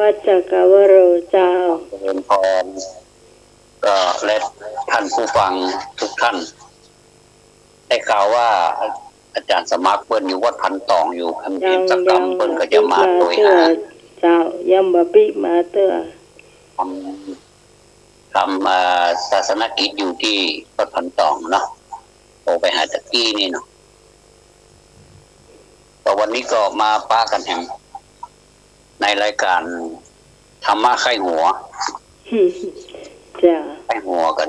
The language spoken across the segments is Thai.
วัดจักรวโรเจ้าเป็นพรก็และท่านผู้ฟังทุกท่านได้ข่าวว่าอาจารย์สมัครเปิ้นอยู่วัดพันตองอยู่คำเห็นสักคำเปิ้นก็จะมาโดยหาเจ้ายังบ่ปิมาเตื้อทำศาสนกิจอยู่ที่วัดพันตองเนาะโทรไปหาตะกี้นี่เนาะแต่วันนี้ก็มาป้ากันแห่งในรายการธรรมะไข้หัวจ้าไข้หัวกัน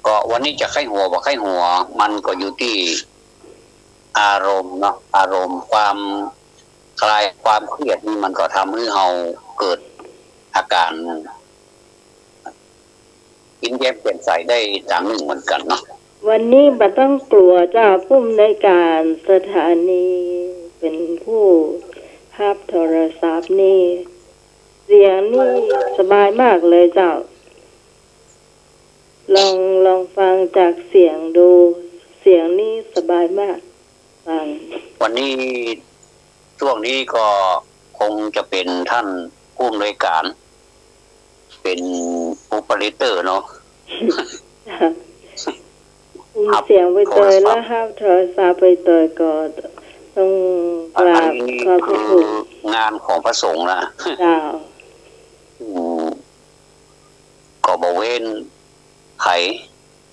ก็วันนี้จะไข้หัวบ่ไข้หัวมันก็อยู่ที่อารมณ์เนาะอารมณ์ความคลายความเครียดนี่มันก็ทำให้เราเกิดอาการยิ้มแย้มแจ่มใสได้อย่างหนึ่งเหมือนกันเนาะวันนี้บ่ต้องกลัวเจ้าผู้ในการสถานีเป็นผู้ภาพโทรศัพท์นี่เสียงนี่สบายมากเลยเจ้าลองฟังจากเสียงดูเสียงนี่สบายมากฟังวันนี้ช่วงนี้ก็คงจะเป็นท่านผู้อำนวยการเป็นผู้ผลิตเตอร์เนาะเสียงไปเตยแล้วห้ามโทรศัพท์ไปเตยก็ต้องกราบขอบพระคุณงานของพระสงฆ์นะจ้าก็บ่เว้นไผ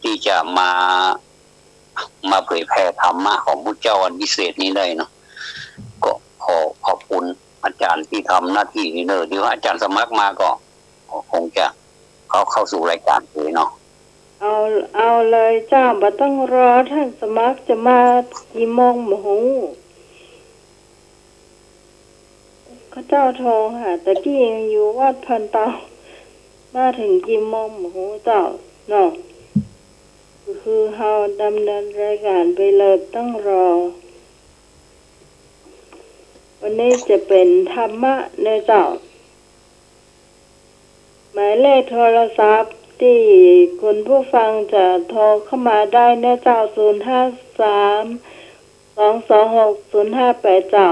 ที่จะมาเผยแผ่ธรรมะของพุทธเจ้าอันพิเศษนี้ได้เนาะก็ขอขอบคุณอาจารย์ที่ทำหน้าที่นี้เนอะเดี๋ยวอาจารย์สมัครมาก็คงจะเข้าสู่รายการเลยเนาะเอาเลยเจ้าบ่ต้องรอท่านสมัครจะมากี่โมงบ่ฮู้เขาเจ้าโทรหาตะกี้ยังอยู่วัดพันเตามาถึงกี่โมงบ่ฮู้เจ้าเนาะคือเฮาดำเนินรายการไปเลยต้องรอวันนี้จะเป็นธรรมะเนอะเจ้าหมายเลขโทรศัพท์ที่คุณผู้ฟังจะโทรเข้ามาได้เนอะเจ้า053-226-058เจ้า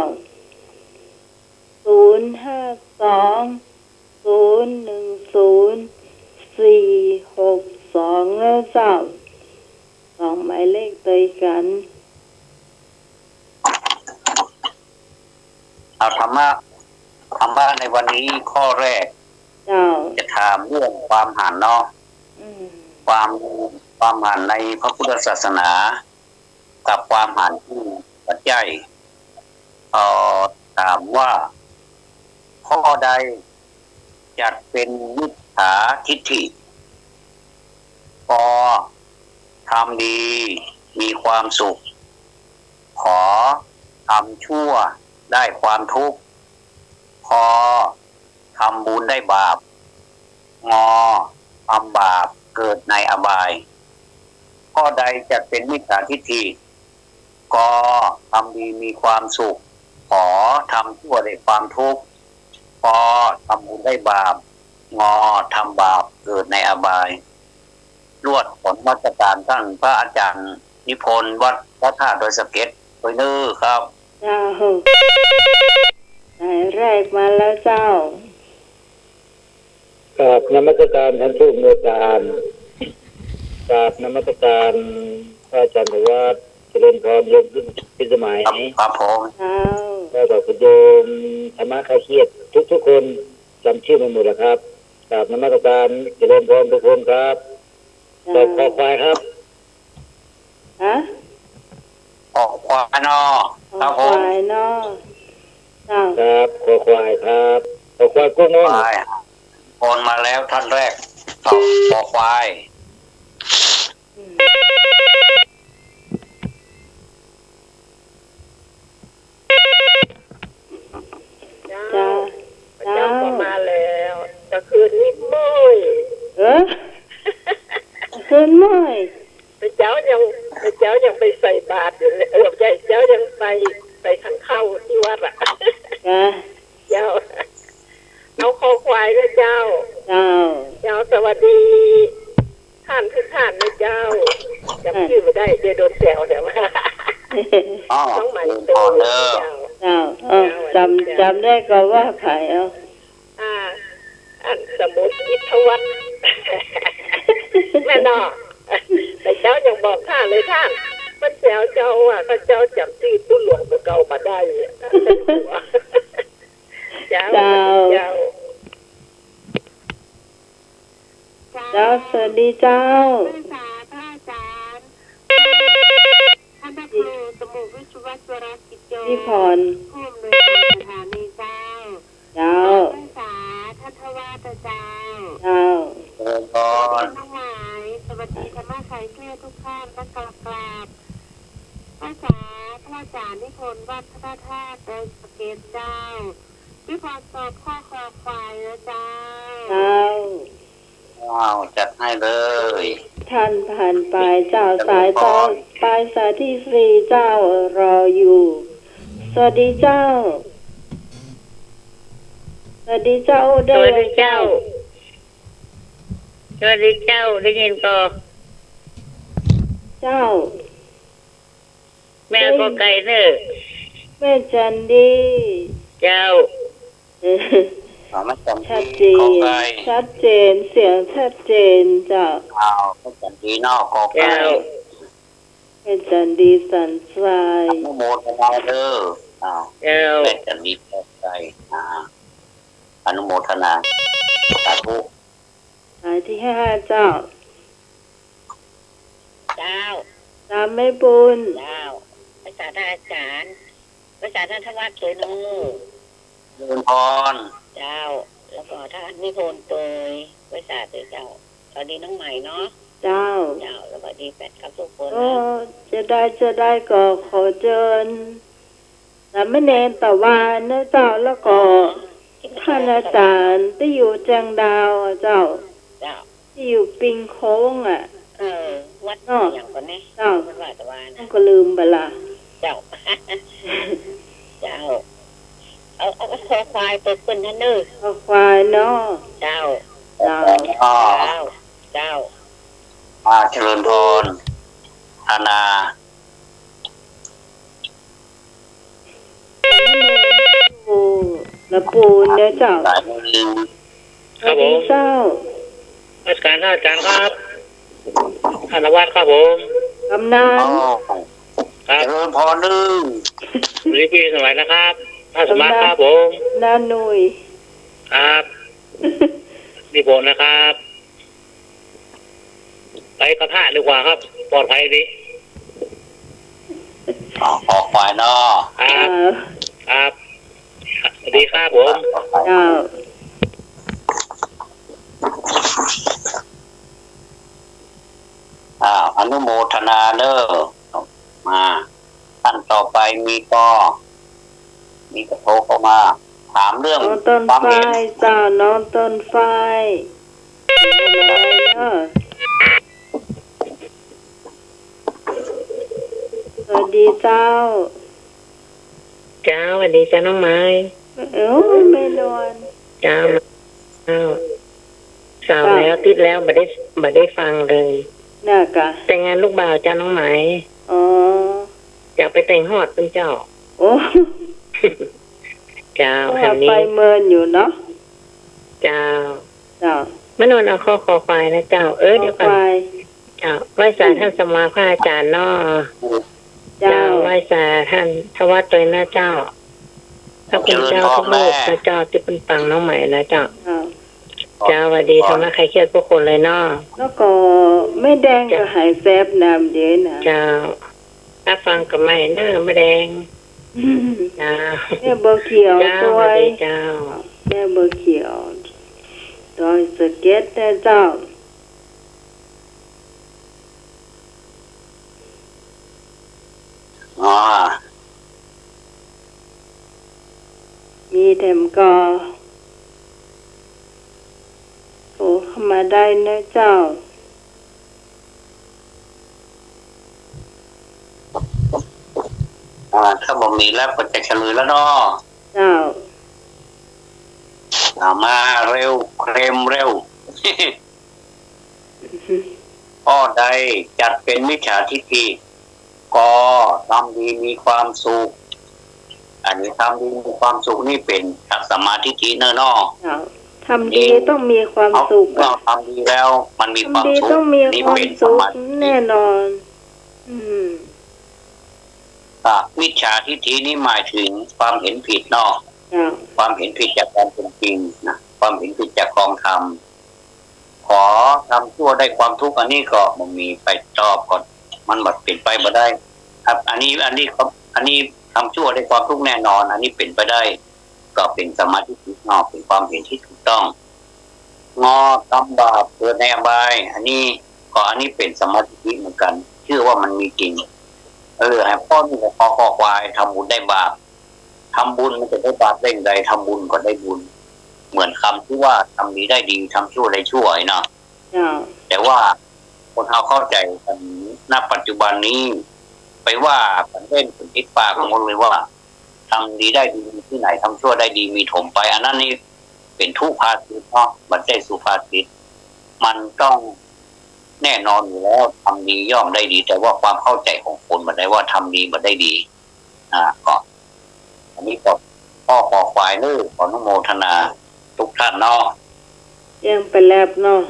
052-010-462เนอะเจ้าสองหมายเลขเตยกันเอาธรรมะในวันนี้ข้อแรกจะถามเรื่องความหันเนาะความหันในพระพุทธศาสนากับความหันที่ปัจจัยถามว่าข้อใดจัดเป็นมิจฉาทิฏฐิปทำดีมีความสุขขอทำชั่วได้ความทุกข์พอทำบุญได้บาปงอทำบาปเกิดในอบายข้อใดจะเป็นมิจฉาทิฏฐิกทำดีมีความสุขขอทำชั่วได้ความทุกข์พอทำบุญได้บาปงอทำบาปเกิดในอบายรวดผลมาตรการท่านพระอาจารย์นิพนธ์วัดพระธาตุดอยสะเก็ดโดยนื้อครับเจ้าแรกมาแล้วเจ้ากับนมัสการท่านผู้อำนวยการกับนมัสการพระอาจารย์วัดเจริญพรยมพิสมัยครับผมแล้วก็คุณโยมธรรมะคลายเครียดทุกคนจำชื่อมาหมดแล้วครับกับนมัสการเจริญพรทุกคนครับขอควายครับขอควายนอครับผมควายนอครับขอควายครับขอควายกุ้งน้องโอนมาแล้วท่านแรกขอควายเจ้าก็มาแล้วจะคืนนิดม้อยคืนม้อยเจ้ายังไปใส่บาตรอยู่เลยเจ้ายังไปขันเข้าที่วัดเจ้าเอาคอควายด้วยเจ้าสวัสดีท่านทุกท่านนะเจ้าจำชื่อไม่ได้เดี๋ยวโดนแซวเดี๋ยวมาต้องใหม่ตัวเจ้า เจ้าจำได้ก็ว่าไผ่เอา อันสมุทรอิทวัฒน์ แม่นอแต่เจ้ายังบอกข้าเลยท่านมันแซวเจ้าถ้าเจ้าจำชื่อตุ้นหลวงเก่ามาได้เจ้า สวัสดีเจ้า พระอาจารย์ท่านพระครูสมุทรวิชวัชรกิจโย พี่พร ผู้อำนวยการสถานีเจ้า เจ้า พระษาท่านทวาตเจ้า เจ้า เดินก่อน น้องหมายสวัสดีธรรมะไครเกลี้ยทุกท่านและกราบพระษาพระอาจารย์นิพนธ์วัดพระธาตุโดยสเกตเจ้าพี่พรสอบข้อคอควายนะเจ้า เจ้า ว้าวจัดให้เลย ท่านผ่านไปเจ้าสายต่อไปสายที่สี่เจ้ารออยู่ สวัสดีเจ้า สวัสดีเจ้า ส ได้ วัสดีเจ้า สวัสดีเจ้า ได้ยินก็ เจ้า แม่ก็ไกลเนอะ แม่จันดี เจ้า ไม่จำ ชัดเจ ขอน ไก่ ชัดเจนเสียงชัดเจนเจ้า อ้าวไม่จำดีนอกขอไก่ เจ้า แม่จันดีสันทราย อนุโมทนาเด้ออ้าว เจ้า ไม่จำดีขอไก่อนุโมทนาสาธุ สายที่ห้าเจ้า เจ้า ตามไม่บุญ เจ้าภาษาท่านอาจารย์ภาษาท่านทวัดสวยนู เดินพร เจ้า แล้วก็ท่านนิพนธ์เตยภาษาเตยเจ้าสวัสดีน้องใหม่เนาะ เจ้า เจ้าแล้วสวัสดีแฟนคลับทุกคน โอ้ นะ จะได้ก็ขอเชิญแต่ไม่เน้นแต่ว่าเนื้อเจ้าแล้วก็ท่านอาจารย์ที่อยู่แจงดาวอ่ะเจ้า เจ้า ที่อยู่ปิงโค้งอ่ะ วัดอย่างก่อนนะ เจ้า วัดว่าแต่ว่านะ ก็ลืมไปละ เจ้า เจ้า เอาคอควายเปิดคนท่านเนอ ก็ควายเนาะ เจ้า เจ้า อ้อ เจ้า เจ้า เจริญพรอาณา ปูละปูนเนื้อเจ้า สายมือ สวัสดีเจ้า ราชการท่านอาจารย์ครับธนวัฒน์ครับผม กำนัน ครั เจ บ ริญพรนึง รีบสมัยนะครับท่านสมัครครับผม นาหนุย ครับนี่ผมนะครับ ไปกระทะดีกว่าครับ ปลอดภัยดี ออกฝ่ายนอ ครับ ครับสวัสดีครับผม เจ้า อนุโมทนาเด้อมาท่านต่อไปมีกระโทรเข้ามา ถามเรื่อง น้องต้น ความ ไฟ เห็น เจ้าน้องต้นไฟสวัสดีเจ้า เจ้าสวัสดีเจ้าน้องไม้ ไม่นวล เจ้าสาวแล้วติดแล้วไม่ได้ฟังเลย น่ากะ แต่งงานลูกบ่าวเจ้าน้องไม้ อ๋อ อยากไปแต่งฮอดเป็นเจ้า โอ้ เจ้าแถ ว่าว ไป นี้ เมินอยู่เนาะ เจ้า เจ้า มโนนเอาข้อคอควายนะเจ้าเดี๋ยวก่อน ไป เจ้าไหว้สาท่านสมมาพระอาจารย์เนาะ เจ้า ไหว้สาท่านทวัดตัวนะเจ้าถ้าคุณเจ้าทุกลูกพระเจ้าที่เป็นปังน้องใหม่นะเจ้า เจ้า เจ้าสวัสดีธรรมะใครเครียดพวกคนเลยเนาะ แล้วก็ไม่แดงก็หายแซบน้ำเดี๋ยวนะ เจ้าถ้าฟังกับไม่เด้อไม่แดงเจ้า แม่เบอร์เขียว เจ้า ตั ส ว วัสดีเจ้า แม่เบอร์เขียวดอยสะเก็ตแต่เจ้า อ๋อ มีแถมก็โทรเข้ามาได้นะเจ้า ถ้าบอกมีแล้วก็จะเฉลยแล้วเนาะ เจ้า มาเร็วเคลมเร็ว ข้อใดจัดเป็นมิจฉาทิฏฐิก็ทำดีมีความสุข อันนี้ทำดีมีความสุขนี่เป็นสัมมาทิฏฐิเนอะเนาะทำดีต้องมีความสุขเราทำดีแล้ว มันมีความสุขต้องมีความสุขแน่นอนมิจฉาทิฏฐินี่หมายถึงความเห็นผิดเนาะความเห็นผิดจากความเป็นจริงนะความเห็นผิดจากกองธรรมขอทำชั่วได้ความทุกข์อันนี้ก็มันมีไปตอบก่อนมันบัดเป็นไปบ่ได้ครับอันนี้ทำชั่วได้ความทุกข์แน่นอน อันนี้เป็นไปได้ก็เป็นสมาธิที่นอกเป็นความเห็นที่ถูกต้องงอทำบาปเกิดในอบายอันนี้เป็นสมาธิเหมือนกันชื่อว่ามันมีจริงให้พ่อมีแต่ขอควายทำบุญได้บาปทำบุญมันจะได้บาปได้ใดทำบุญก็ได้บุญเหมือนคำที่ว่าทำดีได้ดีทำชั่วได้ชั่วเนาะแต่ว่าคนเราเข้าใจกันณปัจจุบันนี้ไปว่าประเทศคนติดปากของคนเลยว่าทำดีได้ดีที่ไหนทำชั่วได้ดีมีถมไปอันนั้นนี่เป็นทุพภาษิตเนาะบัณฑิตสุภาษิตมันต้องแน่นอนอยู่แล้วทำดีย่อมได้ดีแต่ว่าความเข้าใจของคนมันได้ว่าทำดีมันได้ดีก็อันนี้ก็พ่อขอควายเนอขออนุโมทนาทุกท่านเนาะเสียงไปแล้วเนาะ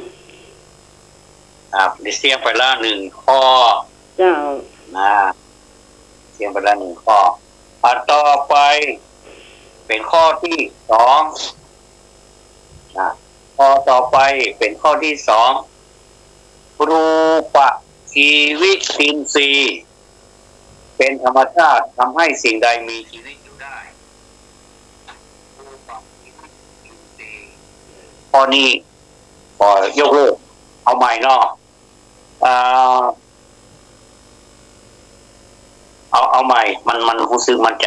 ได้เสียงไปแล้ว1 ข้อเจ้าเสียงไปแล้ว1 ข้อต่อไปเป็นข้อที่2ข้อต่อไปเป็นข้อที่2รูปะชีวิตินทรีย์เป็นธรรมชาติทำให้สิ่งใดมีชีวิตอยู่ได้รูปะชีวิตินทรีย์ข้อนี้ขอยกเลิกเอาใหม่เนาะเอาใหม่มันรู้สึกมันจ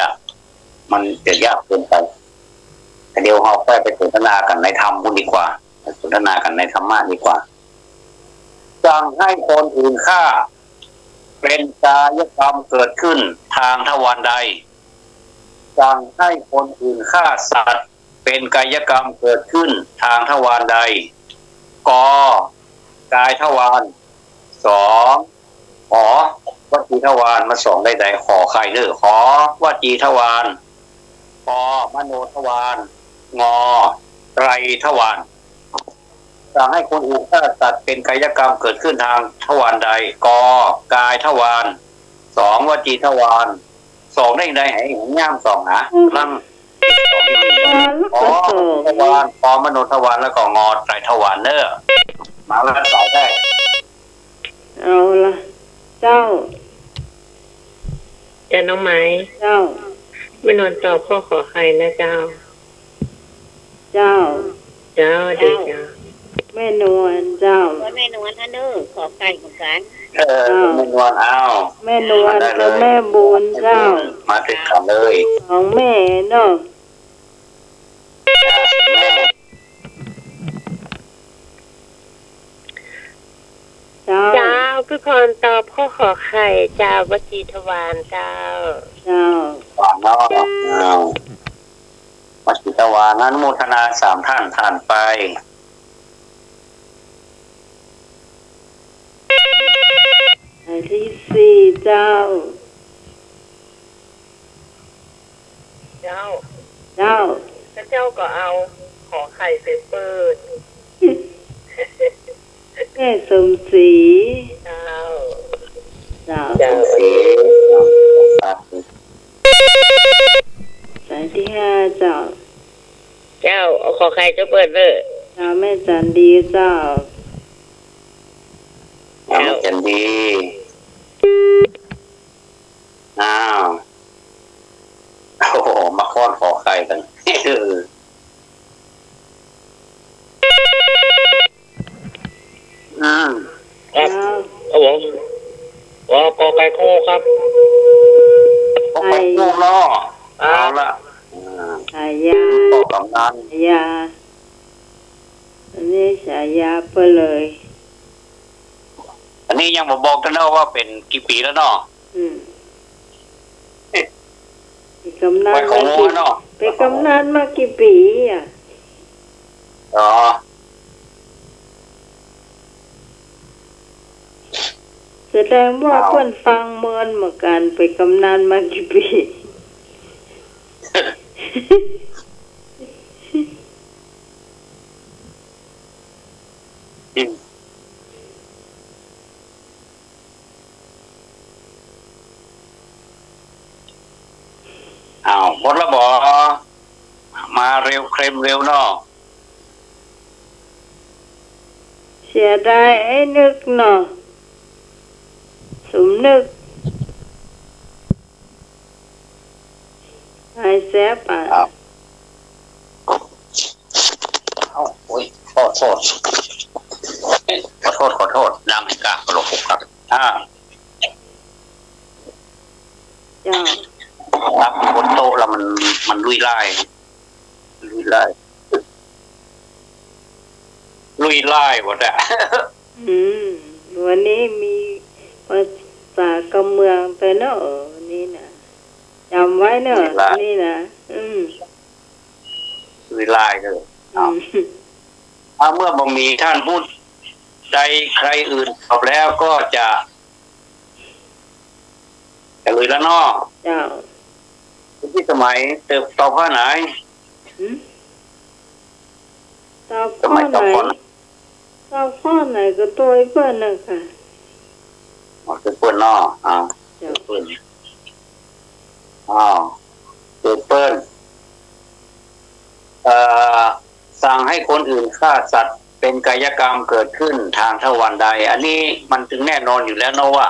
ะยากเกินไปเดี๋ยวเราไปสนทนากันในธรรมดีกว่าสนทนากันในธรรมะดีกว่าสั่งให้คนอื่นฆ่าเป็นกายกรรมเกิดขึ้นทางทวารใดสั่งให้คนอื่นฆ่าสัตว์เป็นกายกรรมเกิดขึ้นทางทวารใดกกายทวาร2ขอวจีทวารมา2ได้ขอไข่เด้อขอวจีทวารปมโนทวารงไตรทวารสั่งให้คนอื่นฆ่าสัตว์เป็นกายกรรมเกิดขึ้นทางทวารใดกกายทวาร2วจีทวาร2ได้ให้ย่าม2นะนั่งทวารปมโนทวารแล้วก็งไตรทวารเด้อมาแล้วสายได้เอาละเจ้าน้องไม้เจ้าไม่นอนตอบข้อขอใครนะเจ้าดีเจ้าแม่นวลเจ้าแม่นวลท่านเด้อขอไก่ของกันแม่นวลแม่นวลกับแม่บุญเจ้ามาติดกันเลย ของแม่เนาะเจ้าพี่พรตอบข้อขอไข่เจ้าวจีทวารเจ้าวจีทวารนั้นโมทนา3ท่านผ่านไปอันที่4เจ้าแล้วเจ้าก็เอาขอไข่ไปเปิดแม่สมศรีเจ้าสายที่5เจ้าเอาขอไข่จะเปิดเลยแม่จันดีเจ้าแม่จันดีโอ้โหมาค้อนขอไข่กันครับผมกอไก่โคครับกอไก่โคเนาะเอาละฉายากำนันอันนี้ฉายาไปเลยอันนี้ยังบอกกันเนาะว่าเป็นกี่ปีแล้วเนาะเป็นกำนันมากี่ปีแสดงว่าเพื่อนฟังเมินเหมือนกันไปกำนันมากี่ปี อ้าวหมดแล้วบอมาเร็วเคลมเร็วเนาะ เสียดายไอ้นึกเนาะสมนึกหายแสบอ่ะ เอาโอ้ยขอโทษนางให้กล้ากระโหลกครับจ้าครับบนโต๊ะแล้วมันลุยไล่หมดอะวันนี้มีภาษากำเมืองไปเนาะนี่นะจำไว้เนาะนี่นะลุยไล่เลยถ้าเมื่อบ่มีท่านพูดใจใครอื่นจบแล้วก็จะลุยแล้วเนาะจ้าที่สมัยเติบโตข้อไหนตอบข้อไหนก็ตัวเพื่อนน่ะค่ะเป็นเพื่อนเนาะเพื่อนเป็นเพื่อนสั่งให้คนอื่นฆ่าสัตว์เป็นกายกรรมเกิดขึ้นทางทวารใดอันนี้มันถึงแน่นอนอยู่แล้วเนาะว่า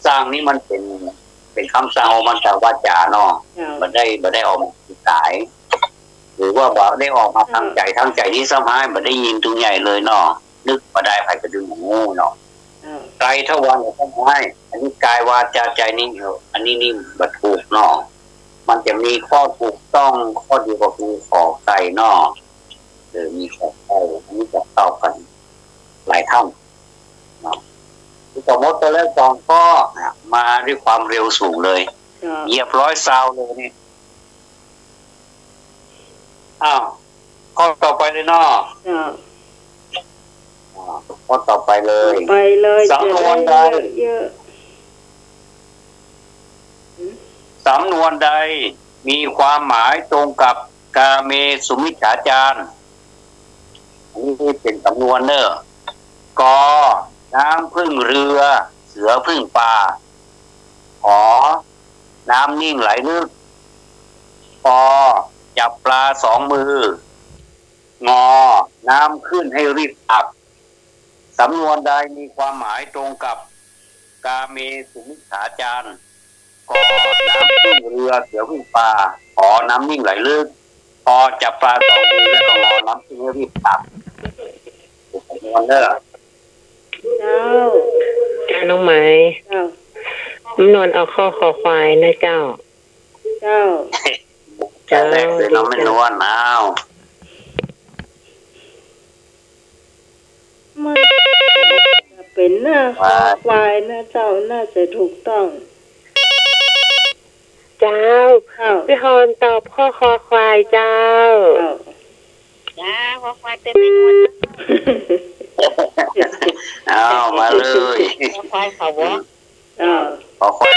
สร้างนี้มันเป็นคำสั่งออกมาจากวาจาเนาะมันได้ออกมาสายหรือว่าได้ออกมาทั้งใจที่สมัยมันได้ยินตรงใหญ่เลยเนาะนึกมาได้ใครก็ดึงหูเนาะไกลทวารก็ไม่อันนี้กายวาจาใจนี่อันนี้นี่บัดถูกเนาะมันจะมีข้อถูกต้องข้อเดียวก็คือขอไก่เนาะหรือมีขอไก่อันนี้จะต่อกันหลายเท่าเนาะที่สมมติตัวแรกสองข้อมาด้วยความเร็วสูงเลยเหยียบ100 ซาวเลยนี่ข้อต่อไปเลยเนาะข้อต่อไปเลยสำนวนใดมีความหมายตรงกับกาเมสุมิจฉาจารอันนี้เป็นสำนวนเนอะกอน้ำพึ่งเรือเสือพึ่งป่าขอน้ำนิ่งไหลลึกปอจับปลา2 มืองอน้ำขึ้นให้รีบตักสำนวนใดมีความหมายตรงกับกาเมสุมิจฉาจารกอน้ำพึ่งเรือเสือพึ่งป่าขอน้ำนิ่งไหลลึกปอจับปลา2 มือแล้วก็งอน้ำขึ้นให้รีบตักสำนวนเนอะเจ้าน้องไหมนวลเอาข้อคอควายนะเจ้าแรกเลยน้องไม่นวลมันเป็นหน้าคอควายนะเจ้าน่าจะถูกต้องเจ้าพี่ฮอนตอบข้อคอควายเจ้าคอควายเต็มไม่นวลมาเลยคอควายเขาวะขอควาย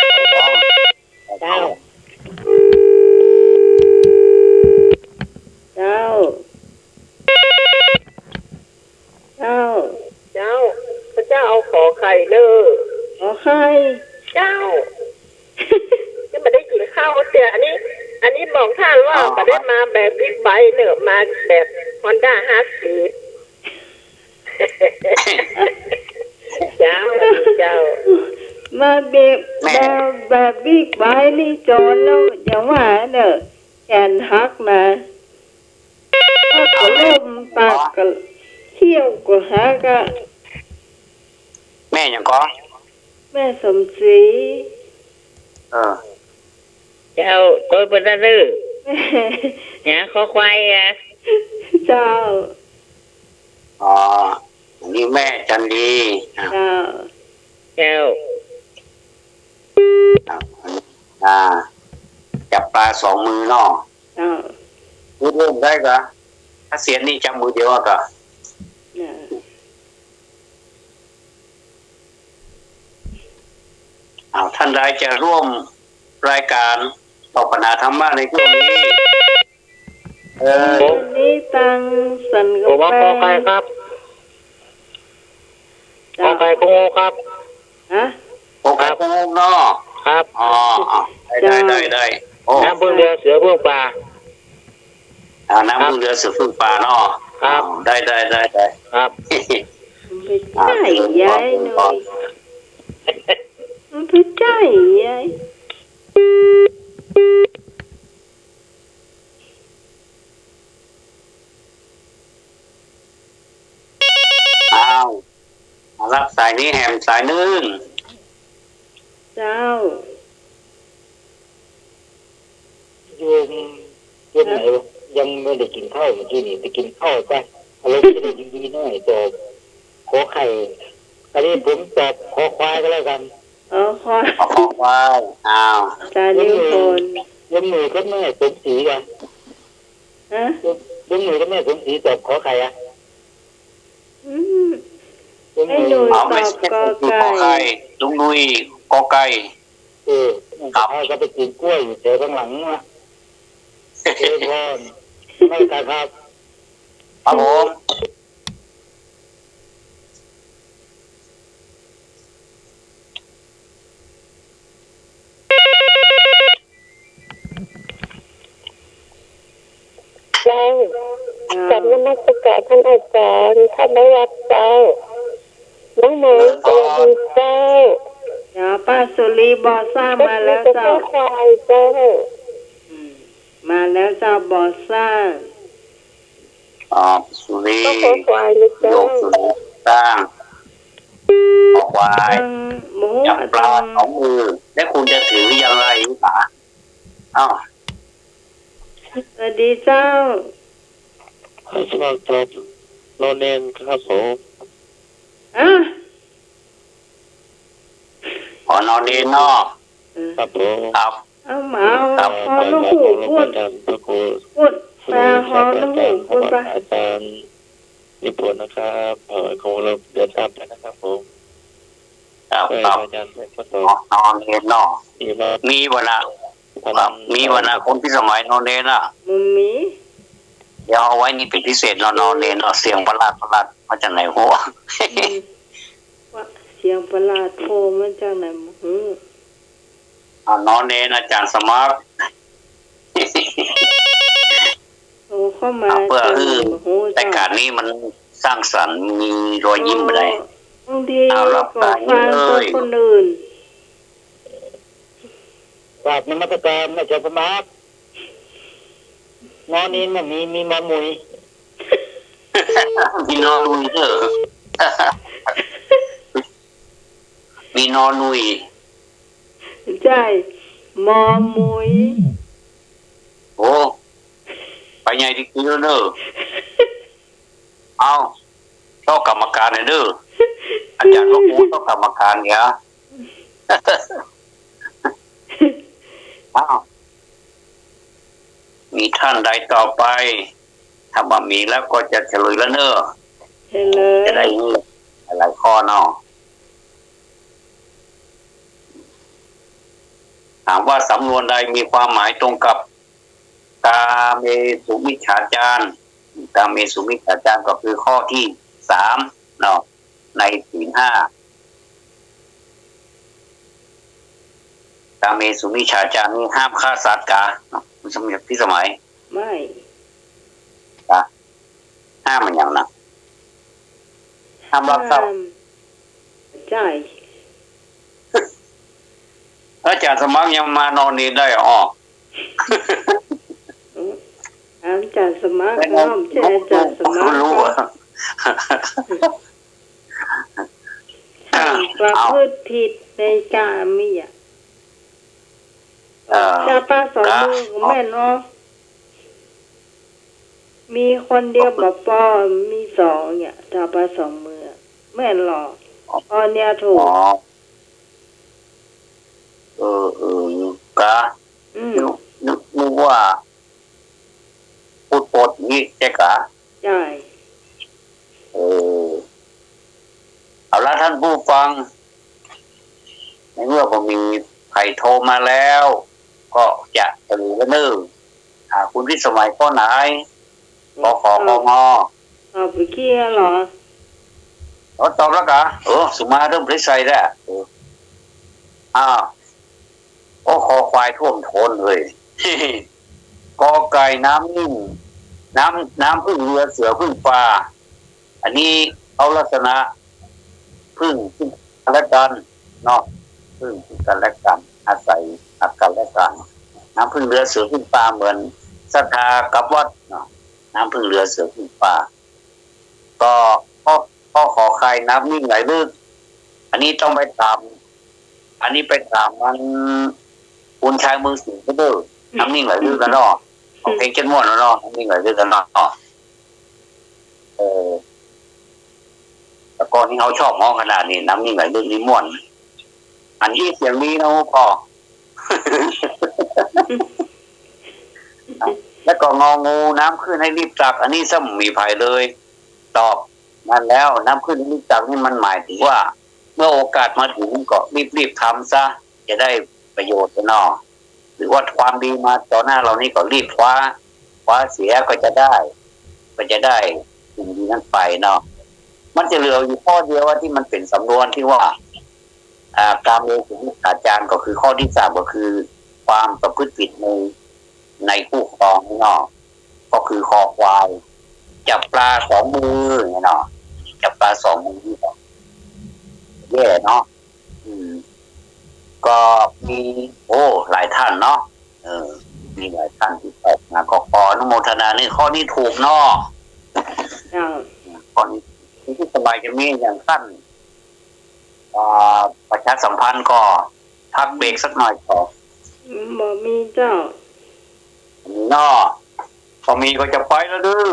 เจ้าพระเจ้าเอาขอไข่เนอะขอไข่เจ้านี่มาได้กินข้าวเตี๋ยอันนี้บอกท่านว่ามาได้มาแบบบิ๊กไบค์เนอะมาแบบฮอนด้า50เจ้ามาแบบบิ๊กไบค์นี่โจรแล้วอย่างว่าเนอะแขนหักนะก็เริ่มปากก็เที่ยวก็หักอะแม่ยังก็ แม่สมศรีเจ้าตัวเป็นอะไรเนี่ยข้อควายเจ้านี่แม่จันดีเจ้าจับปลา2 มือเนาะพูดเริ่มได้กะถ้าเสียนนี่จับมือเดียวกะท่านใดจะร่วมรายการตอบปัญหาธรรมะในช่วงนี้ วันนี้ตังสัน ผ กับ มว่า แฟ ขอไข่ น ครับขอไข่คงครับ ฮะ โอเคคงเนาะ ครับ อ๋อได้โอ้ น้ำพึ่งเรือเสือพึ่งปลา น้ำพึ่งเรือสือพึ่งปลาเนาะ ครับ ได้ ครับ ไปจ่ายยายหน่อยไปจ่ายยาย อ้าวรับสายนี้แหมสายนึง เจ้า ยังไหนยังไม่ได้กินข้าวเมื่อกี้นี่ไปกินข้าวไปอะไรไม่ได้ดีๆหน่อยตอบขอไข่อันนี้ผมตอบขอควายก็แล้วกัน ขอ ขอของไว้อ้าว จานิพนธ์ ยังมือก็แม่สมศรีอ่ะ ฮะ ยังมือก็แม่สมศรีตอบขอไข่อ่ะ ให้หนูต เอา อบ ไม่ใช่ กอ คือ ไก่ ขอไข่ลุงนุยกอไก่ ครับก็ไปกินกล้วยอยู่แถวข้างหลังนะเอพอนไม่การครับ ครับผม เจ้าจัดนมัสการท่านอาจารย์ท่านได้รับเจ้าน้องหมอสวัสดีเจ้า อย่าป้าสุรีบอซ่ามาแล้ว จะ เจ้า เข้าควายเจ้า มาแล้วเจ้าบอซ่า สุรี ก็ขอควายเลย โย เจ้าก สุรีสร้างขอควาย หมู จับปลาสองมือและคุณจะถืออย่างไรหรือเปล่าอ้าว สวัสดีเจ้า สวัสดีครับโนเนนครับผม อ่ะ ขอนอนดีนอก ครับผม ครับ เอาหมาฮอลูกหูพูด พระครู พูดปลาฮอลูกหูพูดปะ อาจารย์นิพนธ์นะครับคงเราเดินตามไปนะครับผม ครับ ช่วย ครับ อาจารย์เป็นประส นอนดีนอก ดีมาก มีวันนะมีวันนะคนที่สมัยนอนเนนอ่ะ มุมมี เดี๋ยวเอาไว้นี่เป็นพิเศษนอนเนนเสียงประหลาดมาจากไหนหัว ว่าเสียงประหลาดโผล่มาจากไหนหู นอนเนนอาจารย์สมัคร โอ้เข้ามา เพื่อ จาก คือ ไหนหู รายการนี้มันสร้างสรรค์มีรอยยิ้มอะไร บางทีก็ฟังตัวคนอื่น กราบนมัสการอาจารย์สมาร์ทนอนนี้มันมีมอมุย มีนอนนุยเถอะ มีนอนนุย ใช่มอมุย โอ้ไปไงดีกินแล้วเนอะเอาต้องกรรมการเลยเนอะอาจารย์ก็พูดต้องกรรมการเนี่ยอ้าวมีท่านใดต่อไปถ้าว่ามีแล้วก็จะเฉลยแล้วเนอะ เห็นเล จะได้ ย หลายข้อเนาะถามว่าสำนวนใดมีความหมายตรงกับกาเมสุมิจฉาจารกาเมสุมิจฉาจารก็คือข้อที่3เนาะในศีล 5กาเมสุมิจฉาจารนี่ห้ามฆ่าสัตว์กาสมัยพี่สมัย ไม่ ห้ามมันอย่างนะห้ามลักทรัพย์ ใช่ อาจารย์สมัครยังมานอนนี่ได้อ๋อ อาจารย์สมัครน้อมใช่อาจารย์สมัคร รู้อ่ะ ประพฤติผิดในกามีอ่ะจะป้าสองมือแม่เนาะมีคนเดียวแบบปอมี2เนี่ยถ้าป้า2มือแม่นหรออันเนี้ยถูก กะนึกว่าพูดปดนี่ใช่กะ ใช่ เอาละท่านผู้ฟังในเมื่อผมมีใครโทรมาแล้ว ก็จะรู้กันเนอะคุณพิสมัยข้อไหน ขอขอของอตอบไปขี้เหรอตอบแล้วกะสุมาเริ่มได้ใส่แล้วอ้าวคอควายท่วมโทนเลยกอไก่น้ำนิ่งน้ำพึ่งเรือเสือพึ่งปลาอันนี้เอาลักษณะพึ่งกันและกันเนาะพึ่งกันและกันอาศัยกันและกันน้ำพึ่งเรือเสือพึ่งปลาเหมือนศรัทธากับวัดเนาะน้ำพึ่งเรือเสือพึ่งปลาก็ขอใครน้ำนิ่งไหลลึกอันนี้ต้องไปตามมันคุณชายมือสิงก็เด้อน้ำนิ่งไหลลึกกันเนาะของเพลงเจ้าม่วนเนาะน้ำนิ่งไหลลึกกันเนาะแต่ก่อนที่เขาชอบห้องขนาดนี้น้ำนิ่งไหลลึกนี่ม่วนอันที่เสียงนี้นะพอ แล้วก็งองูน้ำขึ้นให้รีบตักอันนี้ซ้ำมีภัยเลยตอบนั่นแล้วน้ำขึ้นรีบตักนี่มันหมายถึงว่าเมื่อโอกาสมาถึงก็รีบทำซะจะได้ประโยชน์เนาะหรือว่าความดีมาต่อหน้าเรานี่ก็รีบคว้าเสียก็จะได้สิ่งดีนั้นไปเนาะมันจะเหลืออยู่ข้อเดียวว่าที่มันเป็นสำนวนที่ว่าการเมืองของอาจารย์ก็คือข้อที่ 3ก็คือความประพฤติผิดในคู่ครองเนาะก็คือคอควายจับปลา2 มือเนาะจับปลา2 มือนี่แย่เนาะก็มีหลายท่านเนาะมีหลายท่านที่ตอบนะก็ขออนุโมทนาในข้อนี้ถูกเนาะข้อนี้ที่สบายจะมีอย่างสั้นประชาสัมพันธ์ก็พักเบรกสักหน่อยก่อนบ่มีเจ้าเนาะพอมีก็จะไปแล้วดื้อ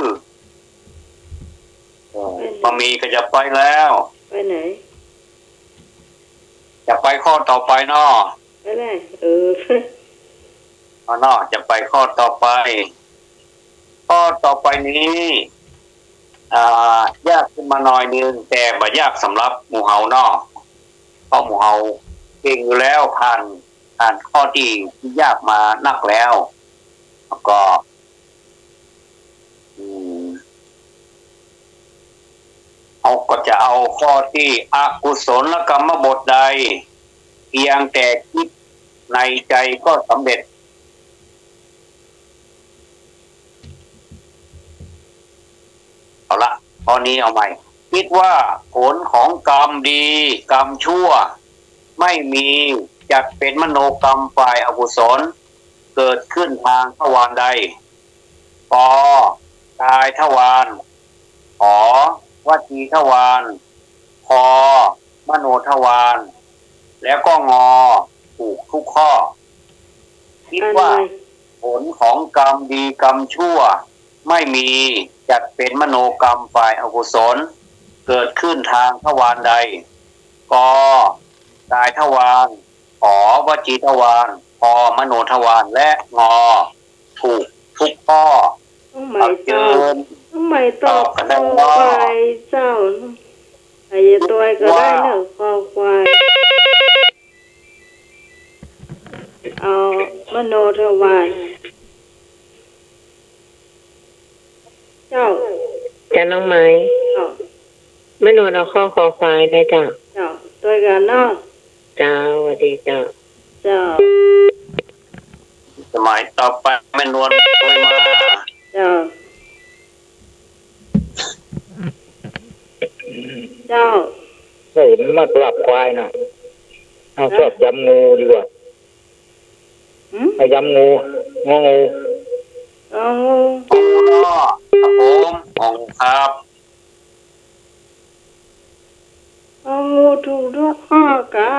พอมีก็จะไปแล้วไปไหนจะไปข้อต่อไปเนาะไปไหนเนาะจะไปข้อต่อไปนี้ยากขึ้นมาหน่อยนึงแต่บ่ยากสำหรับหมู่เฮาเนาะเพราะหมู่เฮาเก่งอยู่แล้วผ่านข้อที่ยากมานักแล้วก็เอาก็จะเอาข้อที่อกุศลกรรมบทใดเพียงแต่คิดในใจก็สำเร็จเอาละข้อนี้เอาใหม่คิดว่าผลของกรรมดีกรรมชั่วไม่มีจักเป็นมโนกรรมฝ่ายอกุศลเกิดขึ้นทางทวารใดปกายทวารขอวจีทวารพมโนทวารแล้วก็งอถูกทุกข้อคิดว่าผลของกรรมดีกรรมชั่วไม่มีจักเป็นมโนกรรมฝ่ายอกุศลเกิดขึ้นทางทวารใดกกายทวารขอวจีทวารพมโนทวารและงอถูกทุกข้อเอาเจริญไม่ตอบคอควายเจ้าไอ้ตัวก็ได้เนอะคอควายเอามโนทวารเจ้าน้องไม้ไม่นอนเอาข้อคอควายได้จ้ะตัวกันเนาะเจ้าสวัสดีเจ้าสมัยต่อไปไม่นวลไม่มาเจ้าเห็นมากลับควายนะเอาชอบยำงูดีกว่าเอายำงูงองูเนาะครับผมครับงูถูกด้วยข้อกา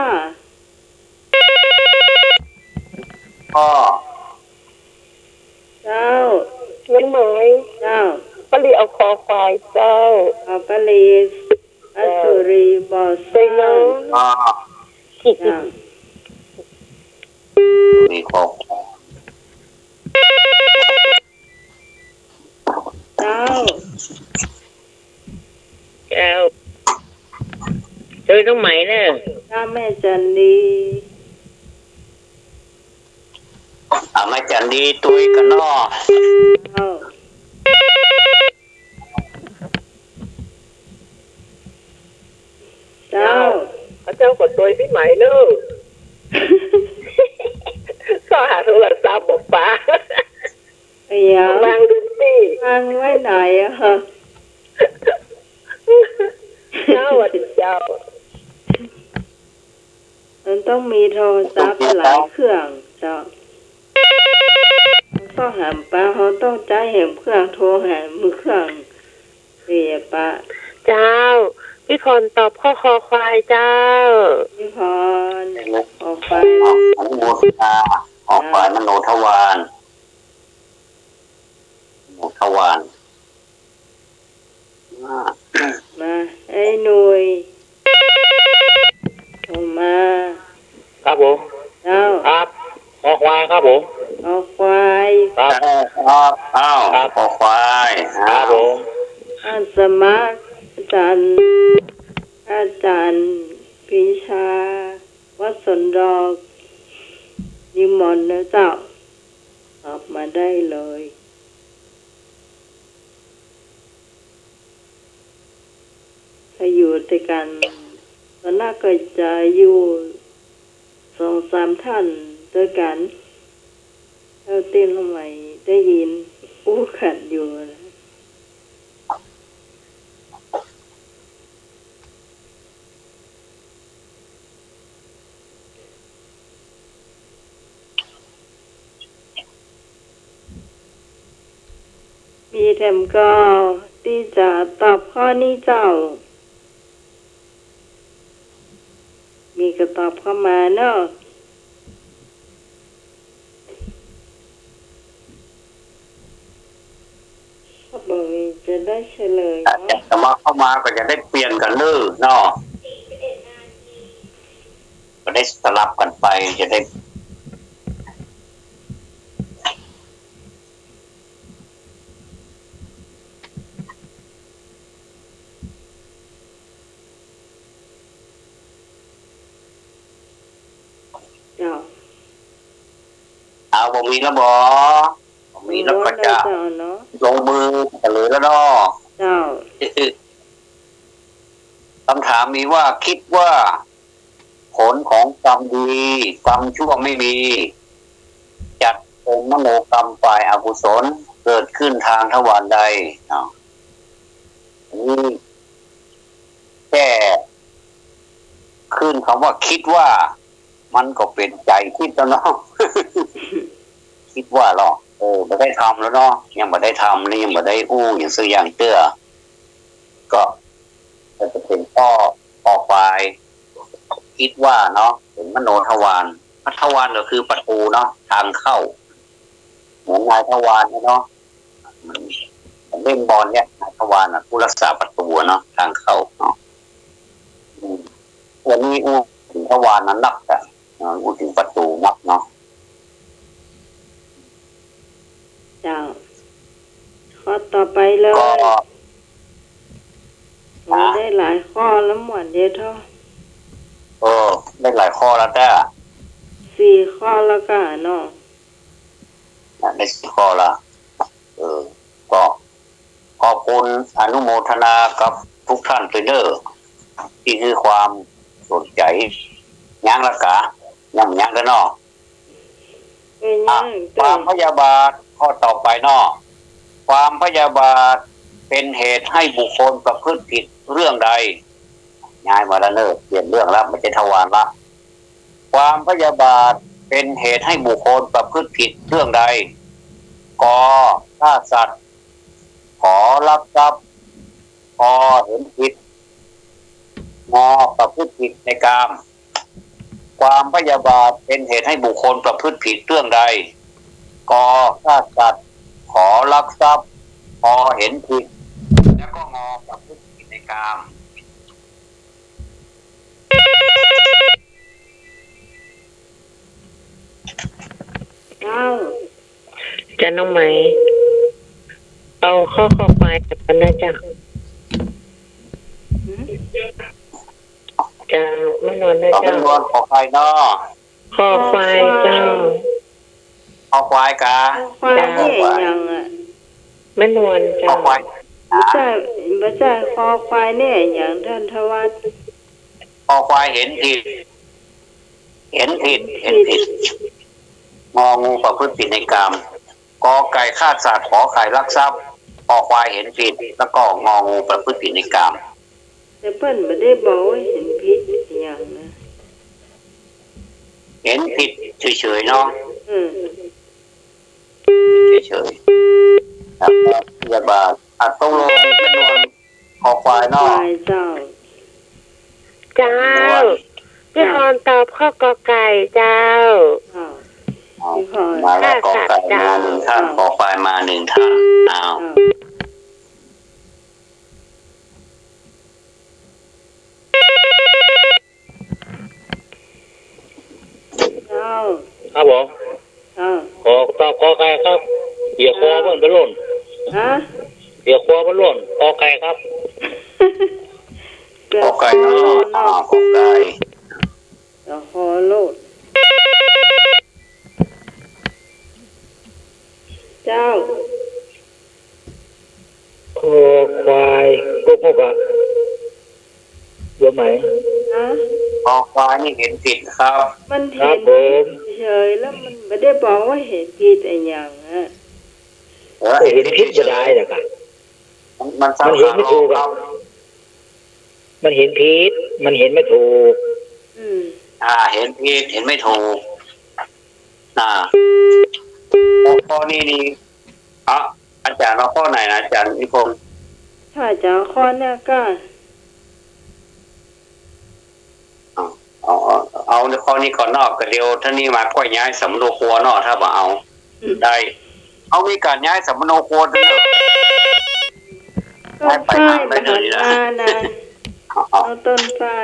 พ่อเจ้าเงินหมายเจ้าปลีเอาคอควายเจ้าปลีอสุรีบอสไปน้องมีคอเจ้าเจอต้องไหมเนี่ยถ้าแม่จันดี ไม่จันดีตุยกันเนาะ กดโดยพี่ไหมเนอะก็หาโทรศัพท์บอกป้าอย่าวางลืมสิวางไว้ไหนอะฮะเจ้าวันเจ้ามันต้องมีโทรศัพท์หลายเครื่องเจ้าก็หามป้าเขาต้องใจเห็นเครื่องโทรหามือเครื่องเสียป้าเจ้าพี่พรตอบข้อคอควายเจ้าพี่พรออกไปอนุโมทนาออกไปมโนทวารทวารมาไอ้หนุ่ยออกมาครับผมเจ้าครับขอควายครับผมออกควายครับอ้าวขอควายครับผมอาสมัครอาจารย์พิชาวัดสนดอกนิมนต์นะเจ้าออกมาได้เลยถ้าอยู่ด้วยกันตอนหน้าก็จะอยู่2-3ท่านด้วยกันแล้วเต้นทำไมได้ยินอู้ขัดอยู่นะมีแถมก็ที่จะตอบข้อนี้เจ้ามีก็ตอบเข้ามาเนาะเขาบอกจะได้เฉลยเนาะจะมาเข้ามาก็จะได้เปลี่ยนกันเลยเนาะก็ได้สลับกันไปจะได้ผมมีแล้วผมมีแล้วก็จะลงมือเฉลยแล้วเนาะคำถามมีว่าคิดว่าผลของกรรมดีกรรมชั่วไม่มีจัดเป็นมโนกรรมฝ่ายอกุศลเกิดขึ้นทางทวารใดนี่แค่ขึ้นคำว่าคิดว่ามันก็เป็นใจคิดแล้วเนาะคิดว่าหรอไม่ได้ทำแล้วเนาะยังไม่ได้ทำนี่ยังไม่ได้อย่างซื้ออย่างเตื้อก็จะเป็นข้อควายคิดว่าเนาะเป็นมโนทวารทวารก็คือประตูเนาะทางเข้าเหมือนนายทวารเนาะเล่นบอลเนี่ยนายทวารผู้รักษาประตูเนาะทางเข้าเนาะวันนี้ถึงทวารนั้นนักแต่ถึงประตูนักเนาะเจ้าข้อต่อไปเลยได้หลายข้อแล้วหมดเดียวเท่าได้หลายข้อแล้วแต่4 ข้อแล้วก็เนาะได้4 ข้อละก็ขอบคุณอนุโมทนากับทุกท่านเด้อที่คือความสนใจยังละกะยังกันเนาะความพยาบาทข้อต่อไปเนาะความพยาบาทเป็นเหตุให้บุคคลประพฤติผิดเรื่องใดย้ายมาแล้วเนอะเปลี่ยนเรื่องแล้วไม่ใช่ทวารละความพยาบาทเป็นเหตุให้บุคคลประพฤติผิดเรื่องใดกฆ่าสัตว์ขอลักทรัพย์พอเห็นผิดงอประพฤติผิดในกามความพยาบาทเป็นเหตุให้บุคคลประพฤติผิดเรื่องใดกฆ่าสัตว์ขอลักทรัพย์พอเห็นผิดแล้วก็งอประพฤติผิดในกามจะน้องไหมเอาข้อควายกับกันนะจ๊ะจะไม่นอนนะจ๊ะนอนขอควายเนาะข้อควายเจ้าขอควายกะควายยังไม่นอนจ้ะไม่ใช่คอควายเนี่ยอย่างท่านทวัตค อควายเห็นผิดเห็นผิดงองูประพฤติผิดในกามกอไก่ฆ่าสัตว์ขอไข่ลักทรัพย์คอควายเห็นผิดแล้วก็งองูประพฤติผิดในกามแต่เพิ่นไม่ได้บอกว่าเห็นผิดอย่างนะเห็นผิดเฉยๆเนาะเฉยๆครับอย่าบาต้องลงไม่นวนคอควายเนาะเจ้าพี่พรตอบข้อกอไก่เจ้ามาแล้วกอไก่มาหนึ่งท่านคอควายมาหนึ่งท่านเอาครับผมขอตอบกอไก่ครับเดี๋ยวคอมันไปหล่นเดี๋ยวคอมันหล่นกอไก่ครับกอไก่เนาะกอไก่เดี๋ยวคอโลดเจ้าคอควายกุ๊กมุกอะเยอะไหมคอควายนี่เห็นผิดครับมันเห็นเฉยแล้วมันไม่ได้บอกว่าเห็นผิดอะไรอย่างนะเห็นผิดจะได้หรอครับมันเห็นไม่ถูกครับมันเห็นผิดมันเห็นไม่ถูกเห็นผิดเห็นไม่ถูกข้อนี้อาจารย์เราข้อไหนนะอาจารย์นิพนธ์ถ้าอาจารย์ข้อนี้ก็เอาในข้อนี้ก่อนนอกก็เดียวท่านี้มาค่อยย้ายสำโนครัวนอกถ้าว่าเอาได้เอามีการย้ายสำโนครัวด้วยต้นไม้ไปเลยนะเอาต้นไม้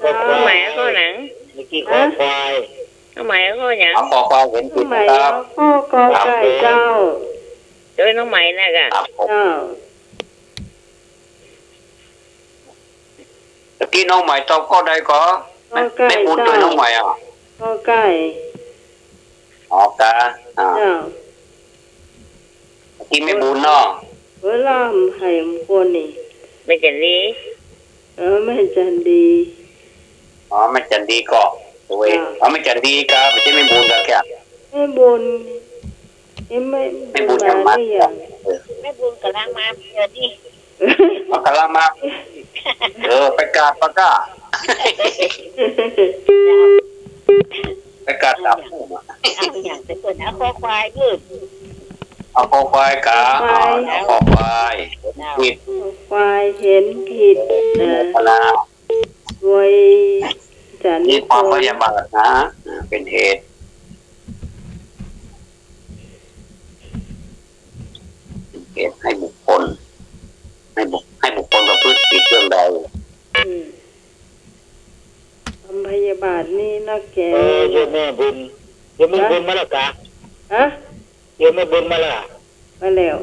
ต้นไม้ก็หนังเมื่อกี้ขอควายต้นไม้ก็หนังขอควายเห็นผิดครับข้อกอไก่เจ้าโดยน้องไม้นะกะเจ้าที่น้องใหม่ตอบก็ได้ก็ไม่พูดด้วยน้องใหม่ก็ไก่กาที่ไม่บุญเนาะเวลาให้คนนี่ไม่จันดีไม่จันดีไม่จันดีก็ตัวเองไม่จันดีก็ไม่ใช่ไม่บุญก็แค่ไม่บุญไม่บุญอย่างมากไม่บุญกำลังมาเดี๋ยวนี้กำลังมาไปกาดปากาไปกาดตับเอาอย่างแต่คนเอาคอควายยืดเอาคอควายกาเอาคอควายผิดควายเห็นผิดด้วยจันนี่ความพยาบาทนะเป็นเหตุให้บุคคลให้บุคคลประพฤติผิดเรื่องใดทำพยาบาทนี่นักแก่โยมแม่บุญโยมแม่บุญมาแล้วกะโยมแม่บุญมาแล้วมาแล้ว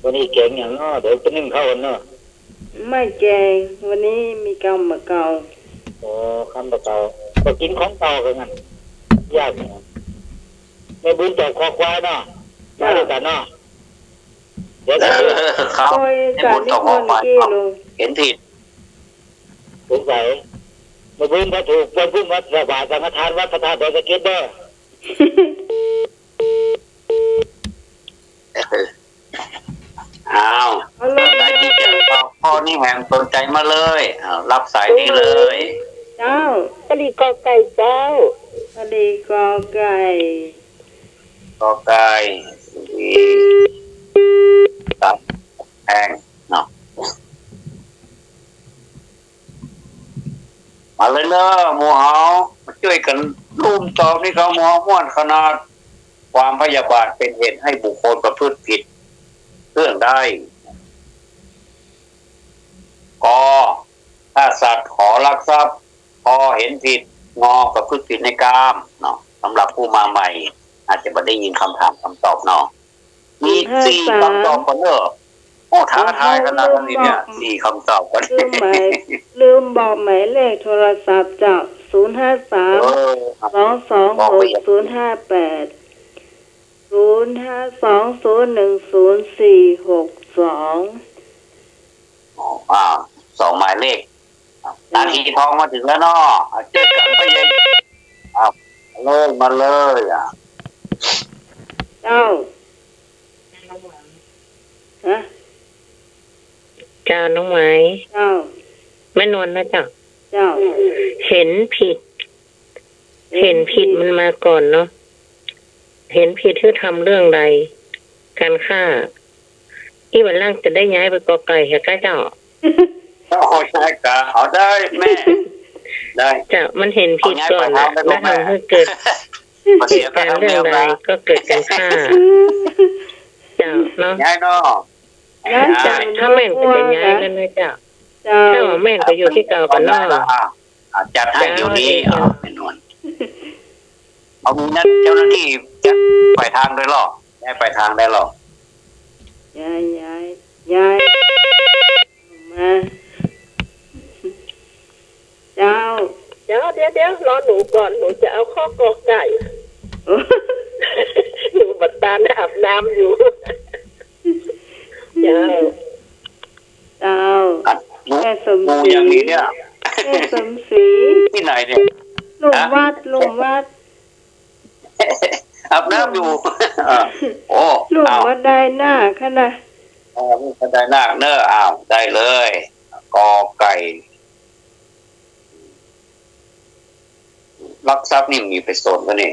วันนี้แกงอย่างเนาะเดี๋ยวจะนึ่งข้าวเนาะไม่แกงวันนี้มีกำมะเกาคำมะเกาก็กินของเก่ากันงั้นยากเนี่ยแม่บุญตอกคอควายเนาะมาด้วยกันเนาะเดี๋ยวเขาให้บุญตกออกไปเห็นผิดสงสัยมาบุญมาถูกมาบุญวัดสบายสังฆทานวัดพระธาตุดอยสะเก็ดเด้อสายที่จะพ่อนี่แหงสนใจมาเลยรับสายนี้เลยเจ้าปลีกอไก่เจ้าปลีกอไก่ดีตับแพงเนาะมาเลยเนอะหมูเฮามาช่วยกันรุ่มตอบนี่เขาหมูม้วนขนาดความพยาบาทเป็นเหตุให้บุคคลประพฤติผิดเรื่องได้ถ้าสัตว์ขอลักทรัพย์พอเห็นผิดประพฤติผิดในกามเนาะสำหรับผู้มาใหม่อาจจะไม่ได้ยินคำถามคำตอบเนาะมี4คำตอบกันเนอะท้าทายขนาดนี้เนี่ย4คำตอบกันลืมบอกหมายเลขโทรศัพท์จาก053-226-058 052-010-462 2หมายเลขนาทีทองมาถึงแล้วเนาะเจอกันไปยังเลยมาเลยเจ้าฮะเจ้าน้องไม้ เจ้าแม่นวลนะเจ้า เจ้า เห็นผิดมันมาก่อนเนาะเห็นผิดที่ทำเรื่องใดการฆ่าอีวันล่างจะได้ย้ายไปกอไก่เหรอเจ้าโอ้ใช่กะเอาได้แม่ได้จะมันเห็นผิดก่อนแล้วทำให้เกิดเหตุการณ์เรื่องใดก็เกิดการฆ่าเจ้าเนาะย้ายเนาะถ้าแม่นก็จะย้ายแล้วนะเจ้าถ้าว่าแม่นก็อยู่ที่เก่ากันเนาะจัดให้เดี๋ยวนี้เป็นนวลเอามีนัดเจ้าหน้าที่จะไปทางได้หรอย้ายไปทางได้หรอย้ายมาเจ้าเดี๋ยวรอหนูก่อนหนูจะเอาข้อกอไก่หนูบัดตาอาบน้ำอยู่เจ้าแค่สมศรีอย่างนี้เนี่ยแค่สมศรีที่ไหนเนี่ยลงวัดอาบน้ำอยู่โอ้ลงวัดได้หน้าขนาดก็ได้หน้าเนอะได้เลยกอไก่ลักทรัพย์นี่มีไปโซนก็นี่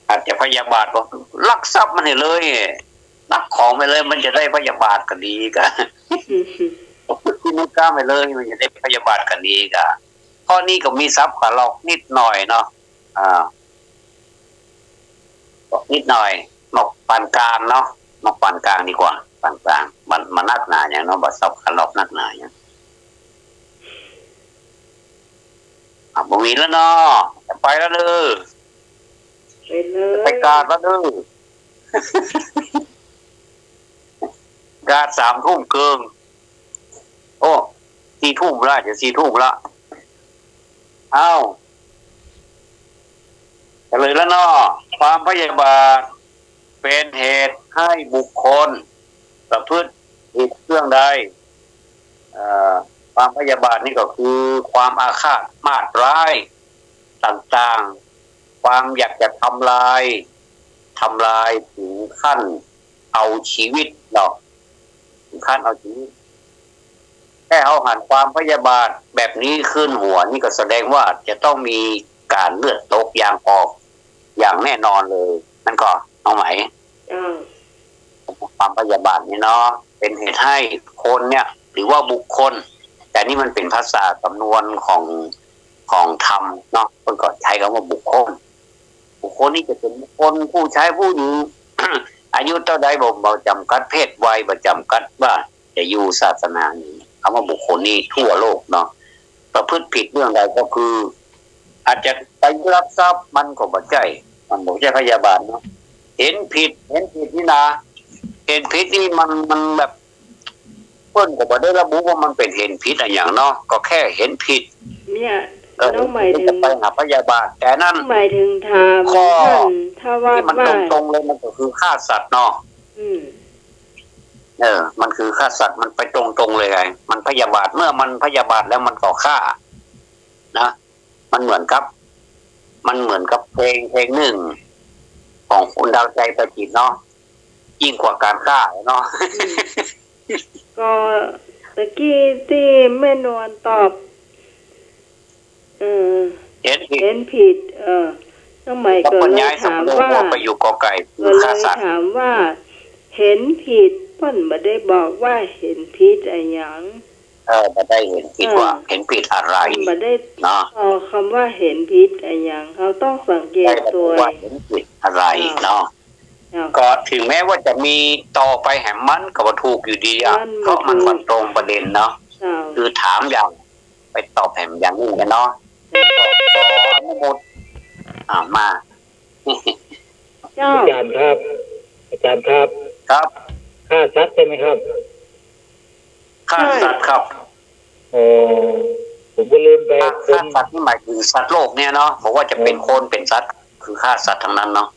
อาจจะพยาบาทก็ลักทรัพย์มันให้เลยนักของไปเลยมันจะได้พยาบาทกันดีกันที่นุก้าไปเลยมันจะได้พยาบาทกันดีกันข้อนี้ก็มีทรัพย์กับหลอกนิดหน่อยเนาะนิดหน่อยนกปานกลางเนาะนกปานกลางดีกว่าปานกลางมันนักหนาอย่างเนาะบัดทรัพย์กับหลอกนักหนาอย่างบ่มีแล้วเนาะจะไปแล้วเด้อไปกาดแล้วเด้อกาด3 ทุ่มเกินโอ้4 ทุ่มละจะ4 ทุ่มละเลยแล้วเนาะความพยาบาทเป็นเหตุให้บุคคลประพฤติผิดเรื่องใดความพยาบาทนี่ก็คือความอาฆาตมาตร้ายต่างๆความอยากจะทำลายถึงขั้นเอาชีวิตเนาะถึงขั้นเอาชีวิตแค่เอาหันความพยาบาทแบบนี้ขึ้นหัวนี่ก็แสดงว่าจะต้องมีการเลือดตกยางออกอย่างแน่นอนเลยนั่นก็เอาไหมความพยาบาทนี่เนาะเป็นเหตุให้คนเนี่ยหรือว่าบุคคลแต่นี่มันเป็นภาษาสำนวนของธรรมเนาะคนก็ใช้คำว่าบุคคลนี่จะเป็นบุคคลผู้ใช้ผู้อยู่ อายุเท่าใดบ่จำกัดเพศวัยบ่จำกัดว่าจะอยู่ศาสนานี้คำว่าบุคคลนี่ทั่วโลกเนาะประพฤติผิดเรื่องใดก็คืออาจจะไปรักทรัพย์มันก็บ่ใช่มันบ่ใช่พยาบาทเนาะเห็นผิดนี่นะเห็นผิดนี่มันแบบเพิ่นก็บ่ได้ระบุว่ามันเป็นเห็นผิดอะไรอย่างเนาะก็แค่เห็นผิดเนี่ยต้องหมายถึงไปหาพยาบาทแต่นั่นหมายถึงถามท่านถ้าว่ามันตรงๆเลยมันก็คือฆ่าสัตว์เนาะมันคือฆ่าสัตว์มันไปตรงๆเลยไงมันพยาบาทเมื่อมันพยาบาทแล้วมันก็ฆ่านะมันเหมือนกับเพลงหนึ่งของคุณดาวใจประจิตเนาะยิ่งกว่าการฆ่าเนาะก็ตะกี้ที่แม่นวลตอบเห็นผิดสมัยก่อนเลยถามว่าไปอยู่กอไก่ฆ่าสัตว์ถามว่าเห็นผิดเพิ่นบ่ได้บอกว่าเห็นผิดอะไรอย่างบ่ได้เห็นผิดว่าเห็นผิดอะไรบ่ได้เนาะคำว่าเห็นผิดอะไรอย่างเขาต้องสังเกตตัวเห็นผิดอะไรเนาะก็ถึงแม้ว่าจะมีต่อไปแหมมันก็บ่ถูกอยู่ดีเพราะมันตรงประเด็นเนาะคือถามอย่างไปตอบแหมอย่างนี้กันเนาะขออนุโมทนามาอาจารย์ครับครับฆ่าสัตว์ใช่ไหมครับฆ่าสัตว์ครับผมก็ลืมไปฆ่าสัตว์นี่หมายถึงสัตว์โลกเนี่ยเนาะบอกว่าจะเป็นคนเป็นสัตว์คือฆ่าสัตว์ทั้งนั้นเนาะ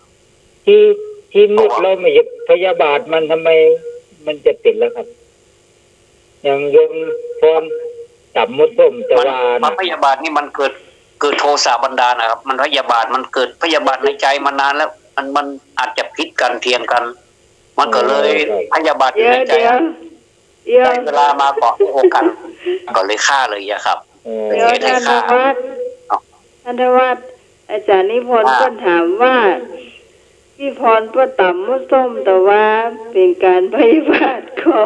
ที่มืดเราไม่พยาบาทมันทำไมมันจะติดแล้วครับ อย่างโยมพรต่ำมดส้มตะวัน มันพยาบาทนี่มันเกิดโทสะบันดาลนะครับ มันพยาบาทมันเกิดพยาบาทในใจมานานแล้ว มันอาจจะพิษกันเทียงกัน มันก็เลยพยาบาทอยู่ในใจได้เวลามาเกาะโอกันก็เลยฆ่าเลยอะครับ เดี๋ยวท่านทวัฒน์อาจารย์นิพนธ์ก็ถามว่าพี่พรป้าต่ำมดส้มแต่ว่าเป็นการพยาบาทคอ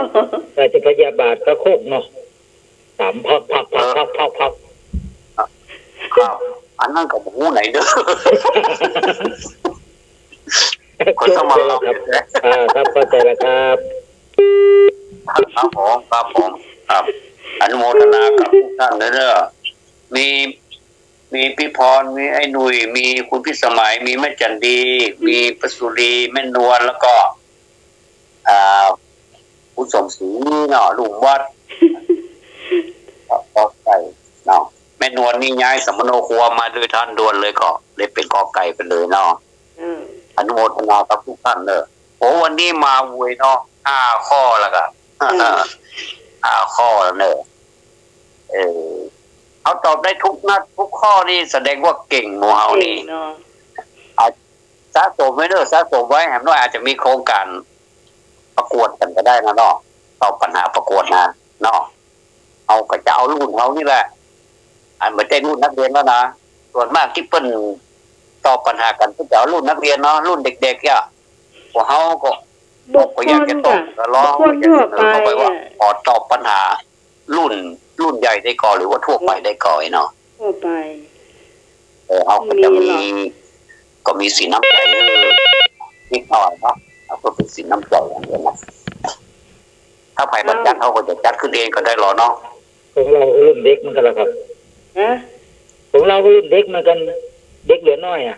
แต่จะพยาบาทพระโคกเนาะต่ำพักครับอันนั้นกับหูไหนเด้อคนต้องมาครับครับเข้าใจแล้วครับครับอนุโมทนากับทุกท่านเด้อมีพี่พรมีไอ้หนุ่ยมีคุณพิสมัยมีแม่จันดีมีประสุรีแม่นวลแล้วก็ผู้สมศรีเนาะลุงวัดกอไก่เนาะแม่นวลนี่ย้ายสมโนครัวมาโดยท่านด่วนเลยก็เลยเป็นกอไก่ไปเลยเนาะอนุโมทนากับทุกท่านเด้อโอ้วันนี้มาอวยเนาะ5 ข้อแล้วก็5 ข้อแล้วเนอะเขาตอบได้ทุกนัดทุกข้อนี่แสดงว่าเก่งหมู่เฮานี่สะสมไว้เนอะสะสมไว้แหมน้อยอาจจะมีโครงการประกวดกันก็ได้นะเนาะตอบปัญหาประกวดนะเนาะเอาก็จะเอารุ่นเขานี่แหละอันไม่ใช่รุ่นนักเรียนแล้วนะส่วนมากที่เปิ้นตอบปัญหากันก็จะเอารุ่นนักเรียนเนาะรุ่นเด็กๆอ่ะพวกเขาก็อยากจะตอบก็ร้องเขาไปว่าขอตอบปัญหารุ่นใหญ่ได้ก่อนหรือว่าทั่วไปได้ก่อนเนาะทั่วไปเขาก็จะมีสีน้ำใจนิดหน่อยเนาะเขาก็เป็นสีน้ำใจอย่างเดียวนะถ้าภายบัญญัติเขาก็จะจัดขึ้นเองก็ได้หรอเนาะของเรารุ่นเด็กมันกันละครับของเรารุ่นเด็กมันกันเด็กเหลือน้อยอ่ะ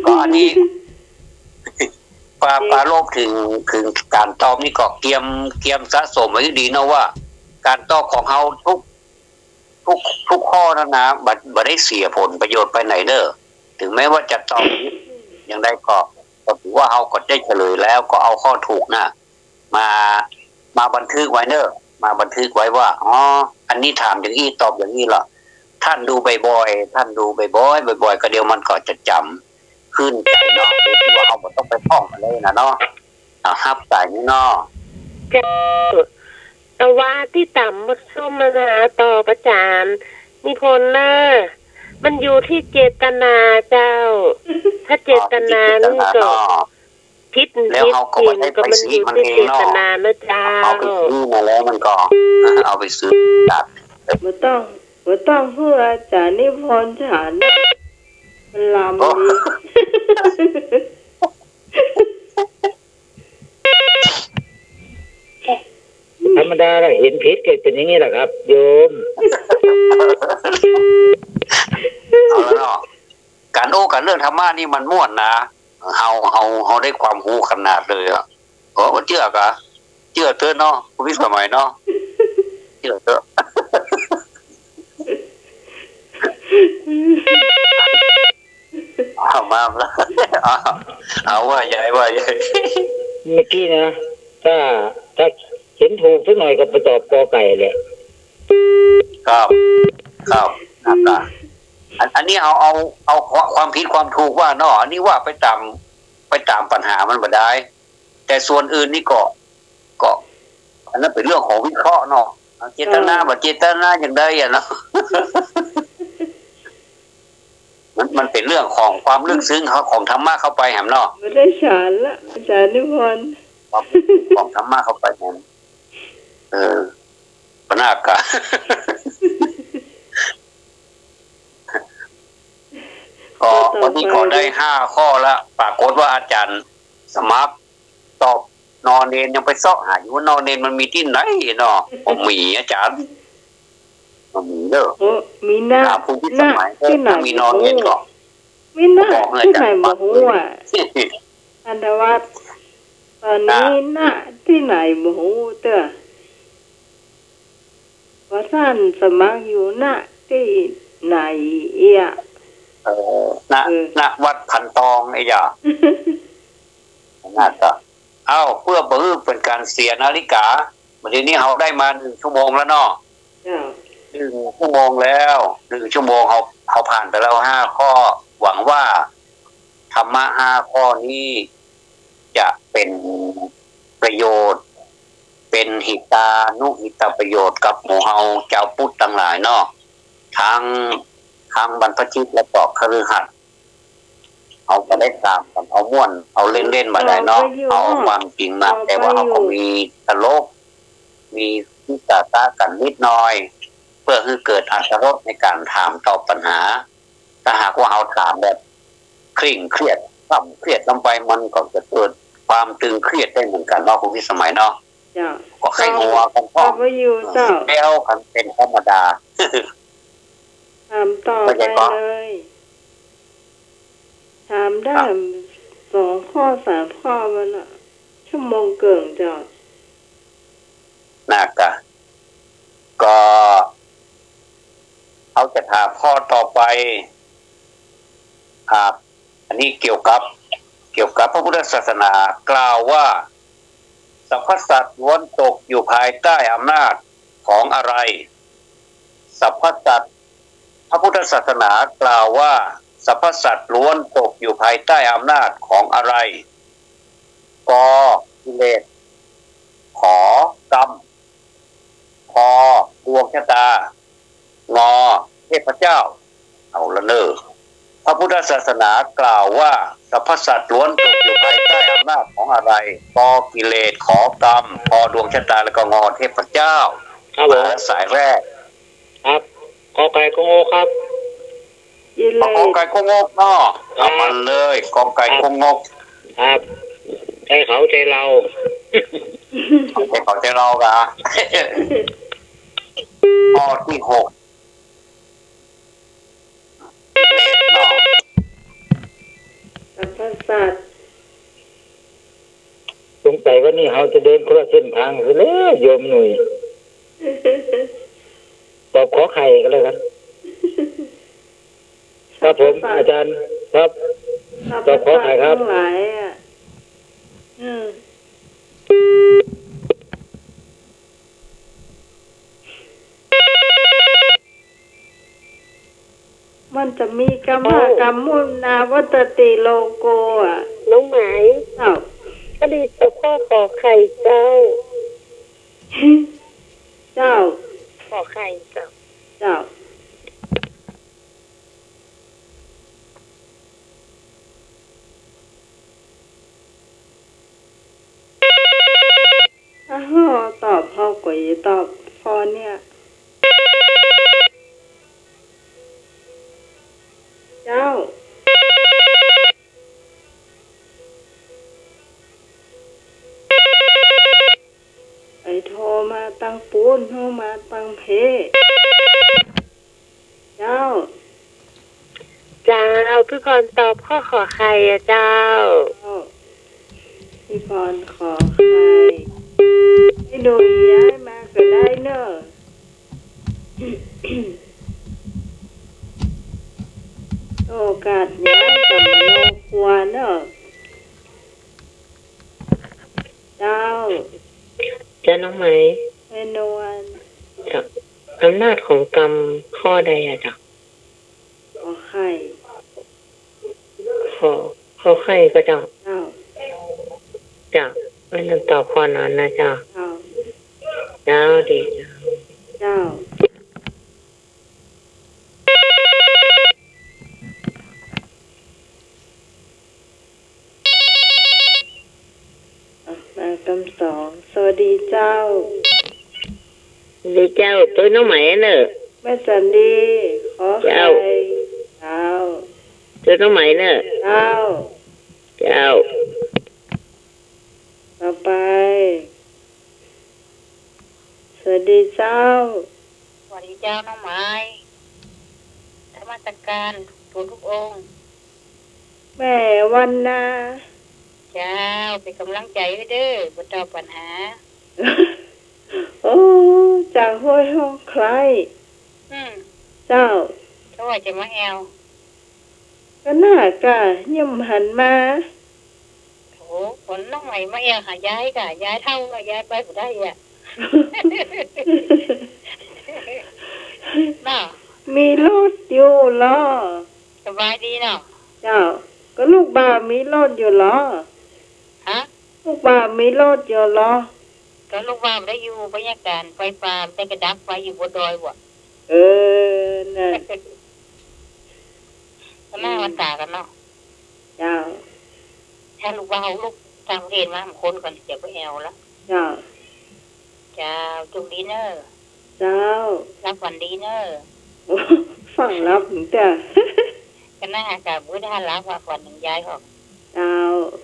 ก็อันนี้ปลาโลกถึงการตอบนี่ก็เกียมสะสมไว้ดีนะว่าการตอบของเขาทุกข้อนะบัดได้เสียผลประโยชน์ไปไหนเด้อถึงแม้ว่าจะตอบอย่างไรก็ถือว่าเขาก็ได้เฉลยแล้วก็เอาข้อถูกนะมาบันทึกไว้เด้อมาบันทึกไว้ว่าอ๋ออันนี้ถามอย่างนี้ตอบอย่างนี้ล่ะท่านดูบ่อยก็เดี๋ยวมันก็จะจำขึ้นใจเนาะที่ว่าเอาบ่ต้องไปท่องอะไรนะเนาะฮับใจนี่เนาะแต่ว่าที่ต่ำมดส้มนะต่อประจานนิพนธ์นะมันอยู่ที่เจตนาเจ้าถ้าเจตนานั่นก็พิษจริงก็มันอยู่ที่เจตนานะเจ้าเอาไปซื้อมาแล้วมันก็เอาไปซื้อจัดบ่ต้องเพื่ออาจารย์นิพนธ์ฉันมันลำดีธรรมดาเราเห็นพิษเกิดเป็นอย่างนี้แหละครับโยมเอาแล้วเนาะการเรื่องธรรมะนี่มันม่วนนะเฮาได้ความรู้ขนาดเลยอ่ะเชื่อกะเชื่อเถอะเนาะคุณพี่สมัยเนาะเชื่อเถอะเอามาเอาว่าใหญ่เมื่อกี้นะถ้าเห็นถูกสักหน่อยก็ไปตอบกอไก่เลยครับอันนี้เอาความผิดความถูกว่าเนาะอันนี้ว่าไปตามปัญหามันบ่ได้แต่ส่วนอื่นนี่ก็อันนั้นเป็นเรื่องของวิเคราะห์เนาะเจตนาบ่เจตนาอย่างใดอ่ะเนาะมันเป็นเรื่องของความลึกซึ้งของธรรมะเข้าไปแหมเนาะไม่ได้ฉานละอาจารย์นิพนธ์ของธรรมะเข้าไปแหมปนากะก็วันนี้ก็ได้5 ข้อแล้วปรากฏว่าอาจารย์สมัครตอบนอนเนนยังไปเสาะหาอยู่ว่านอนเนนมันมีที่ไหนเนาะผมมีอาจารย์มันมีเด้อมีหน้าที่ไหนมีนอนเนนก็มีหน้าที่ไหนบ่ฮู้อ่ะอันดาวัดตอนนี้หน้าที่ไหนบ่ฮู้เด้อว่าท่านสมัครอยู่หน้าที่ไหนอ่ะณวัดพันตองไอ้ย่าน่าจะ เพื่อบ่ให้เป็นการเสียนาฬิกาวันนี้เราได้มา1 ชั่วโมงแล้วเนาะ จ้า 1 ชั่วโมงแล้ว1 ชั่วโมงเราผ่านไปแล้ว5 ข้อหวังว่าธรรมะ5 ข้อนี้จะเป็นประโยชน์เป็นหิตานุหิตประโยชน์กับหมู่เฮาเจ้าพุทธทั้งหลายเนาะทั้งบรรพชิตและก็คฤหัสถ์เอาก็ได้ตามกันเอาม่วนเอาเล่นๆมาได้เนาะเอาความจริงมาแต่ว่าเขาก็มีตลกมีวิจารณ์กันนิดหน่อยเพื่อให้เกิดอรรถรสในการถามตอบปัญหาถ้าหากว่าเอาถามแบบเคร่งเครียดเครียดลงไปมันก็จะเกิดความตึงเครียดได้เหมือนกันเนาะคุณพี่สมัยเนาะ จ้า ก็ใครหัวกันพ่อ ไปอยู่เจ้า แล้วกันเป็นธรรมดา ถามต่อไปเลยถามได้2 ข้อ 3 ข้อมันอ่ะชั่วโมงเกินจ้า น่ากะก็เขาจะถามข้อต่อไปครับอันนี้เกี่ยวกับพระพุทธศาสนากล่าวว่าสรรพสัตว์ล้วนตกอยู่ภายใต้อำนาจของอะไรสรรพสัตว์พระพุทธศาสนากล่าวว่าสรรพสัตว์ล้วนตกอยู่ภายใต้อำนาจของอะไรกกิเลสขอกรรมพอดวงชะตางอเทพเจ้าเอาละเนอพระพุทธศาสนากล่าวว่าสรรพสัตว์ล้วนตกอยู่ภายใต้อำนาจของอะไรกกิเลสขอกรรมพอดวงชะตาและก็งอเทพเจ้าครับผม สายแรกครับกอไก่กงโอครับ กิเล กอ ส ไก่กงกเนาะเอามันเลยกอไก่กงก ครับใจเขาใจเรา เขาใจเรากะ ข้อที่6เลขเนาะ สรรพสัตว์ สงสัยว่านี่เขาจะเดินคนละเส้นทางเลยโยมหนุ่ยตอบขอไข่กันเลยครับครับผมอาจารย์ครับตอบขอไข่ครับ ทั้งหลายอ่ะมันจะมีกรรมมุนาวัตติโลโกอ่ะ น้องหมาย เจ้า อดีตเจ้าพ่อขอไข่เจ้า เจ้า ขอไข่เจ้า เจ้าถ้าห่อตอบพ่อกว่าตอบพอเนี่ย เจ้า ไอโทรมาตังปูนโทรมาตังเพเจ้า เจ้าพี่พรตอบข้อขอไข่อะเจ้า พี่พรขอใครให้ดูย้ายมาก็ได้เนอะ โอกาสย้ายกับมโนครัวเนอะเจ้า จะน้องไหม เมนวน จากอำนาจของกรรมข้อใดอะจ๊ะ ขอไข่ ข้อไข่ก็จะ เจ้า จะไม่ต้องตอบข้อนั้นนะจ๊ะ เจ้า เจ้าดีจ้ะ เจ้า มาคำสองสวัสดีเจ้า ดีเจ้าตัวน้องไหมเนอะ แม่สันดีขอใคร เจ้า เจ้า ตัวน้องไหมเนอะ เจ้า เจ้า ต่อไป สวัสดีเจ้า สวัสดีเจ้าน้องไม้ธรรมสการทุกองค์ แม่วันนา เจ้าเป็นกำลังใจให้เด้อบรรเทาปัญหา โอ้จากห้วยห้องใคร เจ้า เขาว่าจะมาแอว ก็น่ากะยิ้มหันมา โอ้ขอ คนน้องใหม่มาเองหาย้ายกะย้ายเท่าก็ย้ายไปบ่ได้อ่ะ น่ะ มีรถอยู่เหรอ สบายดีเนาะ เจ้าก็ลูกบ่าวมีรถอยู่เหรอ ฮะ ลูกบ่าวมีรถอยู่เหรอ ก็ลูกว่าได้อยู่บรรยากาศไฟฟ้าแต่กระดับไฟอยู่บนดอยบ่ น่ะ ก็น่าวันตากันเนาะ เจ้า ถ้าลูกว่าลูกทางเรียนมาคนก่อนจะไปแอวแล้ว เจ้า จ้าจุกดีเนอร์ เจ้า รับวันดีเนอร์ ฟังรับถึงแต่ ก็น่ากับมื้อท่านรับว่าก่อนหนึ่งย้ายของ เจ้า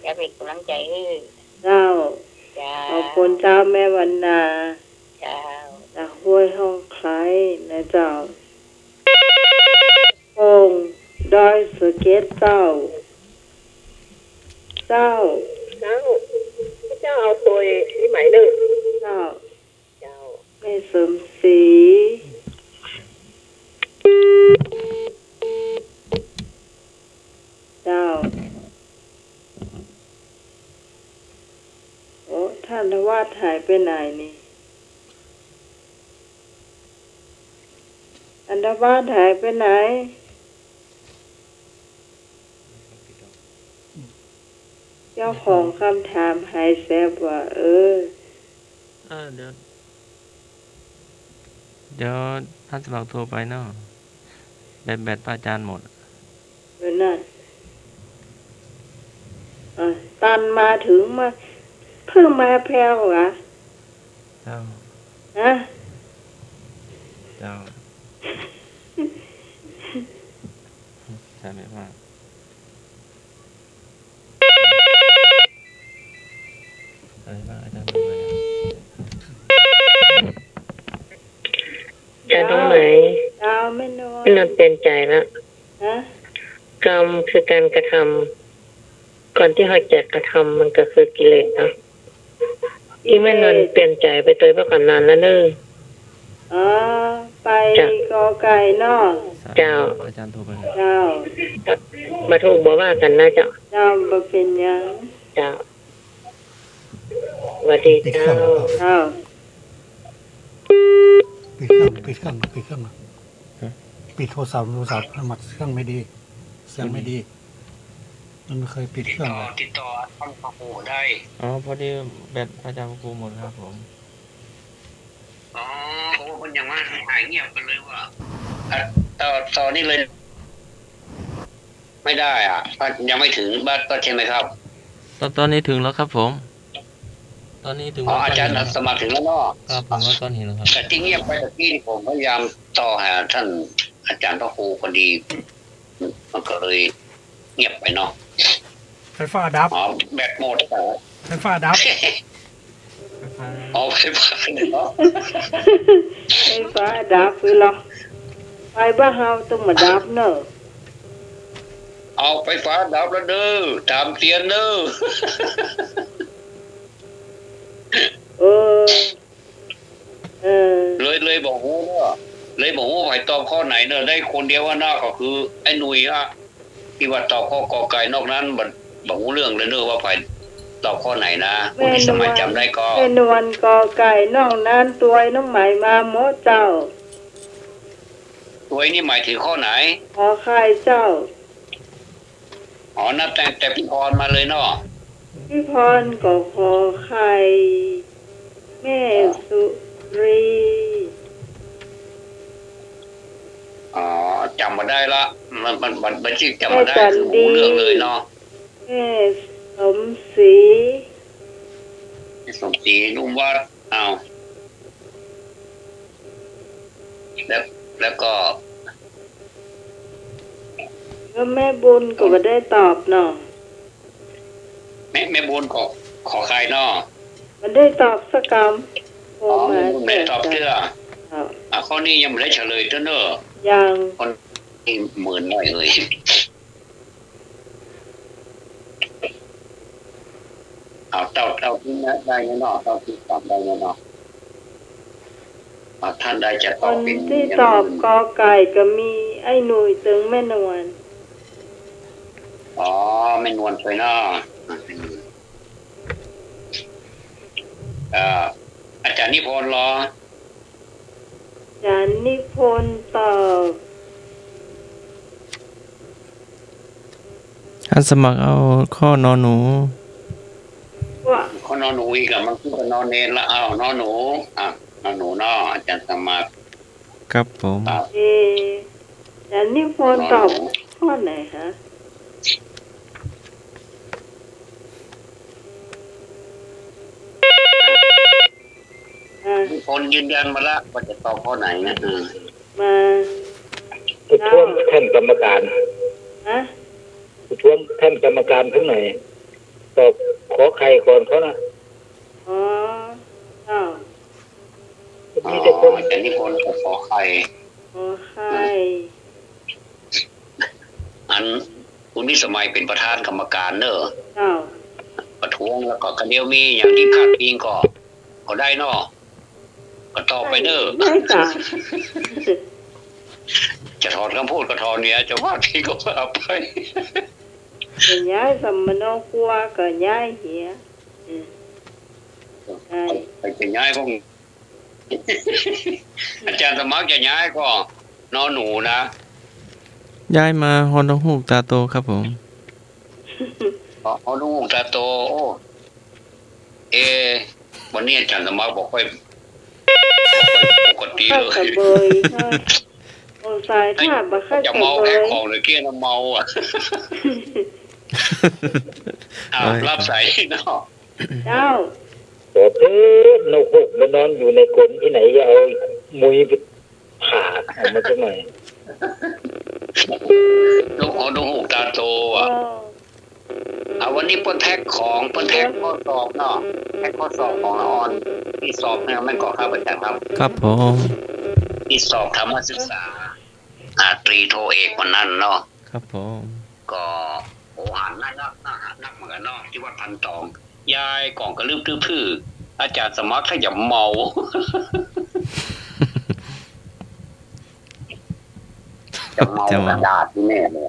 จะเป็นกำลังใจเจ้า จ้า ขอบคุณเจ้าแม่วันนา จ้า จากห้วยห้องไคล้นะเจ้าองค์ดอยสะเก็ดเจ้า เจ้า เจ้าเจ้าเอาตัวนี่ไหมเด้อ เจ้า เจ้า แม่สมศรีเจ้าโอ้ท่านวาดหายไปไหนนี่อันดาวาดหายไปไหนเจ้าของคำถามหายแซบว่าเดี๋ยวท่านสมัครโทรไปเนาะแบตป้าอาจารย์หมด เดี๋ยวนั่นตันมาถึงมาเพิ่งมาแพรวเหรอ เจ้า ฮะ เจ้าใช่ไหมว่าอะไรบ้างอาจารย์บอกเลย จะต้องไหม ดาวไม่นอน ไม่นอนเปลี่ยนใจแล้ว ฮะ กรรมคือการกระทำก่อนที่เราจะกระทำมันก็คือกิเลสเนาะอีไม่นอนเปลี่ยนใจไปตัวประกันนานแล้วเนอะ อ๋อไปกอไก่นอก เจ้า อาจารย์โทรไปเลย เจ้า มาถูกบอกว่ากันนะเจ้า เจ้าบ่เป็นหยัง เจ้าสวัสดีเจ้า เจ้า ปิดเครื่องปิดโทรศัพท์มันเครื่องไม่ดีเสียงไม่ดี มันไม่เคยปิดเครื่องเลย ติดต่อท่านพระครูได้ อ๋อพอดีแบตอาจารย์ครูหมดครับผม อ๋อโอ้มันยังว่าหายเงียบกันเลยว่าตอนนี้เลย ไม่ได้อ่ะยังไม่ถึงบ้านก็ใช่ไหมครับ ตอนนี้ถึงแล้วครับผม ตอนนี้ถึง อ๋ออาจารย์สมัครถึงแล้วเนาะ ครับผมว่าตอนเห็นแล้วครับ แต่ที่เงียบไปตะกี้นี่ผมพยายามต่อหาท่านอาจารย์พระครูพอดีมันก็เลยเงียบไปเนาะ ไฟฟ้าดับ อ๋อแบตหมดแต่ ไฟฟ้าดับ อ๋อไฟฟ้าเนาะ ไฟฟ้าดับไปหรอไฟบ้าเฮาต้องมาดับเนอะ เอาไฟฟ้าดับแล้วเด้อตามเตียนเด้อ เออ เลยบอกฮู้เนอะเลยบอกฮู้ไผตอบข้อไหนเนอะได้คนเดียวว่าน่าก็คือไอ้หนุ่ยอะที่ว่าตอบข้อกอไก่นอกนั้นบอกฮู้เรื่องเลยเนอะว่าไผตอบข้อไหนนะคนที่สมัยจำได้ก็ แม่นวลกอไก่นอกนั้นตัวน้องใหม่มาหมอเจ้า ตัวนี่หมายถึงข้อไหน ขอไข่เจ้า อ๋อนับแต่พี่พรมาเลยเนาะ พี่พรก็ขอไข่แม่สุรี อ๋อจำมาได้ละมันชื่อจำมาได้คือหูเรื่องเลยเนาะ แม่สมศรี สมศรีนุ่มวัดเอาแล้วก็ แล้วแม่บุญก็ไม่ได้ตอบเนาะ แม่บุญขอใครเนาะ มันได้ตอบสักคำโทร อ๋อ มา ไม่ได้ตอบเชื่อ ครับ ข้อนี้ยังไม่ได้เฉลยเจ้าเนอะ ยัง คนที่หมื่นหน่อยเลยเอาเต่าที่นัดได้เนาะเต่าที่ตอบได้เนาะท่านใดจะ ค ตอบ น เป็น ที่ตอบกอไก่ก็มีไอ้หนุ่ยตึงแม่นวล อ๋อไม่นวลสวยเนาะ ารย์นิพนธ์รอ อาจารย์นิพนธ์ตอบ ท่านสมัครเอาข้อนอนหนู ว่า เขานอนหนูอีกอะมันคือนอนเนรละอ้าวนอนหนูนอนหนูเนาะอาจารย์สมัคร ครับผม ครับ อาจารย์นิพนธ์ตอบข้อไหนฮะนิพนธ์ยืนยันมาละว่าจะตอบข้อไหนนะมา ผู้ท้วงท่านกรรมการ ฮะ ผู้ท้วงท่านกรรมการทั้งไหนตอบขอใครก่อนเขานะ อ๋ออ้าว มีแต่คน อาจารย์นิพนธ์ขอใคร ขอใคร อันคุณนิสมัยเป็นประธานกรรมการเนอะ อ้าว ประท้วงแล้วก็กันเดียวมีอย่างที่พาดพิงก็ได้เนาะก็ตอบไปเนอะ ได้จ้ะ จะถอนคำพูดก็ถอนเนี่ยจะว่าที่ก็ว่าไป ก็ย้ายสมโนครัวก็ย้ายเหียใช่ ไปเป็นย้ายก็ อาจารย์สมัครจะย้ายก็นอนหนูนะ ย้ายมาฮอนดฮูกตาโตครับผม เอาลูกตาโตโอ้วันนี้อาจารย์สมัครบอกไปปกติ ข้า เล กระ ย เบยข้าโอ้สายถ้าบ่ข้าก จะ ระ เมา เบ แพ้ ย ของเลยเกี้ยน้ำเมาอ่ะรับสายเนาะ เจ้า ขอเถิดนกฮูกมันนอนอยู่ในกลนที่ไหนจะเอามุยไปผ่าออกมาสักหน่อย ลูกเอาดูหูตาโต อ๋อ อ่ะวันนี้เปิ้นแท็กข้อสอบเนาะแท็กข้อสอบของละออนที่สอบเนี่ยมันก็ครับอาจารย์ครับ ครับผม ที่สอบธรรมศึกษาตรีโทเอกวันนั้นเนาะ ครับผม ก็โอหันนักเหมือนกันเนาะที่วัดพันตองยายกล่องกระลืบทื่อๆอาจารย์สมัครถ้าอย่าเมา จะเมากระดาษที่แน่เลย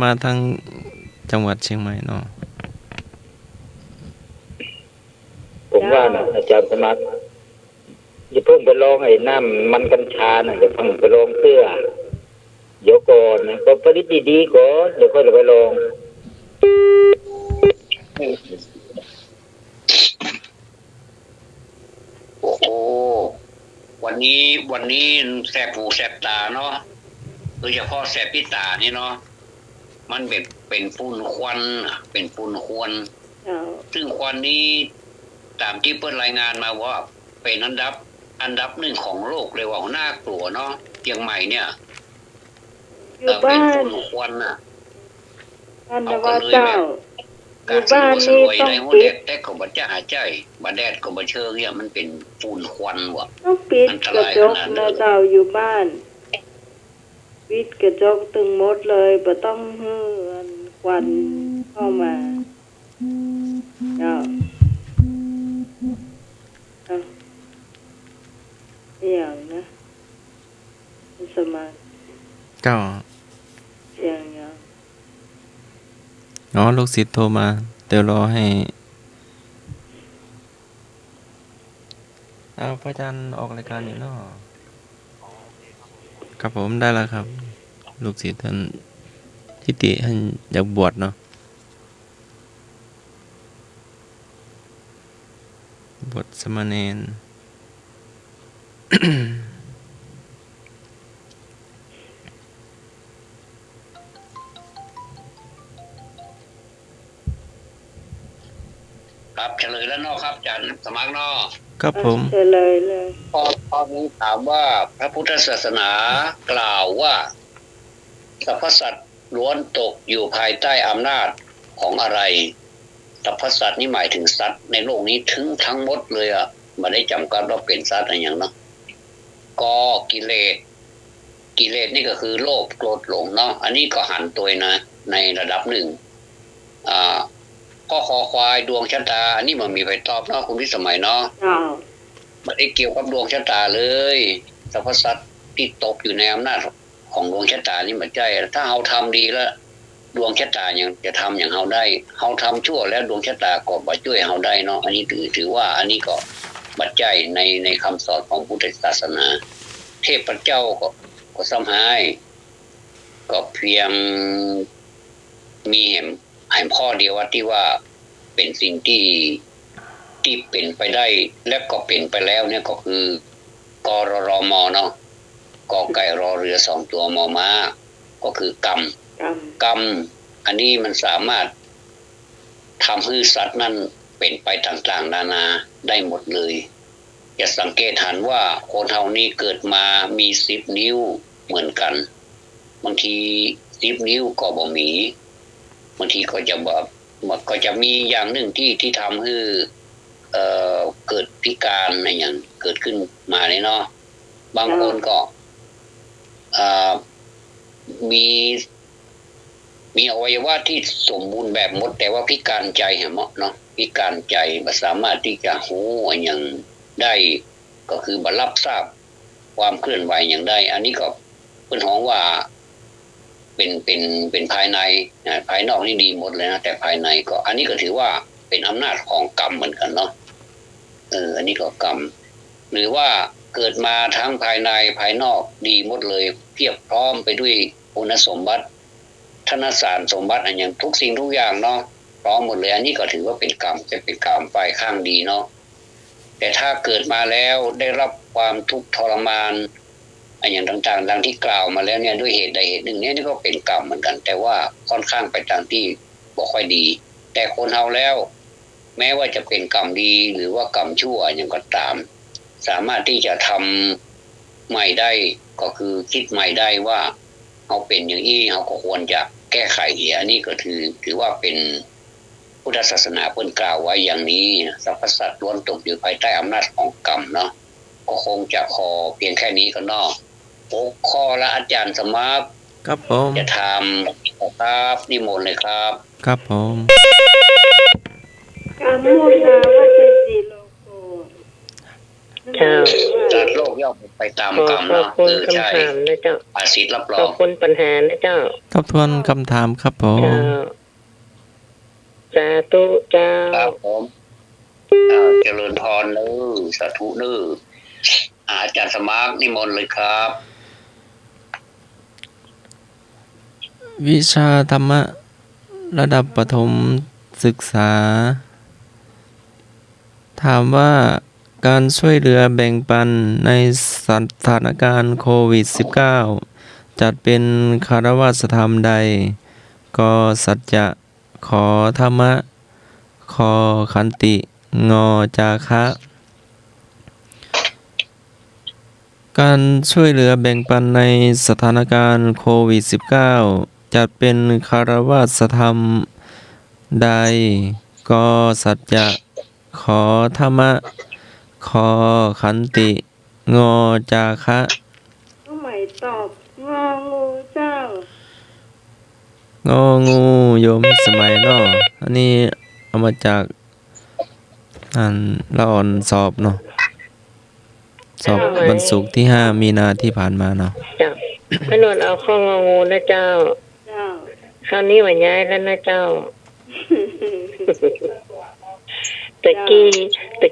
มาทางจังหวัดเชียงใหม่เนาะ ผมว่านะอาจารย์สมัครอย่าเพิ่งไปลองไอ้น้ำมันกัญชานะอย่าเพิ่งไปลองเสื้อเดี๋ยวก่อนนะก็ผลิตดีๆก่อนเดี๋ยวค่อยไปลอง โอ้โหวันนี้แสบหูแสบตาเนาะโดยเฉพาะแสบพิตานี่เนาะมันเป็นฝุ่นควันเป็นฝุ่นควัน เจ้า ซึ่งควันนี้ตามที่เปิ้นรายงานมาว่าเป็นอันดับหนึ่งของโลกเลยว่าน่ากลัวเนาะเชียงใหม่เนี่ย อยู่บ้า เป็น น ฝุ่นควันน่ะ บ้านนว่าเจ้า อยู่ การ บ้าน ส นี่ วย ต้อง ในหัว ปิ แด ด ดแต่ก็บ่จะหายใจบ่แดดก็บ่เชิงเนี่ยมันเป็นฝุ่นควันว่ะ ต้องปิดกระจกนะเจ้าอยู่บ้าน ปิดกระจกตึงหมดเลยบ่ต้องให้ควันเข้ามาเจ้าเอาอย่างนะสมาธิ ก็ อย่าง อ๋อลูกศิษย์โทรมาเดี๋ยวรอให้พระอาจารย์ออกรายการอยู่เนาะครับผมได้แล้วครับ ลูกศิษย์ท่านทิติท่านอยากบวชเนาะบวชสมณเณร ครับเฉลยแล้วเนาะครับอาจารย์สมัครเนาะ ครับผม เฉลยเลย ข้อนี้ถามว่าพระพุทธศาสนากล่าวว่าสรรพสัตว์ล้วนตกอยู่ภายใต้อำนาจของอะไรสรรพสัตว์นี่หมายถึงสัตว์ในโลกนี้ทั้งหมดเลยอ่ะไม่ได้จำกัดว่าเป็นสัตว์อะไรอย่างเนาะก็กิเลสนี่ก็คือโลภโกรธหลงเนาะอันนี้ก็หันตัวนะในระดับหนึ่งก็คอควายดวงชะตาอันนี้มันมีไปตอบเนาะคุณพิสมัยเนาะ เจ้า ไม่ได้เกี่ยวกับดวงชะตาเลยสรรพสัตว์ที่ตกอยู่ในอำนาจของดวงชะตานี่มันใจถ้าเราทำดีแล้ว ดวงชะตายังจะทำอย่างเฮาได้เฮาทำชั่วแล้วดวงชะตาก็บ่ช่วยเฮาได้เนาะอันนี้ถือว่าอันนี้ก็บัดใจในคำสอนของพุทธศาสนาเทพเจ้าก็ซ้ำหายก็เพียงมีแห่งข้อเดียวว่าที่ว่าเป็นสิ่งที่เป็นไปได้และก็เป็นไปแล้วเนี่ยก็คือกรรมเนาะกอไก่รอเรือ2ตัวมอม้าก็คือกรรมอันนี้มันสามารถทำให้สัตว์นั้นเป็นไปต่างๆนานาได้หมดเลยอย่าสังเกตหันว่าคนเฮานี้เกิดมามี10นิ้วเหมือนกันบางที10นิ้วก็บ่มีบางทีก็จะก็จะมีอย่างหนึ่งที่ทำให้เกิดพิการอะไรอย่างเกิดขึ้นมาเนี่ยเนาะบางคนก็มีอวัยวะที่สมบูรณ์แบบหมดแต่ว่าพิการใจเนาะพิการใจบ่สามารถที่จะหูอย่างได้ก็คือบ่รับทราบความเคลื่อนไหวอย่างได้อันนี้ก็เพิ่นฮ้องว่าเป็นภายในภายนอกนี่ดีหมดเลยนะแต่ภายในก็อันนี้ก็ถือว่าเป็นอำนาจของกรรมเหมือนกันเนาะอันนี้ก็กรรมหรือว่าเกิดมาทั้งภายในภายนอกดีหมดเลยเพียบพร้อมไปด้วยคุณสมบัติธนสารสมบัติอันอย่างทุกสิ่งทุกอย่างเนาะพร้อมหมดเลยอันนี้ก็ถือว่าเป็นกรรมจะเป็นกรรมฝ่ายข้างดีเนาะแต่ถ้าเกิดมาแล้วได้รับความทุกข์ทรมานอันอย่างต่างๆดังที่กล่าวมาแล้วเนี่ยด้วยเหตุใดเหตุหนึ่งเนี่ยนี่ก็เป็นกรรมเหมือนกันแต่ว่าค่อนข้างไปทางที่บ่ค่อยดีแต่คนเฮาแล้วแม้ว่าจะเป็นกรรมดีหรือว่ากรรมชั่วอย่างก็ตามสามารถที่จะทำใหม่ได้ก็คือคิดใหม่ได้ว่าเอาเป็นอย่างนี้เราก็ควรจะแก้ไขอันนี้ก็ถือว่าเป็นพุทธศาสนาเพิ่นกล่าวไว้อย่างนี้สรรพสัตว์ล้วนตกอยู่ภายใต้อำนาจของกรรมเนาะก็คงจะขอเพียงแค่นี้ก็เนาะ6ข้อละอาจารย์สมาร์ทครับผม จะทำครับนิมนต์เลยครับครับผมกรรมโมนาวัจจิโลโกจัดโลกย่อมไปตามกรรมเนาะใช่นะเจ้าอาศิษย์รับรองขอบคุณปัญหานะเจ้าทบทวนคำถามครับผมสาธุเจ้าครับผมเจริญพรเด้อสาธุเด้ออาจารย์สมาร์ทนิมนต์เลยครับวิชาธรรมะระดับประถมศึกษาถามว่าการช่วยเหลือแบ่งปันในสถานการณ์โควิด -19 จัดเป็นคารวะธรรมใดก็สัจจะขอธรรมะขอขันติงอจาคะการช่วยเหลือแบ่งปันในสถานการณ์โควิด -19 จัดเป็นคารวะธรรมใดก็สัจจะขอธรรมะขอขันติงอจาคะก็หมายตอบงองูเจ้าง องูโยมสมัยเนาะอันนี้เอามาจากละอ่อนสอบเนาะสอบวันศุกร์ที่5มีนาที่ผ่านมาเนาะจ้ะพนนเอาข้ององูนะเจ้าคราวนี้ว่าย้ายแล้วนะเจ้าตะ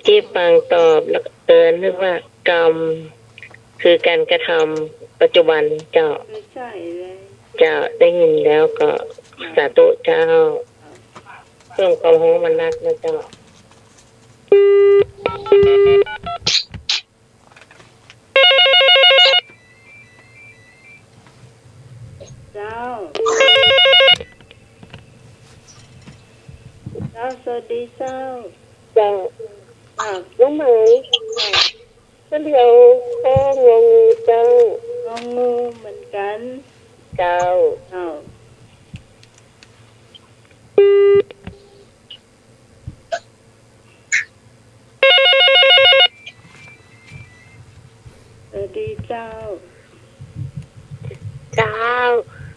กี้ฟังตอบแล้วนึกว่ากรรมคือการกระทำปัจจุบันเจ้าใช่เลยเจ้าได้ยินแล้วก็สาธุเจ้าเพิ่มความรู้มันนักนะเจ้าเจ้าสวัสดีเจ้าน้องไหมก็เดี๋ยวข้องงูเจ้างองูเหมือนกันเจ้าสวัสดีเจ้า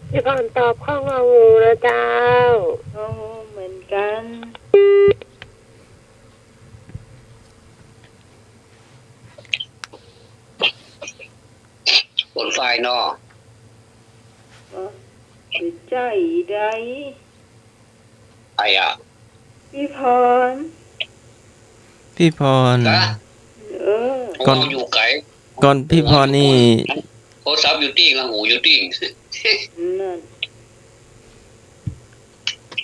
พี่พรตอบข้องงูแล้วเจ้างองูเหมือนกันบนไฟเนาะ คือใจใด ไอ้อะ พี่พร พี่พร นะ เออ ก่อน อยู่ไกล ก่อนพี่พรนี่ โทรศัพท์อยู่ติ้งละหูอยู่ติ้ง นั่น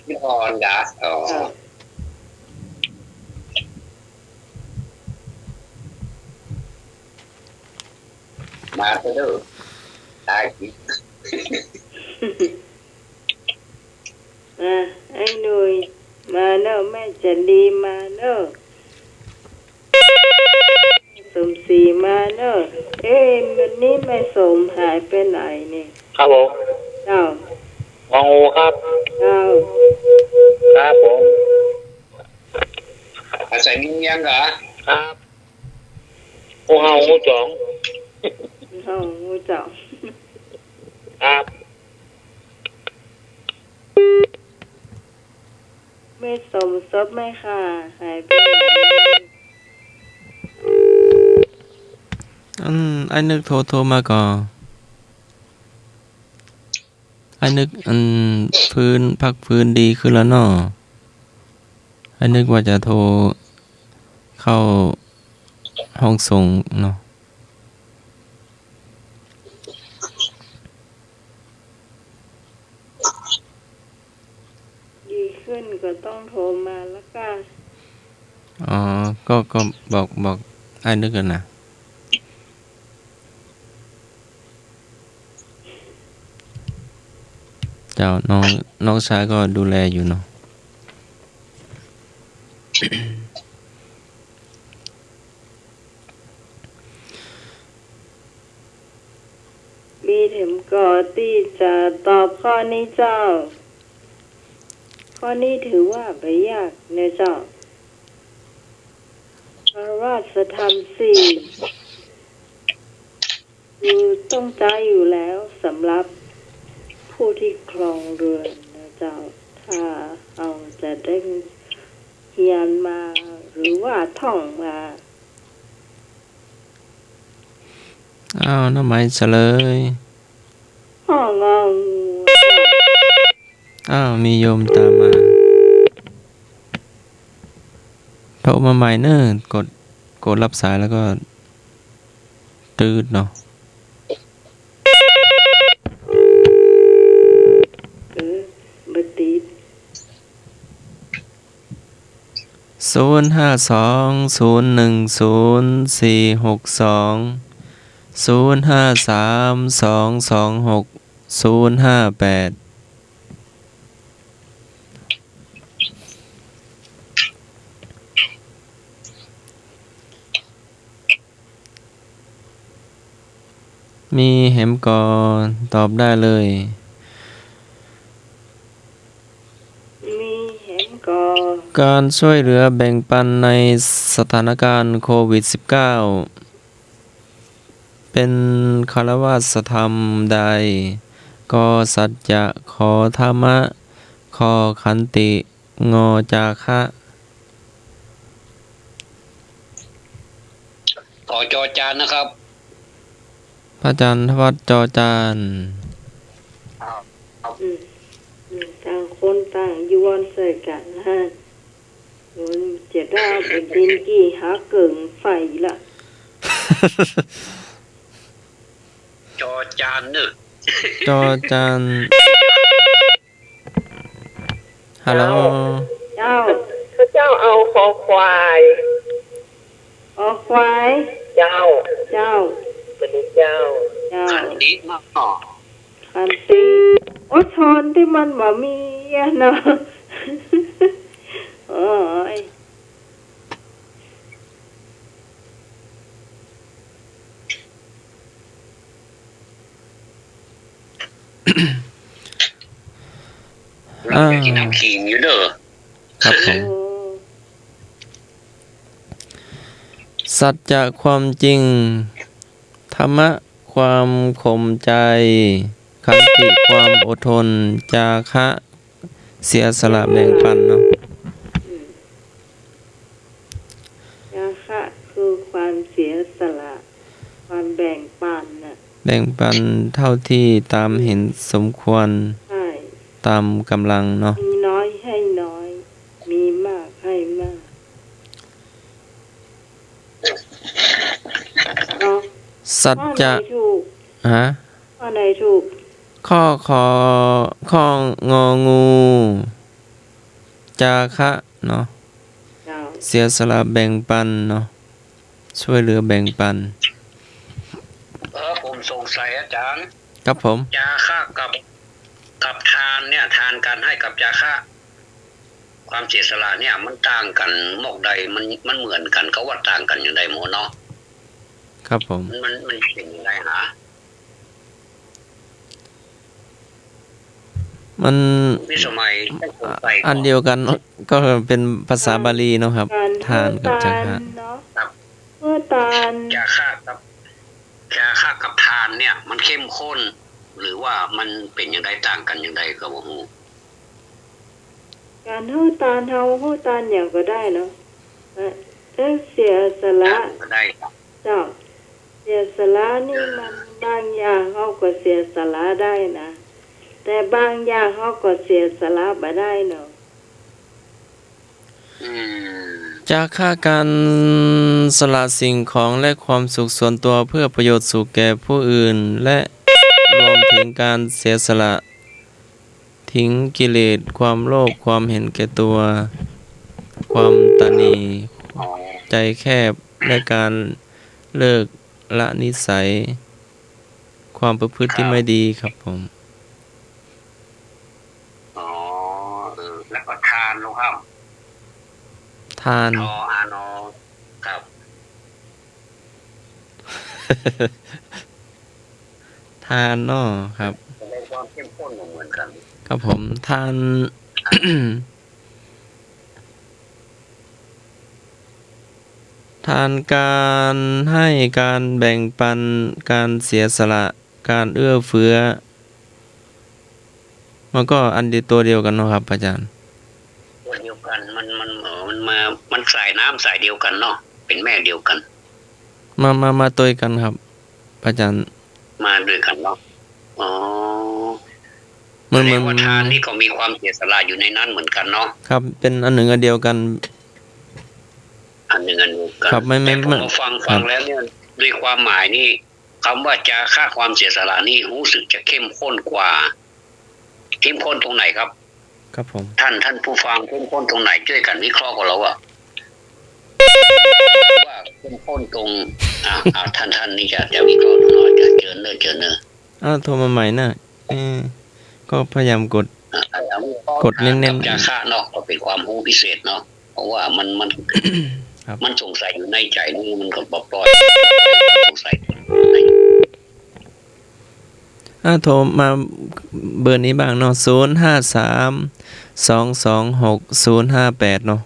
พี่พรจ้ะอ๋อ ค่ะ มาเด้อได้สิ ไอ้หนุ่ยมาเนอะแม่จันดีมาเนอะสมศรีมาเนอะวันนี้แม่สมหายไปไหนเนี่ย ครับผม เจ้า มองโอครับ เจ้า ครับผม อาศัยนิ่งยังเหรอ ครับโอเฮาโอจ่อง เฮาเจ้า ครับ แม่สมซบแม่ค่ะหายไปไหน ไอ้นึกโทรมาก่อนไอ้นึกพักฟื้นดีขึ้นแล้วเนาะไอ้นึกว่าจะโทรเข้าห้องส่งเนาะ ดีขึ้นก็ต้องโทรมาแล้วกัน อ๋อก็บอกไอ้นึกกันนะเจ้าน้องชายก็ดูแลอยู่เนาะ มีเข็มก่อที่จะตอบข้อนี้เจ้า ข้อนี้ถือว่าไม่ยากนะเจ้าพระราชธรรมสี่คือต้องใจอยู่แล้วสำหรับผู้ที่ครองเรือนนะเจ้า ถ้าเอาจะได้เรียนมาหรือว่าท่องมา อ้าวน้ำไม้เฉลย ห้ององู อ้าวมีโยมตามมาโทรมาใหม่เนอะกดรับสายแล้วก็ตืดเนาะ บติด 0520104226 มีเหมก่อนตอบได้เลย มีเห็นก่อ การช่วยเหลือแบ่งปันในสถานการณ์โควิด -19 เป็นคารวะธรรมใด ก็สัจจะขอธรรมะ ขอขันติงอจาคะ ต่อจอจานนะครับ พระจันทวัฒน์จอจาน ต่างคนต่างยวนใส่กันฮะมันจะได้เป็นดินกี่หาเกิงไฟละ จอจานเนอะ จอจาน ฮัลโหล เจ้า พระเจ้าเอาคอควาย ออกควาย เจ้า เจ้า เป็นเจ้า เจ้า ขันดิมาก คันตีโอ้ชนที่มันบ่มีอะเนาะ โอ้ย เราจะกินน้ำขิงอยู่เด้อ ครับผม โอ้ สัจจะความจริง ธรรมะความข่มใจ ขันติความอดทน จาคะเสียสละแบ่งปันเนาะ ยาคะคือความเสียสละความแบ่งปันน่ะ แบ่งปันเท่าที่ตามเห็นสมควร ใช่ ตามกำลังเนาะ มีน้อยให้น้อย มีมากให้มากเนาะ สัจ ข้อไหน จะ ถูก ฮะ ข้อไหนถูก ข้ององูจาคะเนาะ เจ้า เสียสละแบ่งปันเนาะช่วยเหลือแบ่งปัน ผมสงสัยอาจารย์ ครับผม จาคะกับทานเนี่ยทานการให้กับจาคะความเสียสละเนี่ยมันต่างกันหมกใดมันเหมือนกันเขาว่าต่างกันอย่างใดหมดเนาะ ครับผม มันเป็นยังไงหา มัน พี่สมัยสงสัย อันเดียวกันเนอะก็เป็นภาษาบาลีเนาะครับ การ ทานกับจาคะ เนาะเพื่อตาน จาคะกับทานเนี่ย มันเข้มข้น หรือว่ามันเป็นอย่างไรต่างกันอย่างไรก็บ่ฮู้ การเท่าตานเท่าเท่าตานอย่างก็ได้เนาะแต่เสียสละ ก็ได้ครับ เจ้าเสียสละนี่มันบางอย่างเขาก็เสียสละได้นะแต่บางอย่างเขาก็เสียสละไม่ได้เนาะ จาคะการสละสิ่งของและความสุขส่วนตัวเพื่อประโยชน์สุขแก่ผู้อื่น และรวมถึงการเสียสละทิ้งกิเลสความโลภความเห็นแก่ตัว ความตนีใจแคบและการเลิกละนิสัย ความประพฤติที่ไม่ดีครับผม อ๋อแล้วก็ทานลงครับ ทาน ทออานอครับ ทานเนาะครับ แสดงความเข้มข้นเหมือนกัน ครับผมทาน ทานการให้การแบ่งปันการเสียสละการเอื้อเฟื้อมันก็อันเดียวตัวเดียวกันเนาะครับอาจารย์ ตัวเดียวกันมันสายน้ำสายเดียวกันเนาะเป็นแม่เดียวกัน มาตัวกันครับอาจารย์ มาด้วยกันเนาะอ๋อ มัน แสดงว่าทานนี่ก็มีความเสียสละอยู่ในนั้นเหมือนกันเนาะ ครับเป็นอันหนึ่งอันเดียวกัน อันหนึ่งอันเดียวกัน ครับไม่ แต่ผม ไม่ มาฟังแล้วเนี่ยด้วยความหมายนี่คำว่าจาค่าความเสียสละนี่รู้สึกจะเข้มข้นกว่าเข้มข้นตรงไหนครับ ครับผม ท่านผู้ฟังเข้มข้นตรงไหนช่วยกันวิเคราะห์กับเราว่าเข้มข้นตรงท่านนี่จะวิเคราะห์หน่อยจะเจอเนอ โทรมาใหม่นะก็พยายามกด เน้นๆ จาค่าเนาะก็เป็นความรู้พิเศษเนาะเพราะว่ามัน ครับ มันสงสัยอยู่ในใจนี่มันก็ปล่อยสงสัย โทรมาเบอร์นี้บ้างเนาะ053-226-058เนาะ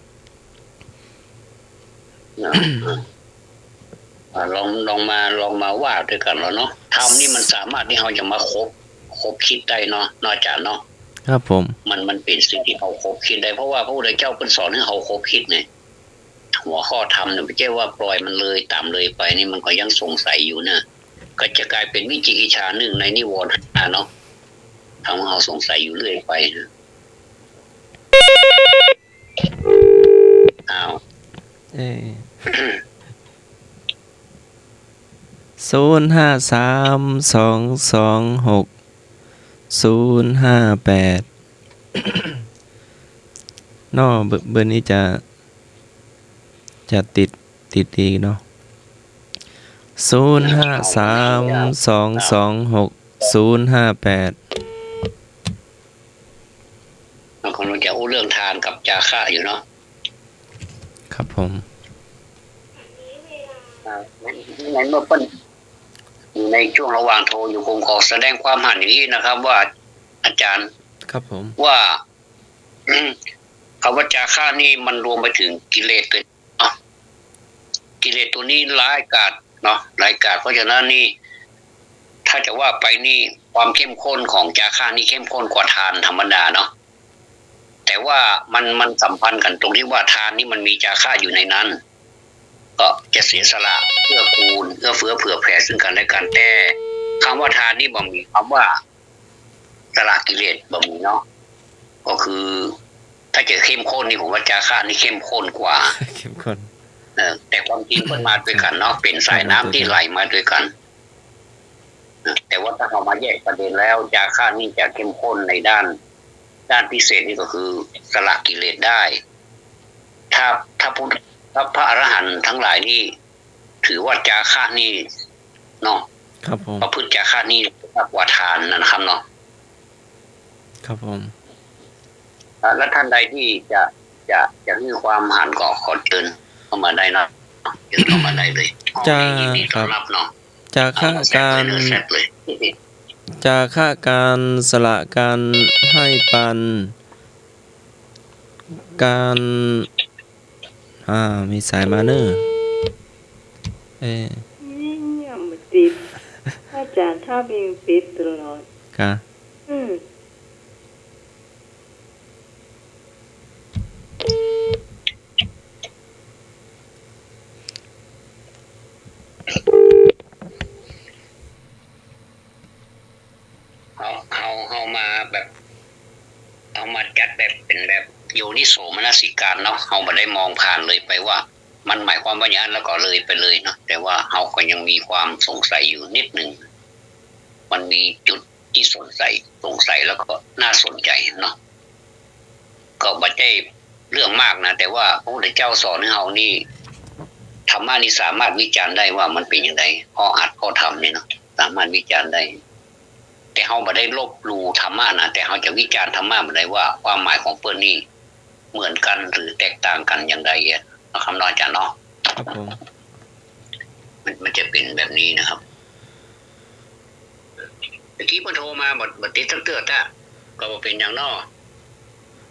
ลองมาว่าด้วยกันแล้วเนาะทำนี่มันสามารถที่เราจะมาคบคิดได้เนาะนอกจากเนาะ ครับผม มันเป็นสิ่งที่เราคบคิดได้เพราะว่าพระพุทธเจ้าเป็นสอนให้เราคบคิดไงหัวข้อธรรมเนี่ยไม่ใช่ว่าปล่อยมันเลยตามเลยไปนี่มันก็ยังสงสัยอยู่นะก็จะกลายเป็นวิจิกิจฉาหนึ่งในนิวรณ์เนาะทำให้เราสงสัยอยู่เรื่อยไปนะอ้าว 053-226-058เนาะเบอร์นี้จะติดดีเนาะ053-226-058บางคนเราจะอู้เรื่องทานกับจาค่าอยู่เนาะ ครับผม ในเมื่อเป็นอยู่ในช่วงระหว่างโทรอยู่คงขอแสดงความหันอย่างนี้นะครับ ว่าอาจารย์ ครับผม ว่าคำว่าจาค่านี่มันรวมไปถึงกิเลสเลยเนาะกิเลสตัวนี้ร้ายกาจเนาะร้ายกาจเพราะฉะนั้นนี่ถ้าจะว่าไปนี่ความเข้มข้นของจาค่านี่เข้มข้นกว่าทานธรรมดาเนาะแต่ว่ามันสัมพันธ์กันตรงที่ว่าทานนี่มันมีจาค่าอยู่ในนั้นก็จะเสียสละเพื่อคูณเอื้อเฟื้อเผื่อแผ่ซึ่งกันและกันแต่คำว่าทานนี่บ่มีคำว่าสละกิเลสบ่มีเนาะ ก็คือถ้าจะเข้มข้นนี่ผมว่าจาค่านี่เข้มข้นกว่า เข้มข้น แต่ความจริงมันมาด้วยกันเนาะเป็นสายน้ำที่ไหลมาด้วยกันแต่ว่าถ้าเรามาแยกประเด็นแล้วจาค่านี่จะเข้มข้นในด้านพิเศษนี่ก็คือสละกิเลสได้ ถ้าพระอรหันต์ทั้งหลายนี่ถือว่าจาค่านี่เนาะ ครับผม ประพฤติจาค่านี่มากกว่าทานนะครับเนาะ ครับผม แล้วท่านใดที่จะมีความหันก็ขอเชิญเข้ามาได้นะเชิญเข้ามาได้เลย ยินดีต้อนรับเนาะ จาค่าการจาค่าการสละการให้ปันการมีสายมาเนอร์เนี่ยมันติดอาจารย์ถ้ามีปิดตลอดกะเอามาแบบเอามาจัดแบบเป็นแบบโยนิโสมนสิการเนาะเอามาได้มองผ่านเลยไปว่ามันหมายความว่าอย่างนั้นแล้วก็เลยไปเลยเนาะแต่ว่าเราก็ยังมีความสงสัยอยู่นิดหนึ่งมันมีจุดที่สงสัยแล้วก็น่าสนใจเนาะก็ไม่ใช่เรื่องมากนะแต่ว่าพระพุทธเจ้าสอนให้เรานี่ธรรมะนี่สามารถวิจารณ์ได้ว่ามันเป็นอย่างไรพออัดพอทำเนี่ยเนาะสามารถวิจารณ์ได้แต่เราไม่ได้ลบหลู่ธรรมะนะแต่เราจะวิจารณ์ธรรมะมาได้ว่าความหมายของเปิ้นนี่เหมือนกันหรือแตกต่างกันอย่างไรคำนองอาจารย์เนาะครับผมมันจะเป็นแบบนี้นะครับเมื่อกี้มันโทรมาบทติดตั้งเตือนอ่ะก็บอกเป็นอย่างนอก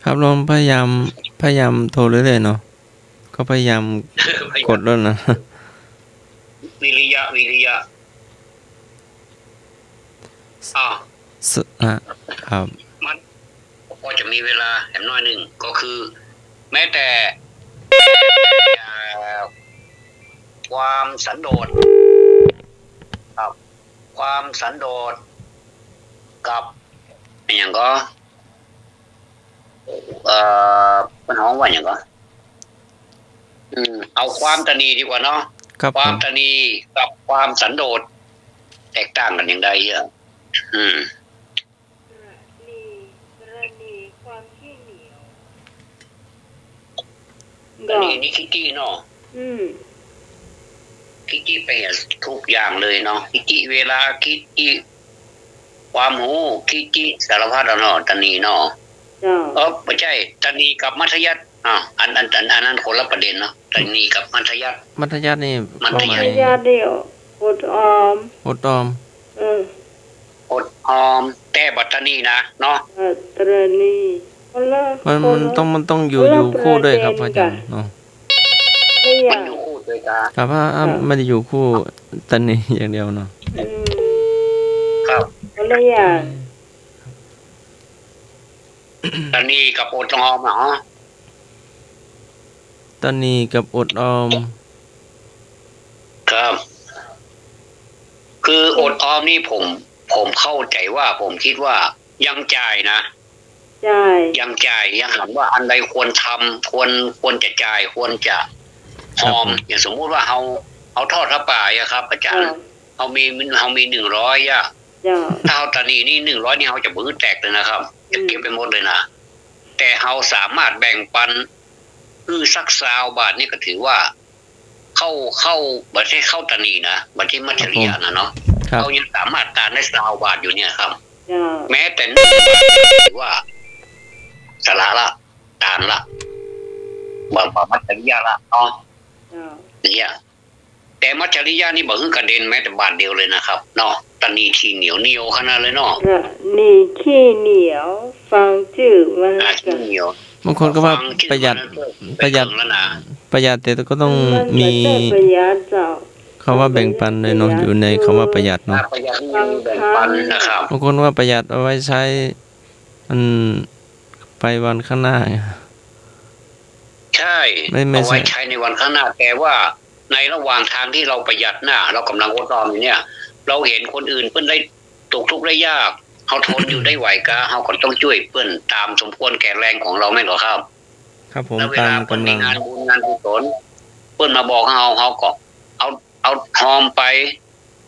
ครับลองพยายามโทรเรื่อยๆเนาะก็พยายามกดแล้วนะวิริยะครับมันพอจะมีเวลาแหมน้อยหนึ่งก็คือแม้แต่ความสันโดษครับความสันโดษกับอย่างก็ปัญหาว่าอย่างก็เอาความตนีดีกว่าเนาะความตนีกับความสันโดษแตกต่างกันอย่างไรความขี้เหนียวนี่คิดจี้เนาะคิดจี้ไปทุกอย่างเลยเนาะคิดจี้เวลาคิดจี้ความหูคิดจี้สารพัดเนาะตนีเนาะไม่ใช่ตนีกับมัธยัสถ์อันนั้นคนละประเด็นเนาะตนีกับมัธยัสถ์นี่มัธยัสถ์เดียวอดออมอดออมแต่บัตนีนะเนาะตรณีมันต้องอยู่คู่ด้วยครับอาจารย์เนาะมันอยู่คู่ด้วยกันครับไม่ได้อยู่คู่ตนีอย่างเดียวเนาะครับคนละอย่างตนีกับอดออมเหรอตนีกับอดออมครับคืออดออมนี่ผมเข้าใจว่าผมคิดว่ายังจ่ายนะยังจ่ายยังถามว่าอันใดควรทำควรจะจ่ายควรจะออมอย่างสมมุติว่าเอาทอดพระป่าอะครับอาจารย์เอามี100อ่ะถ้าเอาตานีนี่100นี่เขาจะบื้อแตกเลยนะครับจะเก็บไปหมดเลยนะแต่เขาสามารถแบ่งปันสัก20 บาทนี่ก็ถือว่าเข้าบัตรที่เข้าตานีนะบัตรที่มัจฉริยะนะเนาะเขายังสามารถตานได้20 บาทอยู่เนี่ยครับแม้แต่1 บาทถือว่าสละละตานละบางมัจฉริยะละเนาะเนี่ยแต่มัจฉริยะนี่บอกคือกระเด็นแม้แต่บาทเดียวเลยนะครับเนาะตานีขี้เหนียวขนาดเลยเนาะนี่ขี้เหนียวฟังชื่อมันขี้เหนียวบางคนก็ว่าประหยัดแต่ก็ต้องมีคำว่าแบ่งปันเลยเนาะอยู่ในคำว่าประหยัดเนาะแบ่งปันนะครับบางคนว่าประหยัดเอาไว้ใช้ไปวันข้างหน้าใช่เอาไว้ใช้ในวันข้างหน้าแต่ว่าในระหว่างทางที่เราประหยัดเรากำลังอดออมอยู่เนี่ยเราเห็นคนอื่นเพิ่นได้ตกทุกข์ได้ยาก เขาทนอยู่ได้ไหวก็เขาก็ต้องช่วยเพื่อนตามสมควรแก่แรงของเราแม่นเหรอครับ ครับผม แล้วเว ตา ลาม เพื่อน กำ มี ลัง งานบุญงานกุศลเพื่อนมาบอกเขาก็เอาหอมไป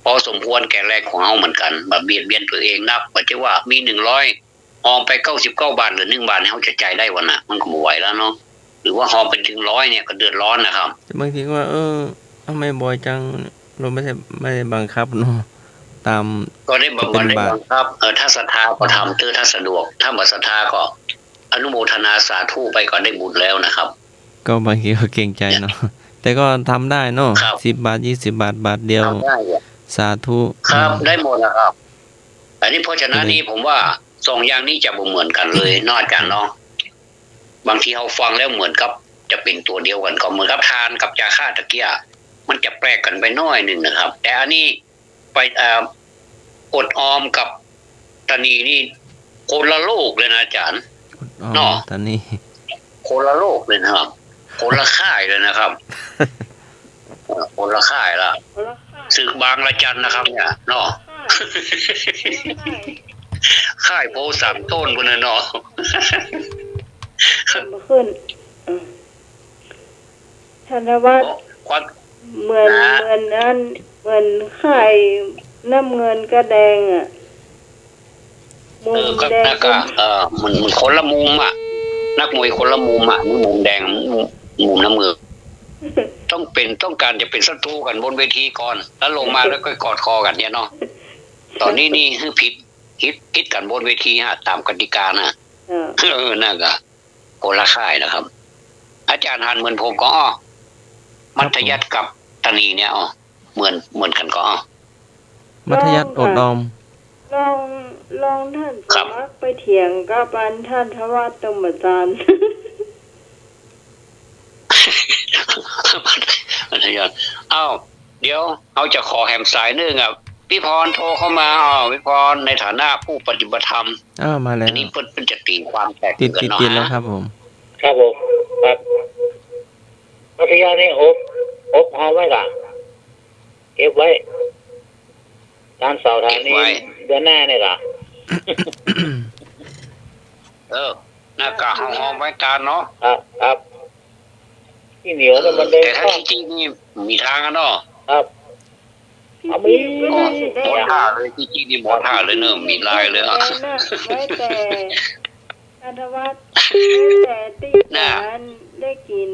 พอสมควรแก่แรงของเขาเหมือนกันแบบเบียดเบียนตัวเองนับว่าจะว่ามี100หอมไป99 บาทหรือ1 บาทเขาจะจ่ายได้วันน่ะมันก็ไม่ไหวแล้วเนาะหรือว่าหอมไปถึง100เนี่ยก็เดือดร้อนนะครับ บางทีก็ว่าทำไมบ่อยจังเราไม่ได้บังคับเนาะตาม ก็ได้บังคับถ้าศรัทธาก็ทำถ้าสะดวก ถ้าบ่ศรัทธาก็อนุโมทนาสาธุไปก็ได้บุญแล้วนะครับ ก็บางทีก็เกรงใจเนาะแต่ก็ทำได้เนาะ ครับ 10 บาท20 บาทบาทเดียว ทำได้อะ สาธุ ครับได้หมดนะครับอันนี้เพราะฉะนั้นนี่ผมว่าสองอย่างนี้จะบ่เหมือนกันเลยนอกจากเนาะบางทีเราฟังแล้วเหมือนกับจะเป็นตัวเดียวกันก็เหมือนกับทานกับจาค่าตะเกียมันจะแปลกกันไปน้อยหนึ่งนะครับ แต่อันนี้ไปอดออมกับตานีนี่คนละโลกเลยนะอาจารย์ เนาะ ตอนนี้ คนละโลกเลยนะครับ คนละค่ายเลยนะครับ คนละค่ายละ คนละค่าย ศึกบางละจันนะครับ เนี่ยเนาะ ค่ายโพสามต้นบนน่ะเนาะ มาขึ้นธนวัฒน์ ความ เหมือนนั้นเหมือนไข่น้ำเงินกระแดงอ่ะมุม ก็ แดง นักมันคนละมุมอ่ะ นักมวยคนละมุมอ่ะนี่มุมแดงมุมน้ำเงินต้องการจะเป็นศัตรูกันบนเวทีก่อน แล้วลงมาแล้วก็กอดคอกันเนี่ยเนาะตอนนี้นี่คือผิดกันบนเวทีฮะตามกติกานะน่าก็คนละค่ายนะครับ อาจารย์หันเหมือนผมก็มัธยัสถ์กับตานีเนี่ยเหมือนกันก็ มัธยัสถ์อดออม ลองท่านสมัครไปเถียงกับท่านทวัฒน์ตมอาจารย์ มัธยัสถ์เดี๋ยวเขาจะขอแฮมสายนึงอ่ะพี่พรโทรเข้ามาพี่พรในฐานะผู้ปฏิบัติธรรม มาแล้ว อันนี้เพิ่นจะตีความแตก ติด กันเนาะ แล้วครับผม ครับผมครับพัทยานี่อบหอมไว้ล่ะเก็บไว้การเสาร์ทางนี้เดือนหน้านี่ล่ะ หน้ากากหอมไว้การเนาะ ครับที่เหนียวเนี่ยมันเดิน แต่ถ้าที่จริงนี่มีทางกันเนาะ ครับเอามี หมอท่าเลยที่จริงนี่หมอท่าเลยเนอะมีลายเลยอ่ะ ไว้แต่ท่านทวัฒน์แต่ตีนานได้กิน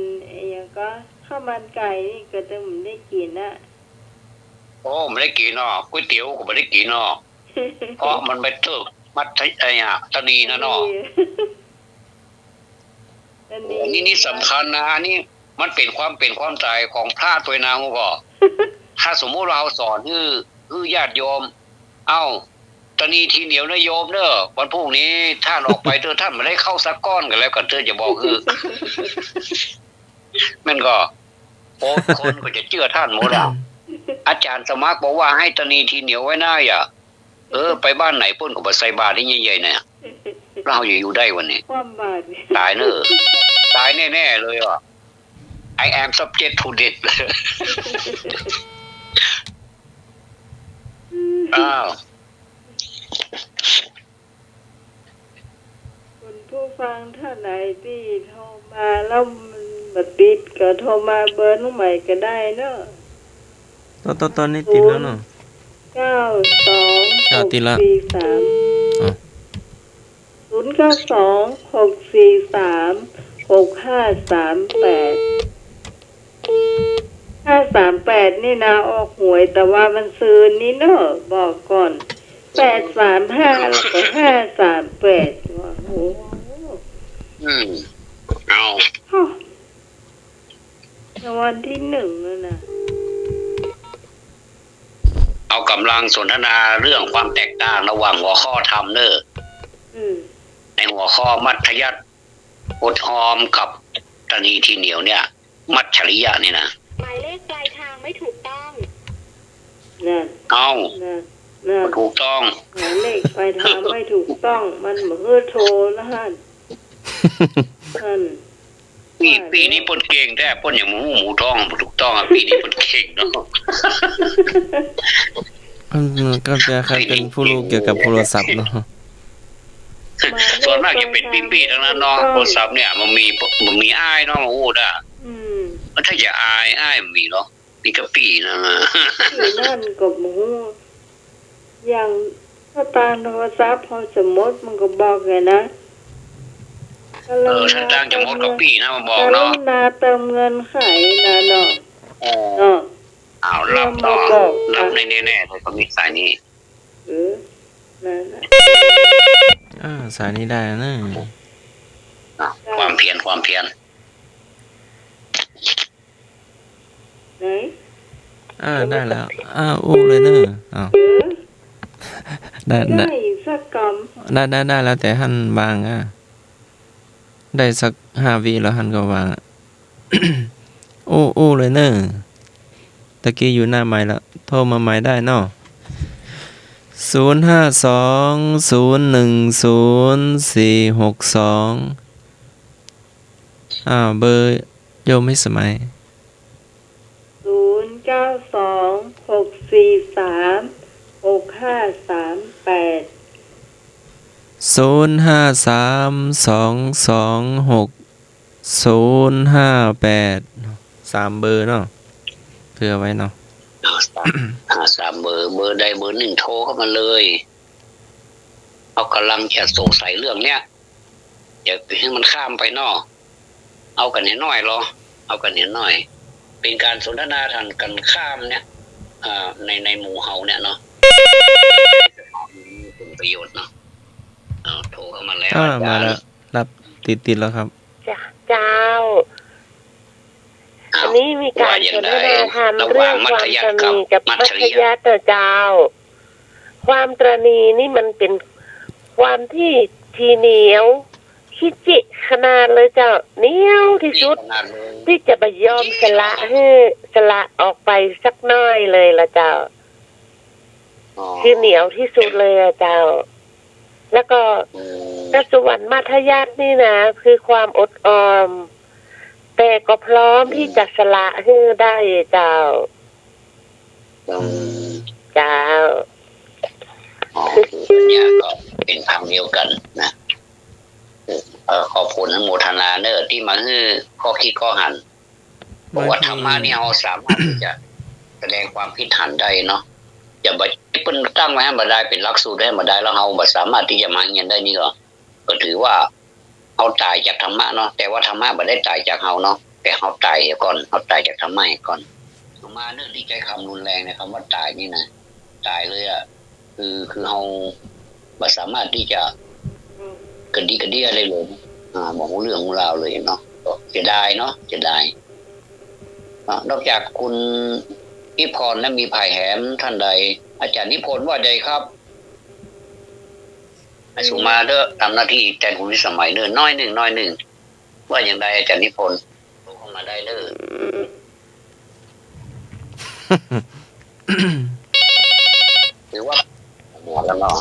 อย่างก็ข้าวมันไก่นี่ก็จะไม่ได้กินนะ โอ้ไม่ได้กินเนาะก๋วยเตี๋ยวก็ไม่ได้กินเนาะเพราะมันไปเติกมัดตะนีนะเนาะนี่สำคัญนะนี่มันเป็นความใจของพระตัวนาฮูก็ถ้าสมมุติเราสอนคือญาติโยมตะนีทีเหนียวนะโยมเด้อวันพรุ่งนี้ท่านออกไปเด้อท่านไม่ได้เข้าสักก้อนกันแล้วกันเธอจะบอกคือมันก็คนก็จะเชื่อท่านหมดอาจารย์สมัครบอกว่าให้ตะนีทีเหนียวไว้หน้าอย่าไปบ้านไหนเพิ่นก็บ่ใส่บาตรใหญ่ๆเนี่ยเราอยู่ได้วันนี้ ความบาด ตายเนอะตายแน่ๆเลยอ่ะ I am subject to death คุณผู้ฟังท่านไหนที่โทรมาแล้วมันบัดติดก็โทรมาเบอร์น้องใหม่ก็ได้เนาะตอนนี้ติดแล้วเนาะ538นี่นะออกหวยแต่ว่ามันซื้อนี่เนอะบอกก่อน835แล้วก็538ว่าโอ้รางวัลที่1แล้วนะเอากำลังสนทนาเรื่องความแตกต่างระหว่างหัวข้อธรรมเนอะในหัวข้อมัธยัสถ์อดออมกับตะนีทีเหนียวเนี่ย มัจฉริยะนี่นะหมายเลขปลายทางไม่ถูกต้องนั่นถูกต้องหมายเลขปลายทางไม่ถูกต้องมันเหมือนโทรแล้วฮั่นปีนี้ปนเก่งแต่ปนอย่างหมูท้องถูกต้องปีนี้ปนเก่งเนาะก็จะใครเป็นผู้รู้เกี่ยวกับโทรศัพท์เนาะ ส่วนมากจะเป็นปิมปี้ทั้งนั้นเนาะโทรศัพท์เนี่ยมันมีอ้ายเนาะมาพูดอ่ะมันถ้าจะอ้ายมันมีเนาะมีกะปี้นะ ที่นั่นกับหมูอย่างถ้าตามโทรศัพท์พอสมมติมันก็บอกไงนะ ถ้าตั้งจะหมดกะปี้นะมาบอกเนาะ นาเติมเงินไขนะเนาะ เอารับต่อรับแน่ๆเลยเขามีสายนี้ นั่นแหละ สายนี้ได้นะ ความเพียร ไหน ได้แล้วอู้เลยเนอะได้สักกรรมได้แล้วแต่หันวางได้สัก5 วิแล้วหันก็วางอู้เลยเนอะตะกี้อยู่หน้าไม้แล้วโทรมาใหม่ได้เนาะ0520100462เบอร์โยมไม่สมัย0926436538 3 เบอร์เนาะเพื่อไว้เนาะ3 เบอร์ใดเบอร์หนึ่งโทรเข้ามาเลยเขากำลังจะสงสัยเรื่องเนี้ยอย่าให้มันข้ามไปเนาะเอากันน้อยๆหรอเอากันน้อยๆเป็นการสนทนาทางกันข้ามเนี่ยในหมู่เฮาเนี่ยเนาะเป็นประโยชน์เนาะโทรเข้ามาแล้วมาแล้วรับติดแล้วครับเจ้าอันนี้มีการสนทนาธรรมเรื่องความตรณีกับมัธยัสถ์เจ้าความตรณีนี่มันเป็นความที่ทีเหนียวขี้จิขนาดเลยเจ้าเหนียวที่สุดที่จะไปยอมสละออกไปสักน้อยเลยละเจ้าคือเหนียวที่สุดเลยอะเจ้าแล้วก็กสุวรรณมัธยัสถ์นี่นะคือความอดออมแต่ก็พร้อมที่จะสละให้ได้เจ้าเนี่ยก็เป็นทางเดียวกันนะขอบคุณอนุโมทนาเนอะที่มาข้อคิดข้อหันบอกว่าธรรมะเนี่ยเราสามารถที่จะแสดงความคิดหันได้เนาะอย่าไปเพิ่นตั้งไว้ให้มาได้เป็นหลักสูตรได้มาได้แล้วเราบ่สามารถที่จะมาเรียนได้นี่ก็ถือว่าเอาตายจากธรรมะเนาะแต่ว่าธรรมะบ่ได้ตายจากเฮาเนาะแต่เฮาตายก่อนเฮาตายจากธรรมะก่อนธรรมะเรื่องที่ใช้คำรุนแรงในคำว่าตายนี่นะตายเลยอ่ะคือเฮาบ่สามารถที่จะกระดิอะไรเลยบอกเรื่องของเราเลยเนาะจะได้เนาะจะได้นอกจากคุณนิพนธ์และมีภายแหมท่านใดอาจารย์นิพนธ์ว่าใดครับให้สุมาเด้อทำหน้าที่แทนคุณวิสมัยเด้อน้อยหนึ่งว่าอย่างไรอาจารย์นิพนธ์เข้ามาได้เด้อหรือว่าหมดแล้วเนาะ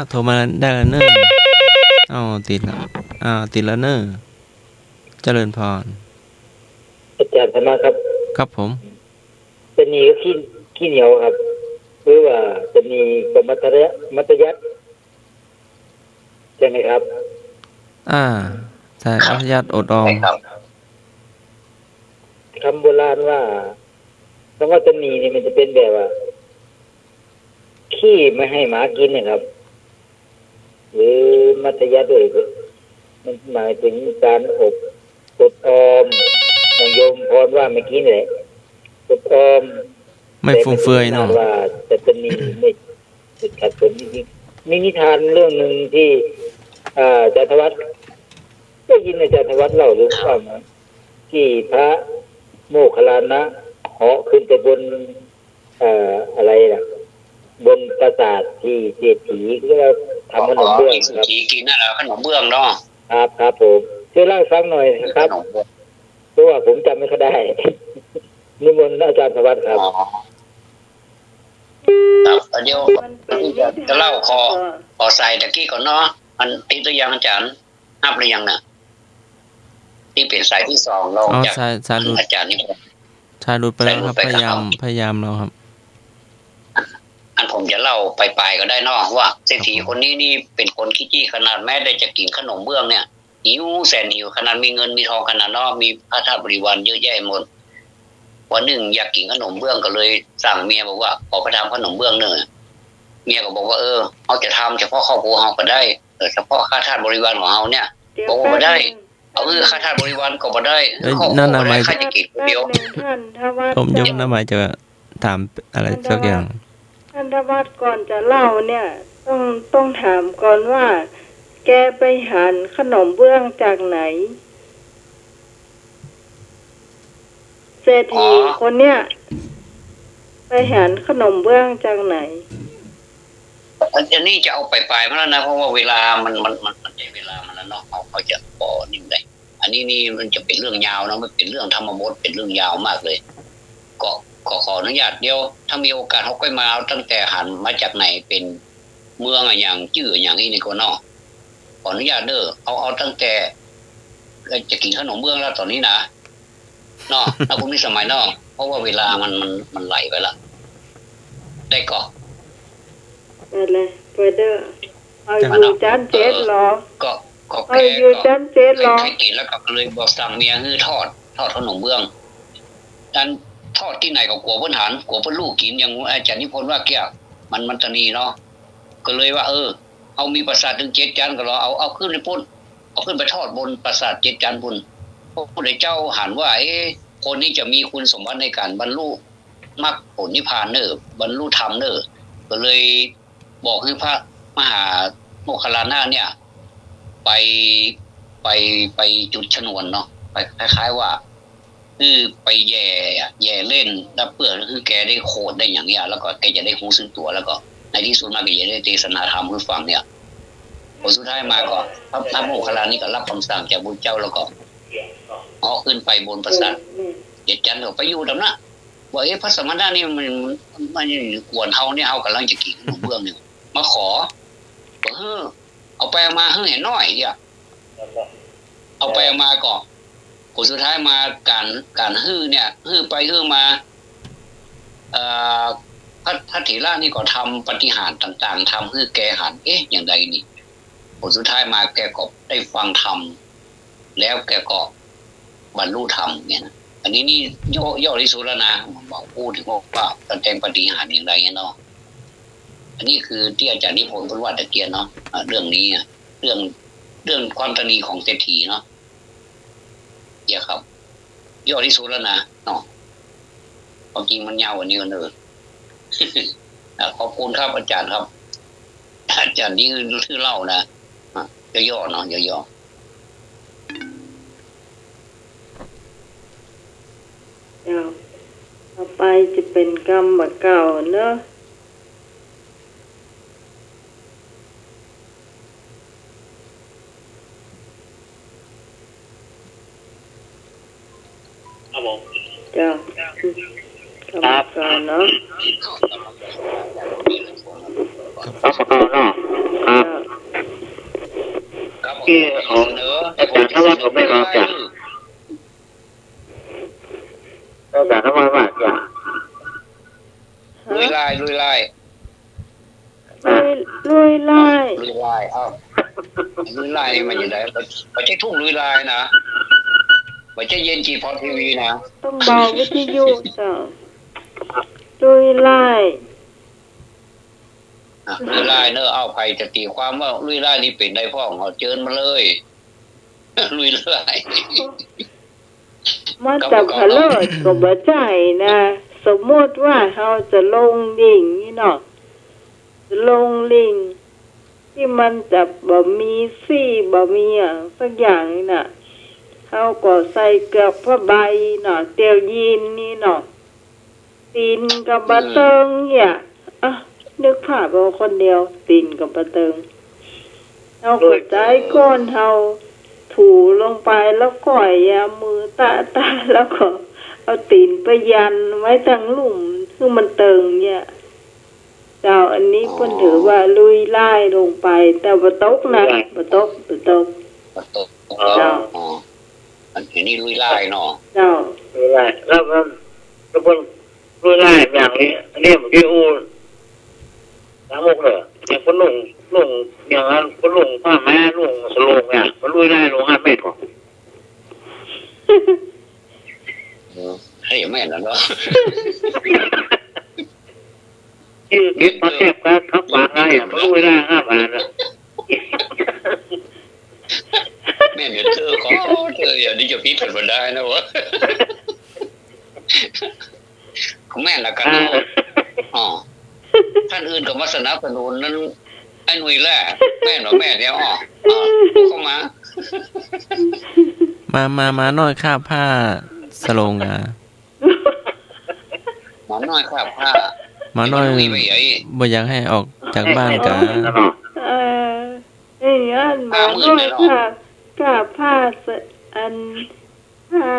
โทรมาได้แล้วเนอะติดแล้วเนอะเจริญพรอาจารย์ธรรมะครับครับผมจะนีก็ขี้เหนียวครับหรือว่าจะนีกับมัธยัสถ์ใช่ไหมครับใช่มัธยัสถ์อดออมคำโบราณว่าคำว่าจะนีนี่มันจะเป็นแบบว่าขี้ไม่ให้หมากินนะครับหรือมัธยัสถ์ด้วยมันหมายถึงการอดออมอย่างโยมพรว่าเมื่อกี้นี่แหละอดออมไม่ฟุ่มเฟือยเนาะว่าจะมีไม่ติดขัดผลจริงๆมีนิทานเรื่องหนึ่งที่อาจารย์ธวัฒน์ได้ยินอาจารย์ธวัฒน์เล่าหรือเปล่าที่พระโมคคัลลานะเหาะขึ้นไปบนอะไรล่ะบนปราสาทที่เศรษฐีก็ทำขนมเบื้องครับกินนั่นแหละขนมเบื้องเนาะครับผมช่วยเล่าให้ฟังหน่อยครับเพราะว่าผมจำไม่ค่อยได้นิมนต์อาจารย์ธวัฒน์ครับเดี๋ยวจะเล่าขอใส่ตะกี้ก่อนเนาะมันติดหรือยังอาจารย์นับหรือยังน่ะ ที่เป็นสายที่สองลอง อ๋อ จาก สายหลุด อาจารย์นิพนธ์ สายหลุดไปแล้วครับ สายหลุดไป พยายาม ครับ พยายามแล้วครับ อันผมจะเล่าไปก็ได้เนาะว่าเศรษฐีคนนี้นี่เป็นคนขี้จี้ขนาดแม้ได้จะกินขนมเบื้องเนี่ยหิวแสนหิวขนาดมีเงินมีทองขนาดเนาะมีพระธาตุบริวารเยอะแยะหมดวันหนึ่งอยากกินขนมเบื้องก็เลยสั่งเมียบอกว่าขอไปทำขนมเบื้องหนึ่งเมียก็บอกว่าเขาจะทำเฉพาะครอบครัวเขาก็ได้เฉพาะข้าทาสบริวารของเขาเนี่ยบอกว่าได้เอาข้าทาสบริวารก็บ่ได้ นั่นน่ะหมาย ใครจะกินคนเดียว ท่านทวัฒน์ ผมยมน้ำหมายจะถามอะไรสักอย่าง ท่านทวัฒน์ก่อนจะเล่าเนี่ย ต้องถามก่อนว่า แกไปหาขนมเบื้องจากไหนเศรษฐีคนเนี้ยไปหาขนมเบื้องจากไหน อันนี้จะเอาไปมาแล้วนะเพราะว่าเวลามันได้เวลามันแล้วเนาะเขาจะบอกนิ่มได้อันนี้นี่มันจะเป็นเรื่องยาวนะมันเป็นเรื่องธรรมบทเป็นเรื่องยาวมากเลยก็ขออนุญาตเดียวถ้ามีโอกาสเขาก็มาเอาตั้งแต่หันมาจากไหนเป็นเมืองอย่างจื่ออย่างนี้นี่ก็เนาะขออนุญาตเด้อเอาตั้งแต่จะกินขนมเบื้องแล้วตอนนี้นะเนาะถ้าคุณมีสมัยเนาะเพราะว่าเวลามันไหลไปละได้ก่อไปเลยไปเด้อเอาอยู่จันเจ็ดหรอก็เอาอยู่จันเจ็ดหรอใครกินแล้วก็เลยบอกสั่งเมียให้ทอดขนมเบื้องดันทอดที่ไหนก็กลัวเพิ่นหันกลัวเพิ่นลูกกินอย่างอาจารย์นิพนธ์ว่าแก้วมันตะนีเนาะก็เลยว่าเอามีปราสาทถึง7ชั้นก็เอาขึ้นไปพุ่นเอาขึ้นไปทอดบนปราสาท7ชั้นพุ่นพระพุทธเจ้าหันว่าคนนี้จะมีคุณสมบัติในการบรรลุมรรคผลนิพพานเด้อบรรลุธรรมเด้อก็เลยบอกให้พระมหาโมคคัลลานะเนี่ยไปจุดชนวนเนาะไปคล้ายๆว่าคือไปแย่เล่นแล้วเพื่อคือแกได้โคดได้อย่างเงี้ยแล้วก็แกจะได้รู้สึกตัวแล้วก็ในที่สุดมาก็จะได้เทศนาธรรมให้ฟังเนี่ยผลสุดท้ายมาก็พระโมคคัลลานี่ก็รับคำสั่งจากพระเจ้าแล้วก็เหาะขึ้นไปบนปราสาท7ชั้นก็ไปอยู่ดำนะว่าพระสมณะนี่มันกวนเฮาเนี่ยเฮากำลังจะกินขนมเบื้องนึงมาขอบอกเอาไปมาเห็นน้อยเดียวเอาไปมาก่อนผลสุดท้ายมาการเนี่ยไปมาพระเถระนี่ก็ทำปฏิหารต่างๆทำแกหันอย่างใดนี่ผลสุดท้ายมาแกก็ได้ฟังธรรมแล้วแกก็บรรลุธรรมเนี่ยนะอันนี้นี่ย่อที่สุดแล้วนะบอกพูดถึงว่าแสดงปฏิหารอย่างไรเนาะอันนี้คือที่อาจารย์นิพนธ์พูดว่าตะเกียนเนาะเรื่องนี้เรื่องความตนีของเศรษฐีเนาะเดี๋ยวครับย่อที่สุดแล้วนะเนาะความจริงมันยาวกว่านี้กันเลยขอบคุณครับอาจารย์ครับอาจารย์นี่คือเล่านะย่อๆเนาะย่อต่อไปจะเป็นกรรมเก่าเนอะจ้ากรรมเก่าเนาะที่ของอาจารย์ถ้าว่าผมไม่มาจากอาจารย์ถ้าว่าจาก ลุยไล่ลุยไล่ลุยไล่ลุยไล่มันอยู่ไหนไม่ใช่ทุ่งลุยไล่นะไม่ใช่เย็นจีพอทีวีนะต้องเบาวิทยุจ้ะลุยไล่ลุยไล่เนอะเอาไปจะตีความว่าลุยไล่นี่เป็นได้พ่อเอาเจิญมาเลยลุยไล่มาจับเขาเลยก็บ่ใจนะสมมติว่าเราจะลงลิงนี่เนาะลงลิงที่มันจะบ่มีซี่บ่มีสักอย่างนี่น่ะเขาก็ใส่เกลือผ้าใบเนาะเตียวยีนนี่เนาะตีนกับบะเติงเนี่ยนึกภาพเอาคนเดียวตีนกับบะเติงเอากดใจก้นเฮาถูลงไปแล้วก่อยมือตาแล้วก็เอาตีนไปยันไว้ตั้งหลุมคือมันเติงเนี่ยเจ้าอันนี้เพิ่นถือว่าลุยไล่ลงไปแต่บ่ตกนะบ่ตกเจ้า อันนี้ลุยไล่เนาะ เจ้า ลุยไล่แล้วคนลุยไล่อย่างนี้อันนี้มันที่อูทั้งหมดเลยอย่างคนลุงอย่างนั้นคนลุงผ้าแม่ลุงสโลงเนี่ยมันลุยไล่ลง5 เมตรก่อน ให้แม่นแล้วเนาะ ชื่อคิดมาเทียบกันทับปากได้มันลุยไล่5 บาทนะ แม่เนี่ยเธออย่างนี้จะพิจารณาได้นะวะแม่ละกันเนาะอ๋อท่านอื่นก็มาสนับสนุนนั้นไอ้หนุ่ยแหละแม่หรอแม่เดียวอ๋อเข้ามามาน้อยค่าผ้าสโลงอ่ะ หมอน้อยครับผ้ามาน้อยบ่อยากให้ออกจากบ้านกะอันมาด้วยค่ะผ้าอันผ้า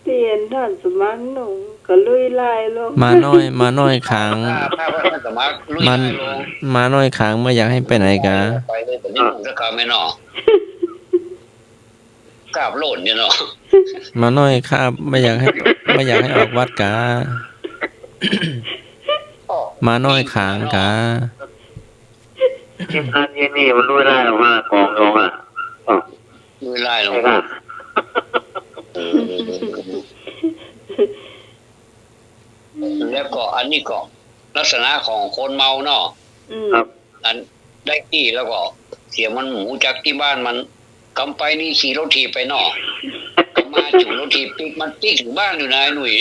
เตียนท่านสมังหนุ่งก็ลุยลายลงมาน้อยขางมาน้อยขางไม่อยากให้ไปไหนกะไปเลยแต่นี่มึงจะกลับไม่เนาะกราบโหล่นเนี่ยเนาะมาน้อยครับไม่อยากให้ออกวัดกะมาน้อยขางกะที่ท่านยี่นี่มันลุยไล่ออกมากองลงอ่ะลุยไล่ลงแล้วก็อันนี้ก็ลักษณะของคนเมาเนาะอันได้ที่แล้วก็เสียมันหมูจากที่บ้านมันกำไปนี่ขี่รถถีบไปเนาะก็มาจุ่รถถีบปิ๊กมันปิ๊กถึงบ้านอยู่นายหนุ่ย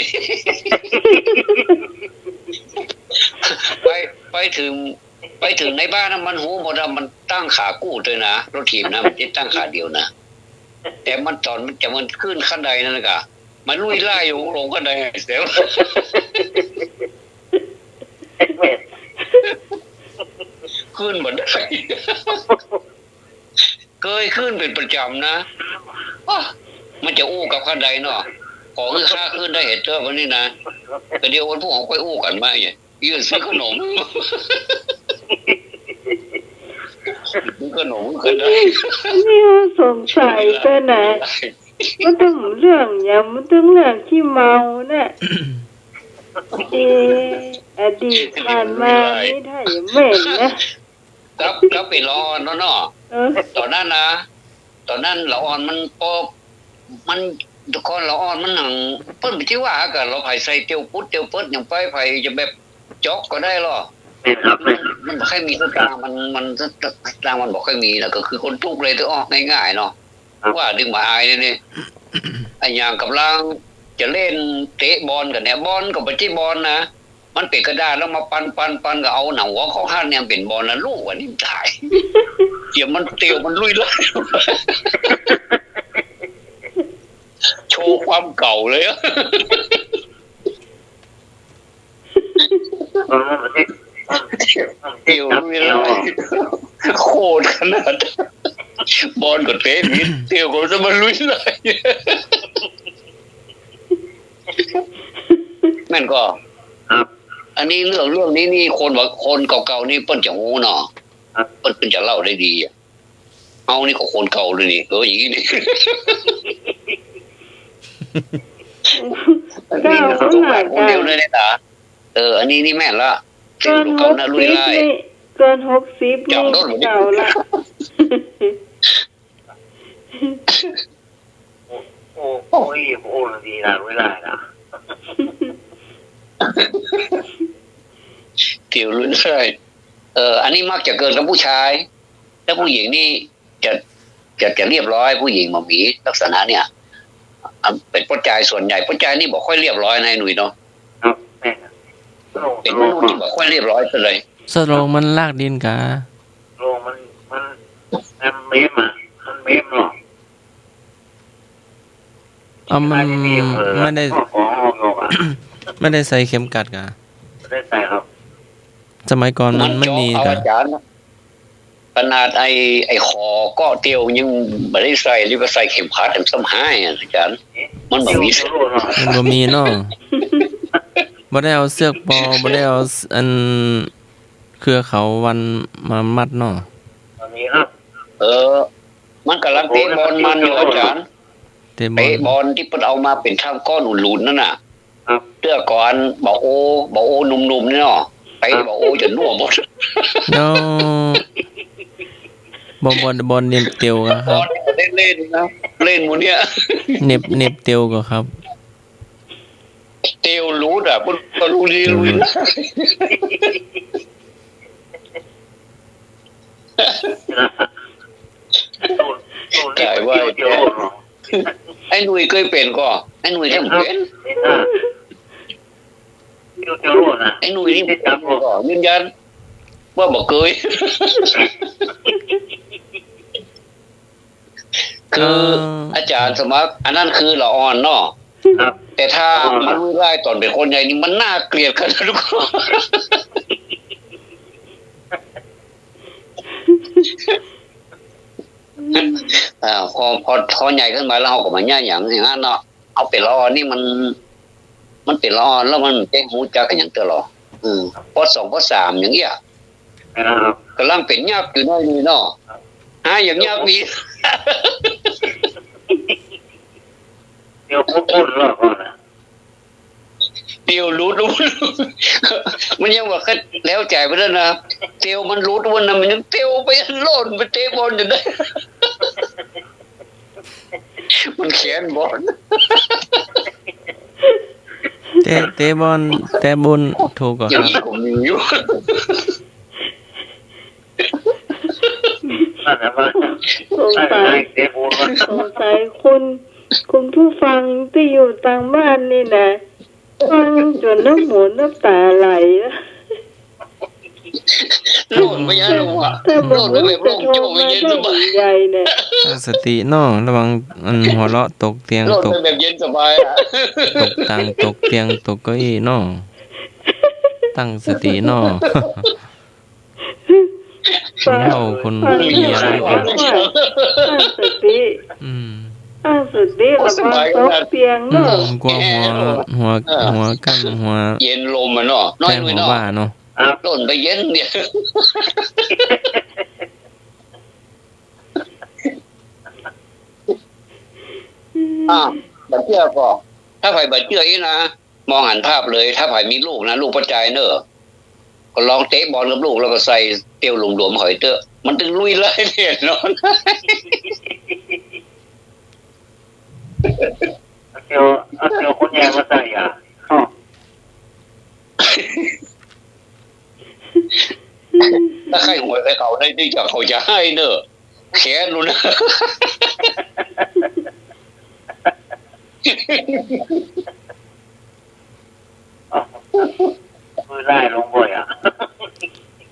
ไปถึงในบ้านนะมันหูหมดมันตั้งขากู้ด้วยนะรถถีบนะมันตั้งขาเดียวนะแต่มันตอนมันขึ้นขั้นใดนั่นกะมันลุยไล่อยู่ลงขั้นใดเสียวขึ้นหมดได้เคยขึ้นเป็นประจำนะมันจะอู้กับขั้นใดเนาะของค่าขึ้นได้เหตุเตอร์วันนี้นะแต่เดียววันพวกของไปอู้กันมาอย่างยืนซื้อขนมขนมก็ได้นี่สงสัยไปไหนมันต้องเรื่องอย่างมันต้องเรื่องที่เมาเนี่ยอดีตผ่านมาไม่ได้แม่นนะครับเป็นละอ่อนเนาะตอนนั้นนะตอนนั้นละอ่อนมันพอมันทุกคนละอ่อนมันหนังเพิ่นที่ว่ากันเราไผใส่เตียวพุดเตียวเปิดอย่างไปไผจะแบบจอกก็ได้หรอมันบ่ค่อยมีสตางค์มันสตางค์มันบ่ค่อยมีนะก็คือคนทุกข์เลยตัวออกง่ายๆเนาะว่าดึงมาอายนี่ไอ้อย่างกับล่างจะเล่นเตะบอลกันเนี่ยบอลก็บ่ใช่บอลนะมันเป็นกระดาษแล้วมาปันก็เอาหนังหัวเขาหั่นเนี่ยเป็นบอลนะลูกว่านี่ตายเดี๋ยวมันเตียวมันลุยเลยโชว์ความเก่าเลยอ่ะเตียวลุยเลยโคตรขนาดบอลก็เตะมิดเตียวก็จะมาลุยเลยแม่นก็อันนี้เรื่องนี้นี่คนว่าคนเก่าๆนี่เปิ้นจะฮู้เนาะเปิ้นจะเล่าได้ดีเอานี่ก็คนเก่าเลยนี่อย่างนี้นี่เก้าขนาดคนเดียวเลยนะตาอันนี้นี่แม่นละเกิน60นี่เกิน60นี่เก่าละโอ้ยโอ้ดีนะเวลานะเกี่ยวรุ่นใช่อันนี้มักจะเกิดกับผู้ชายแล้วผู้หญิงนี่จะเรียบร้อยผู้หญิงมามีลักษณะเนี่ยเป็นผู้ชายส่วนใหญ่ผู้ชายนี่บอกค่อยเรียบร้อยนายหนุ่ยเนาะเป็นมนุษย์ที่บอกค่อยเรียบร้อยซะเลยสโลงมันลากดินกะโลมันเมมอ่ะมันเมมหรอมันไม่ได้ใส่เข็มกัดกะไม่ได้ใส่ครับสมัยก่อนมันไม่มีกะขนาดไอ้คอก็เตียวยังไม่ได้ใส่หรือว่าใส่เข็มขัดซ้ำหายอาจารย์มันบ่มีเนาะบ่ได้เอาเสือกปอบ่ได้เอาอันเครือเขาวันมามัดเนาะมีครับมันกำลังเตะบอลมันอยู่อาจารย์ เตะบอ เตะ ล บอลที่เพิ่นเอามาเป็นข้าวก้อนหลุนๆนั่นน่ะเตื้อก่อนบอกโอหนุ่มๆนี่เนาะไปบอกโอจนน่วมหมด เนาะบอลเน็บเตียวก็ครับ บอลเล่นนะเล่นหมดเนี่ย เน็บเตียวก็ครับ เตียวรู้อ่ะก็รู้ดีรู้นะ ใช่ว่าไอ้หนุ่ยเคยเป็นก็ไอ้หนุ่ยทำเป็นไอ้หนุ่ยนี่ก็ยืนยันว่าบอกเคยคืออาจารย์สมัครอันนั้นคือละอ่อนเนาะแต่ถ้ามันรู้ได้ตอนเป็นคนใหญ่นี่มันน่าเกลียดกันทุกคนพอใหญ่ขึ้นมาแล้วเขาก็มาย่าอย่างนั้นเนาะเอาเป็นละอ่อนนี่มันเป็นละอ่อนแล้วมันเจ๊หูจักกันอย่างเตอหรอป.2 ป.3 อย่างเงี้ยกำลังเป็นยักษ์อยู่น้อยนี่เนาะอย่างยักษ์มีเดี๋ยวพูดแล้วก่อนนะ เตียวรู้มันยังว่าแล้วใจไปแล้วนะเตียวมันรู้วันนั้นมันยังเตียวไปโล่นไปเตะบอลอยู่ได้มันแขนบอลเตะบอลถูกก็ครับ ผมมีอยู่สงสัยคุณผู้ฟังที่อยู่ต่างบ้านนี่นะฟังจนน้ำหูน้ำตาไหลนะ โล่นไปยังลงอ่ะโล่นไปแบบโล่งโจ้ไปเย็นสบายใหญ่เนี่ยตั้งสติเนาะระวังหัวเราะตกเตียง โล่น ตก ไปแบบเย็นสบายอ่ะ ตกตังตกเตียงตกเก้าอี้เนาะตั้งสติเนาะคนเฒ่าคนเมียตั้งสติตั้งสติแล้วก็ตกเตียงเนาะกลัวหัวกั้นหัวเย็นลมอ่ะเนาะน้อยๆเนาะว่าเนาะโล่นไปเย็นเนี่ยบัดเชื่อก็ถ้าไผ่บัดเชื่ออีนะมองหันภาพเลยถ้าไผ่มีลูกนะลูกประจายเนอะก็ลองเตะบอลกับลูกแล้วก็ใส่เตียวหลวมๆหอยเตอะมันถึงลุยเลยเนี่ยนอนเตียวคนแย่มาใส่อ่ะถ้าใครหวยใครเขาได้ที่จะเขาจะให้เนอะแขนรู้นะมือไล่ลงบ่อยอ่ะ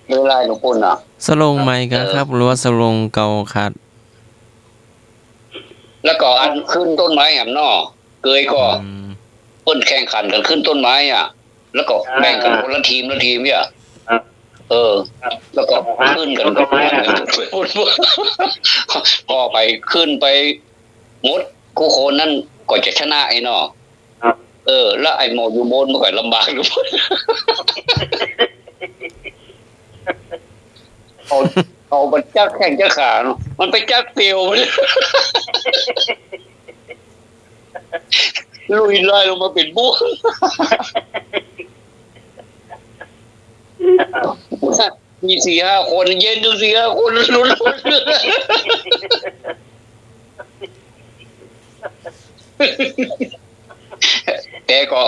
มือไล่ลงปุ่นอ่ะสลงใหม่กันครับหรือว่าสลงเก่าขาดแล้วก็อันขึ้นต้นไม้แหมนอเกยก็เปิ้นแข่งขันกันขึ้นต้นไม้อ่ะแล้วก็แบ่งกันคนละทีมเนี่ยแล้วก็ขึ้นกันพอไปขึ้นไปมดคู่โคนนั่นก็จะชนะไอ้นอแล้วไอ้หมออยู่บนมันก็ลำบากอยู่เอามันจักแข่งจักขาเนาะมันไปจักเตียวมันลุยไล่ลงมาเป็นบุ้งมี 4-5 คนเย็นดู 4-5 คนลุ้นแต่ก็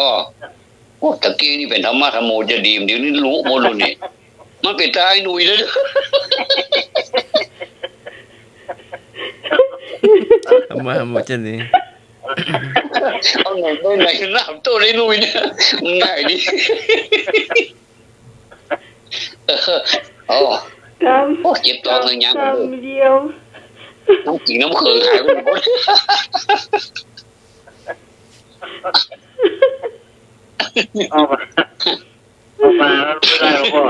ตะกี้นี่เป็นธรรมะธรรมโมจะดีมเดี๋ยวนี้รู้หมดเลยนี่มันเป็นตายหนุ่ยเลยมาหมดจะดีเอาหน่อยได้ไหนน้ำตัวได้หนุ่ยเนี่ยง่ายดิเจ็บตัวเงยยังเดียวน้ำจริงน้ำเคืองหายไปหมดเอามาแล้วไม่ได้หรอกพ่อ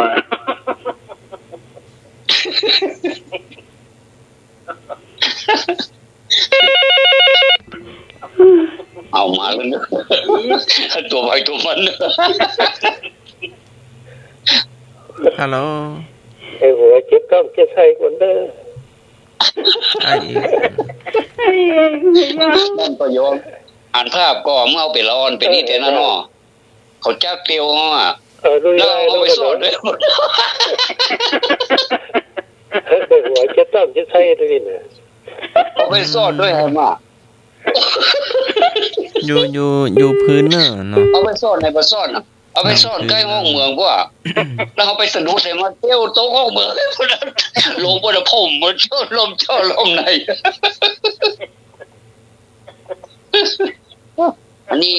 เอามาแล้วเนอะตัวไปตัวมันเนอะฮัลโหลไอ้หัวเจ็บก้ามเจ็บไส้คนเด้อ ไอ้เอง ไอ้เองพยา นั่นก็โยมอ่านภาพก็เมื่อเอาไปร้อนไปนี่แต่นั่นเนาะเขาจับเตียวอ่ะ ลุย แล้ว ไล่ เอาไปสอดด้วย เด็กหัวจะต้องจะใช้ด้วยนะ เอาไปสอดด้วยให้มา อยู่พื้นเนอะเนาะ เอาไปซ่อนในบ่ซ่อนน่ะเอาไปซ่อนใกล้ห้องเมืองกว่าแล้วเอาไปสะดุดใส่มาเตี้ยวโต๊ะห้องเมืองลงบนผมมันเจ้าลมในอันนี้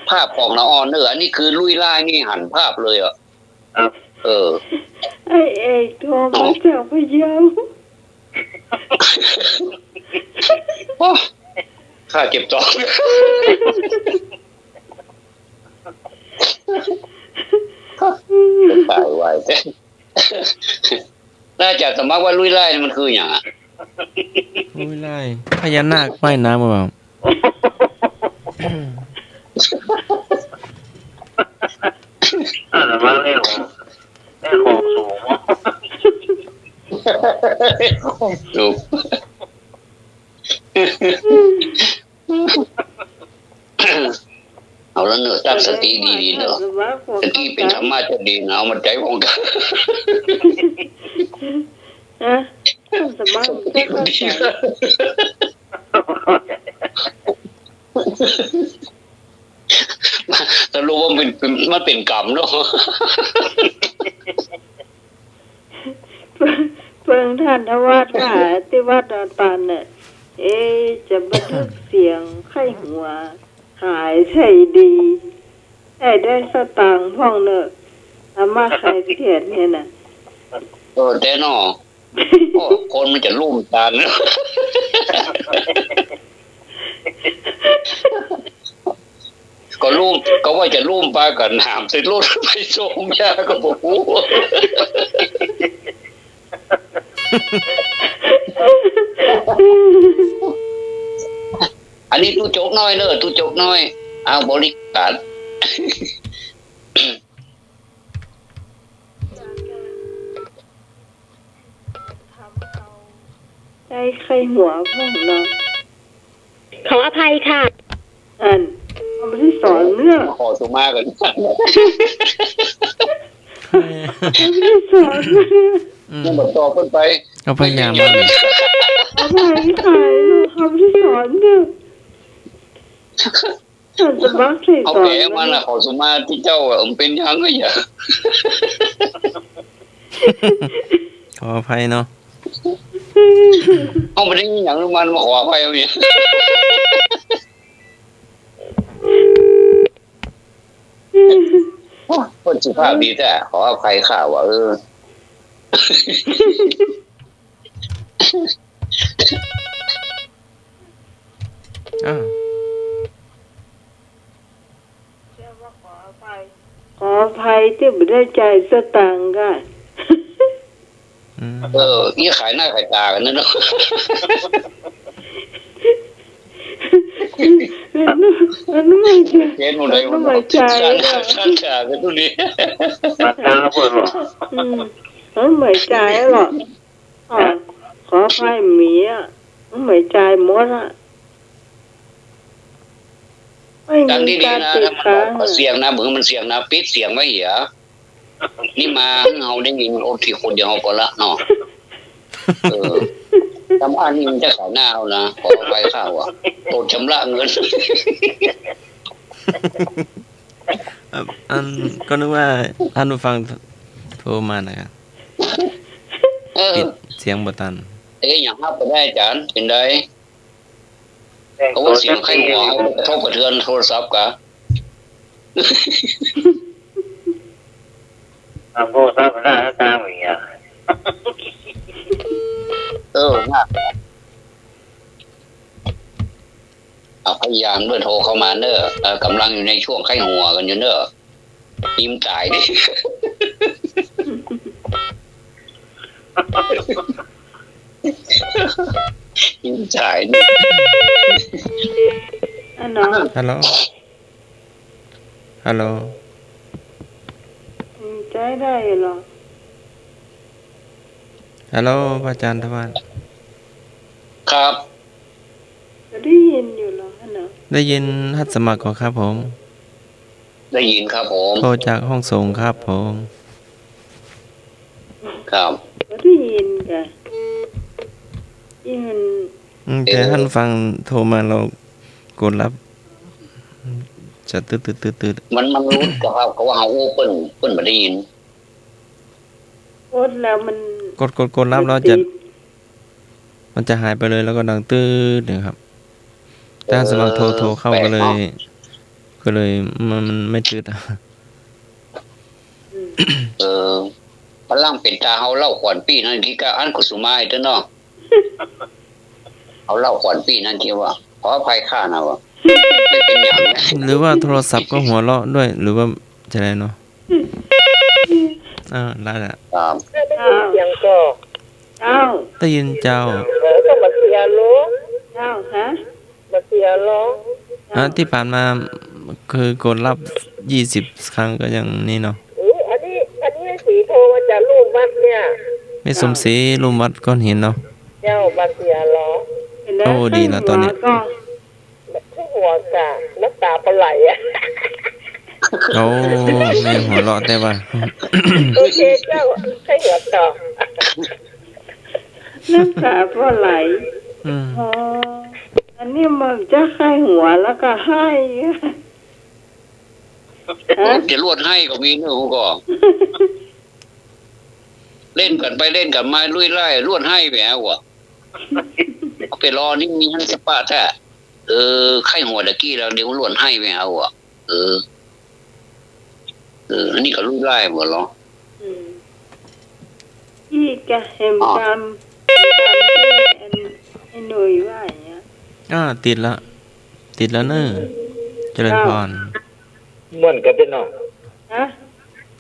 ภาพของละออนเนออันนี้คือลุยล่ายนี่หันภาพเลยอ่ะไอ้เองโทรมาจากพยา ข้าเจ็บท้องตายไวแต่น่าจะสมัครว่าลุยไล่มันคืออย่างอ่ะ ลุยไล่พญานาคว่ายน้ำมาเปล่า มาเร็วของสูง ถูกเอาแล้วเนอะตั้งสติดีๆเนอะสติเป็นธรรมะจะดีนะเอามันใจของกันสบายไม่เข้าใจแต่รู้ว่ามันเป็นกรรมเนาะ เพิ่งท่านวาดว่าที่วัดดอนปานเนี่ยจะบันทึกเสียงไข้หัวหายใช่ดีได้สตางค์พ่องเนอะอามาใครเขียนเนี่ยน่ะแต่เนาะคนมันจะลุ่มตาเนอะก็ลุ่มก็ว่าจะลุ่มปลากับน้ำใส่รถไปส่งยาก็บอกกูอันนี้ตู้โจกน้อยเนอะตู้โจกน้อยเอาบริการได้ไข้หัวพ่องเนาะ ขออภัยค่ะเขาไม่ได้สอนเรื่องขอสุมากันไม่ได้สอนนี่บอกต่อขึ้นไปเอาพยายามมาเลยเอาไปขายเขาไม่ได้สอนเรื่องฉันจะบักใส่สอนเอาแผลมาละขอสุมาที่เจ้าเป็นยังไงอย่าขออภัยเนาะเอาไปได้อย่างนึงมันมาขออภัยเอาเนี่ยคนสุภาพดีแต่ขออภัยข่าวว่าขออภัยที่ไม่ได้ใจสตางค์กันนี่ขายหน้าขายตากันนั่นเนาะอันนั้นไม่ใช่เกณฑ์หมดเลยไม่ใช่ชั้นฉากกันทุกนี้มาตาเปิดหรอไม่ใจหรอกขอไฟหมีไม่ใจหมดอ่ะดังดีๆนะถ้ามันเสียงนะเหมือนมันเสียงนะปิดเสียงไว้เหี้ยนี่มาเอาได้ยินโอ้ที่คนเดียวก็ละเนาะทำอันนี้มันจะขายหน้าเอานะขอไปข้าวโดนชำระเงินอันก็นึกว่าท่านผู้ฟังโทรมานะครับปิดเสียงบ่ตันอย่างฮับไปได้อาจารย์เป็นได้เขาว่าเสียงไข้หัวกระทบกระเทือนโทรศัพท์กะโทรศัพท์หน้าตาเหมือนกันน่าเอาพยายามเมื่อโทรเข้ามาเนอะกำลังอยู่ในช่วงไข้หัวกันอยู่เนอะยิ้มจ่ายดิยิ้มจ่ายดิฮัลโหลฮัลโหลใจได้หรอฮัลโหลพระอาจารย์ทวาร ครับได้ยินอยู่เหรอเนาะได้ยินฮัดสมัครก่อนครับผม ได้ยินครับผม โทรจากห้องส่งครับผม ครับ ได้ยินกะที่มัน แต่ท่านฟังโทรมาเรากดรับจะตืดมันรู้กับเขาว่าเขาเปิ้นไม่ได้ยินโคตรแล้วมันกดรับแล้วมันจะหายไปเลยแล้วก็ดังตืดเนี่ยครับแต่สมัครโทรเข้าก็เลยมันไม่ตืดพลังเป็นตาเฮาเล่าขวัญปีนั่นที่ก็อันกุสุมาไอ้เด้อเนาะเอาเล่าขวัญปีนั่นที่ว่าขออภัยข้านะว่าไม่เป็นอย่างนี้หรือว่าโทรศัพท์ก็หัวเราะด้วยหรือว่าจะไรเนาะได้ละครับเสียงก็เจ้าได้ยินเจ้าก็มาเสียโลเจ้าฮะมาเสียโลที่ผ่านมาคือกดรับ20 ครั้งก็ยังนี่เนาะอันนี้สีโทรมาจากลูกวัดเนี่ยไม่สมศรีลุมวัดก้อนหินเนาะเจ้ามาเสียโลโอ้ดีแล้วตอนนี้ที่หัวกะน้ำตาปลาไหลอ่ะโอ้แม่หัวเราะได้ป่ะโอเคเจ้าใช่หัวต่อน้ำตาปลาไหลอ๋ออันนี้มันจะให้หัวแล้วก็ให้จะลวดให้ก็มีเนื้อหูก็เล่นกันไปเล่นกันมาลุยไล่ลวดให้แหมวะไปรอนี่มีฮันสปาแท้ไข้หัวตะกี้แล้วเดี๋ยวลวดให้แหมวะอันนี้ก็ลุยไล่หมดหรอที่แกเห็นจำไอ้หนุ่ยว่าอย่างเงี้ยติดแล้วเนอะเจริญพรม่วนกันเด้อเนาะฮะ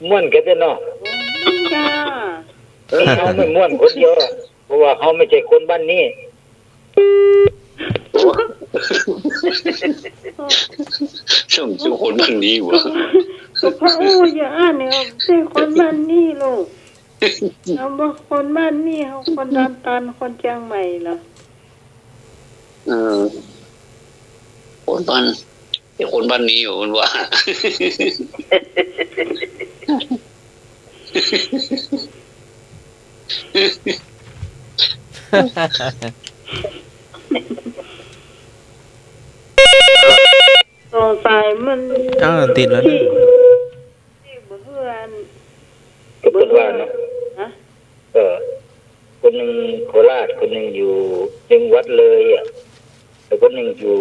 ม่วนกันเด้อเนาะจ้าเขาไม่ม่วนคนเดียวเพราะว่าเขาไม่ใช่คนบ้านนี้ช่างคนบ้านนี้วะพระโอ้ยอ่านเนี่ยเป็นคนบ้านนี้ลูกเราบอกคนบ้านนี้เขาคนตันคนเชียงใหม่เหรอคนบ้านนี้อยู่มันว่าสงสัยมันติดแล้วที่เพื่อนว่าเนาะคนหนึ่งโคราชคนหนึ่งอยู่จังหวัดเลยอ่ะแต่คนหนึ่งอยู่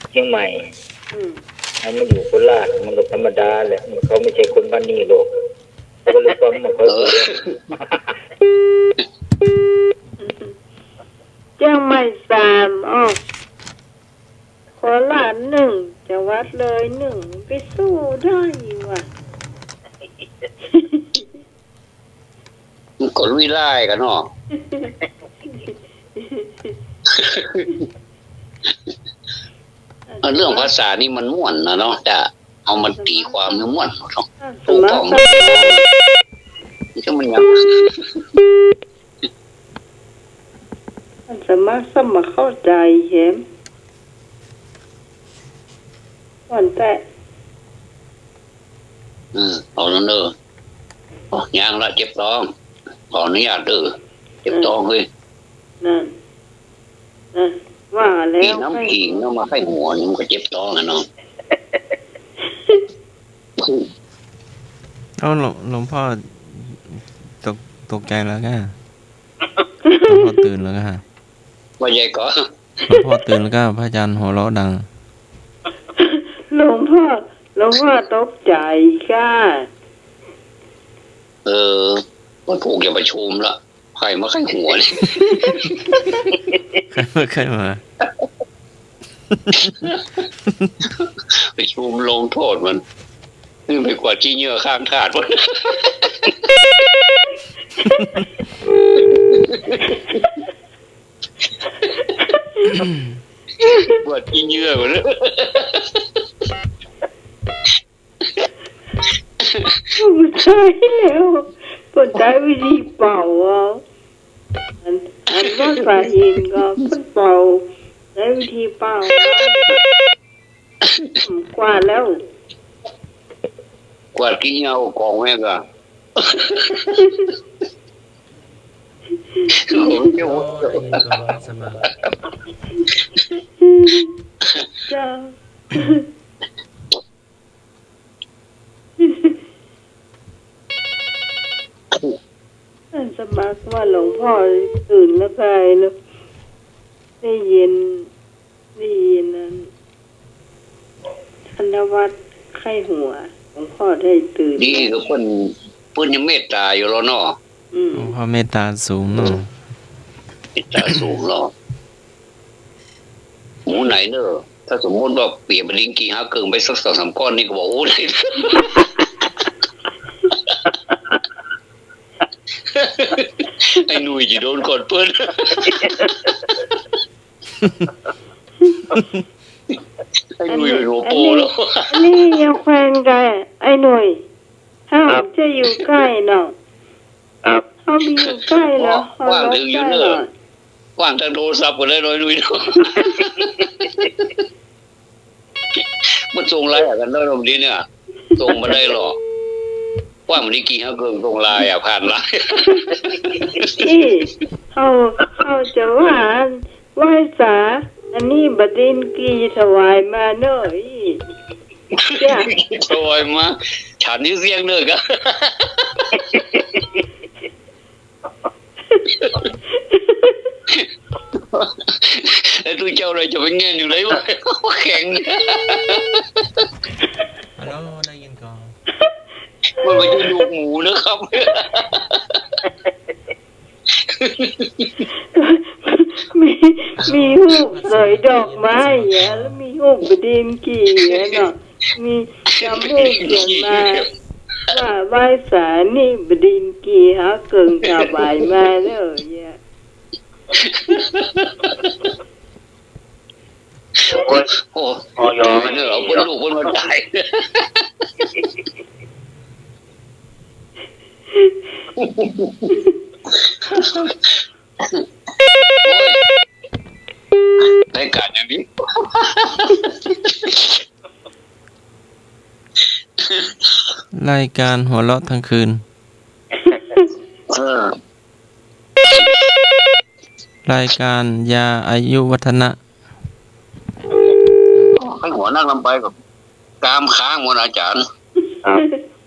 เชียงใหม่อันมันอยู่โคราชมันก็ธรรมดาแหละเขาไม่ใช่คนบ้านนี้หรอกก็เลยฟังมันเขาเชียงใหม่3โคราช1จังหวัดเลย1ไปสู้ได้ว่ะก็ลุยไล่กันเนาะเรื่องภาษานี่มันม่วนนะเนาะแต่เอามันตีความมันม่วนเนาะถูกต้องนี่ก็มันยังมันสามารถเข้าใจเห็นก่อนแต่เอาแล้วเนอะยางละเจ็บท้องขออนุญาตเจ็บท้องเฮ้ยนั่นว่าแล้วกินน้ำขิงน้ำมาไข้หัวนี่มันก็เจ็บท้องนะเนาะหลวงพ่อตกใจแล้วก็หลวงพ่อตื่นแล้วก็ว่าใหญ่ก็หลวงพ่อตื่นแล้วก็พระอาจารย์หัวเราะดังหลวงพ่อตกใจค่ะมันผูกอย่าประชุมละใครมาไข้หัวเลยใครมาประชุมลงโทษมันนี่ไปกว่าจี้เหยื่อข้างถาดมันปวดจี้เหยื่อมันใช่แล้วปวดใจวิธีเป่า อันว่าสาหินก็เป่าแล้ววิธีเป่ากว่าแล้ว กว่ากินเหงากองแม่ก็โอ้ย ก็ได้ยินก็สบาย เจ้าท่านสมัครว่าหลวงพ่อตื่นแล้วไงแล้วได้ยินนั้นธนวัฒน์ไข้หัวหลวงพ่อได้ตื่น ดีก็เพิ่นยังเมตตาอยู่แล้วเนาะ หลวงพ่อเมตตาสูงเนาะ เมตตาสูงเนาะหมูไหนเนอะถ้าสมมติว่าเปลี่ยนเป็นลิงกี่หาเกิงไปสัก2-3ก้อนนี่ก็บอกโอ้ได้ ไอ้หนุ่ยจะโดนกดเปิ้ล ไอ้หนุ่ยเป็นโรโปแล้ว นี่ยังแขวนกันไอ้หน่วยถ้าจะอยู่ใกล้เนาะเขามีอยู่ใกล้แล้ว ว่างถึงอยู่เนอะว่างทางโทรศัพท์ก็ได้น้อยหนุ่ยเนาะ มันส่งไลน์กันได้ตรงนี้เนี่ยส่งมาได้หรอว่ามันนี่กี่ฮะเกินส่งไลน์ผ่านไลน์ ที่เขาจะว่าไหว้สาอันนี้บดินกีถวายมาเนอะจ้ะ ถวายมาฉันนี่เสียงเนอะกันไอ้ตัวเจ้าอะไรจะไปเงี้ยอยู่ไหนวะแข็ง ฮัลโหลได้ยินก็ มันไม่ใช่ลูกหมูนะครับ มีหูกสอยดอกไม้เนี่ยแล้วมีหูกบดินกีเนาะมีจำหูกเขียนมาว่าไหว้สานี่บดินกีหาเกิงถวายมาเนอะเนี่ย โอ้ยเนอะเอาคนลูกคนมาตายได้การอย่างนี้ รายการหัวเราะทั้งคืน รายการยาอายุวัฒนะ ให้หัวนั่งลำไปกับกามค้างหมดอาจารย์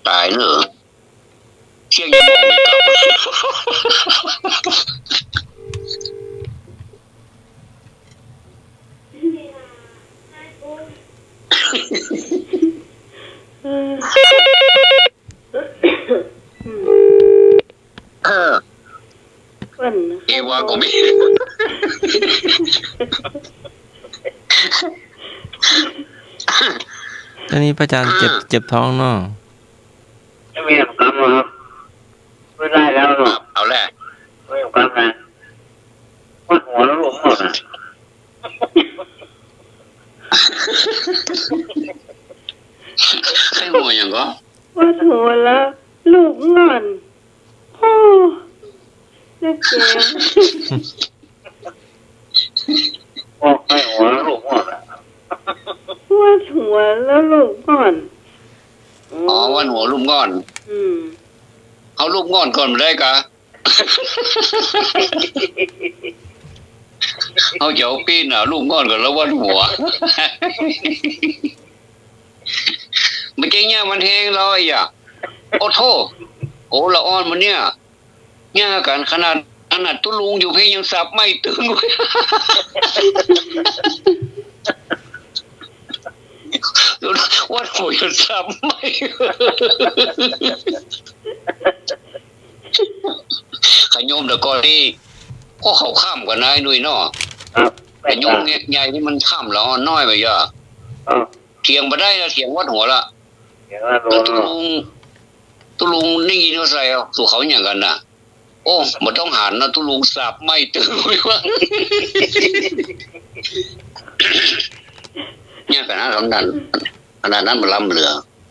ตายเนอะเชี่ยงยังมองไม่กลับเอวาก็มี ตอนนี้พระอาจารย์เจ็บท้องเนาะ จะมีกำครับไม่ได้แล้วเนาะ เอาแหละ ไม่มีกำนะว่าหัวแล้วหลงหมดอ่ะ ให้หัวอย่างก็ ว่าหัวแล้วลูกงอนโอ้น่าเกลียด บอกให้หัวแล้วหลงหมดอ่ะ ว่าหัวแล้วลูกงอน อ๋อวันหัวลูกง่อน เอาลูกง่อนก่อนมาได้กะ เอาเจ้าปีนลูกง่อนก่อนแล้ววันหัว เมื่อกี้เนี่ยมันแห้งแล้วไอ้อะโอ้โทโอ้ละอ่อนมันเนี่ยเนี่ยกันขนาดตุลุงอยู่เพียงยังสับไม่ตึงเลย วัดหัวยังสับไม่ ขยมเดี๋ยวก่อนที่พ่อเขาข้ามกันนายหนุ่ยเนาะขยมใหญ่ที่มันข้ามแล้วน้อยไปเยอะเถียงมาได้นะเถียงวัดหัวละแล้วตุลุงนี่ยินว่าใส่สู่เขาอย่างกันน่ะโอ้มันต้องหันนะตุลุงสับไม่ตึงไม่ว่าเนี่ยขนาดนั้นมันล้ำเหลือ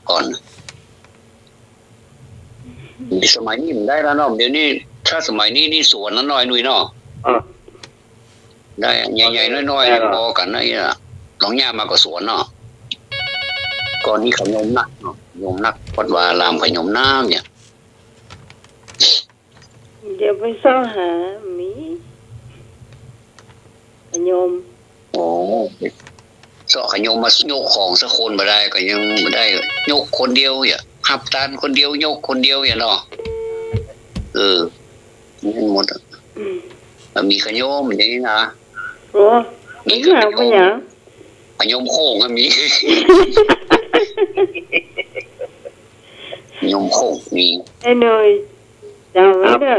ก่อนสมัยนี้มันได้แล้วเนาะเดี๋ยวนี้ถ้าสมัยนี้นี่สวนนั้นน้อยหนุ่ยเนาะ ได้ใหญ่ๆน้อยๆพอกันนะเนี่ยหลองย่ามาก็สวนเนาะก่อนนี้ขยมนักเนาะยมนักวัดวารามขยมน้ำเนี่ย เดี๋ยวไปซ่อหาหมีโยม โอ้สอขยมมาโยกของสักคนมาได้ก็ยังไม่ได้โยกคนเดียวอย่าหับตันคนเดียวโยกคนเดียวอย่าเนาะนี่หมดมีขยมอย่างนี้นะโอ้มีขยมไม่ยังขยมโค้งก็มีขยมโค้งมีไอ้หน่อยจำไว้เด้อ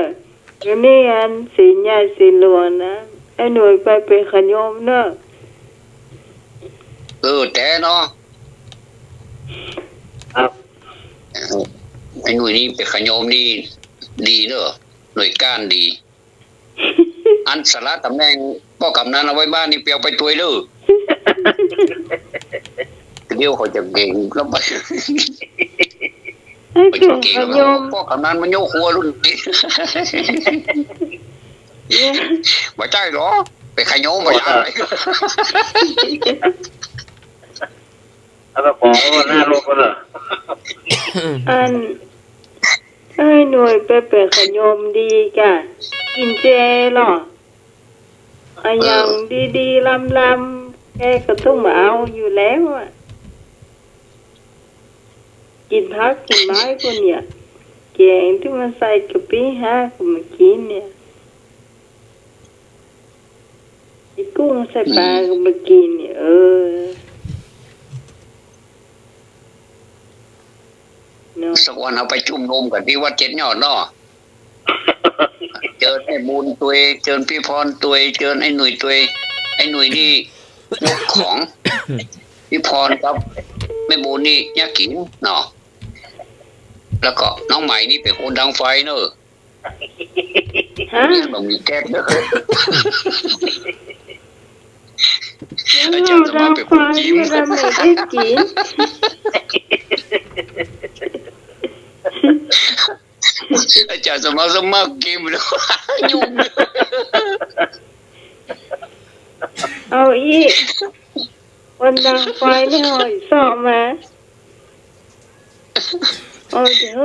วันนี้อันสีใหญ่สีหลวงนะไอ้หน่วยไปเป็นขยมเนอะแต่เนาะไอ้หน่วยนี้เป็นขยมนี่ดีเนอะหน่วยก้านดีอันสาระตำแหน่งป้อกำนันเอาไว้บ้านนี่เปียวไปตัวเลยเดี๋ยวเขาจะเก่งแล้วไปเก่งแล้วป้อกำนันมันโยกหัวรุ่นนี้ไม่ใช่หรอไปขยมไม่ใช่แล้วพอหน้าโลกก็เหรออันไอ้หน่วยไปเป็นขยมดีกะกินเจหรออะอย่างดีๆลำๆแกก็ต้องมาเอาอยู่แล้วอ่ะกินผักกินไม้คนเนี่ยแกงที่มันใส่กะปิฮะก็มากินเนี่ยกุ้งใส่ปลาก็มากินเนี่ยสักวันเอาไปจุ่มนมกันที่วัดเจ็ดยอดเนาะเจอไอ้บุญตัวเจอพี่พรตัวเจอไอ้หนุ่ยตัวไอ้หนุ่ยนี่ยกของพี่พรครับแม่บุญนี่ยักกินเนาะแล้วก็น้องใหม่นี่เป็นคนดังไฟเนอะนี่มันมีแก๊กเนอะอาจารย์สมานเป็นคนยิ้มอาจารย์สมานกิมเลยยุ่งเอาอีกวันดังไฟไม่หอยสอบมาเอาเดี๋ยว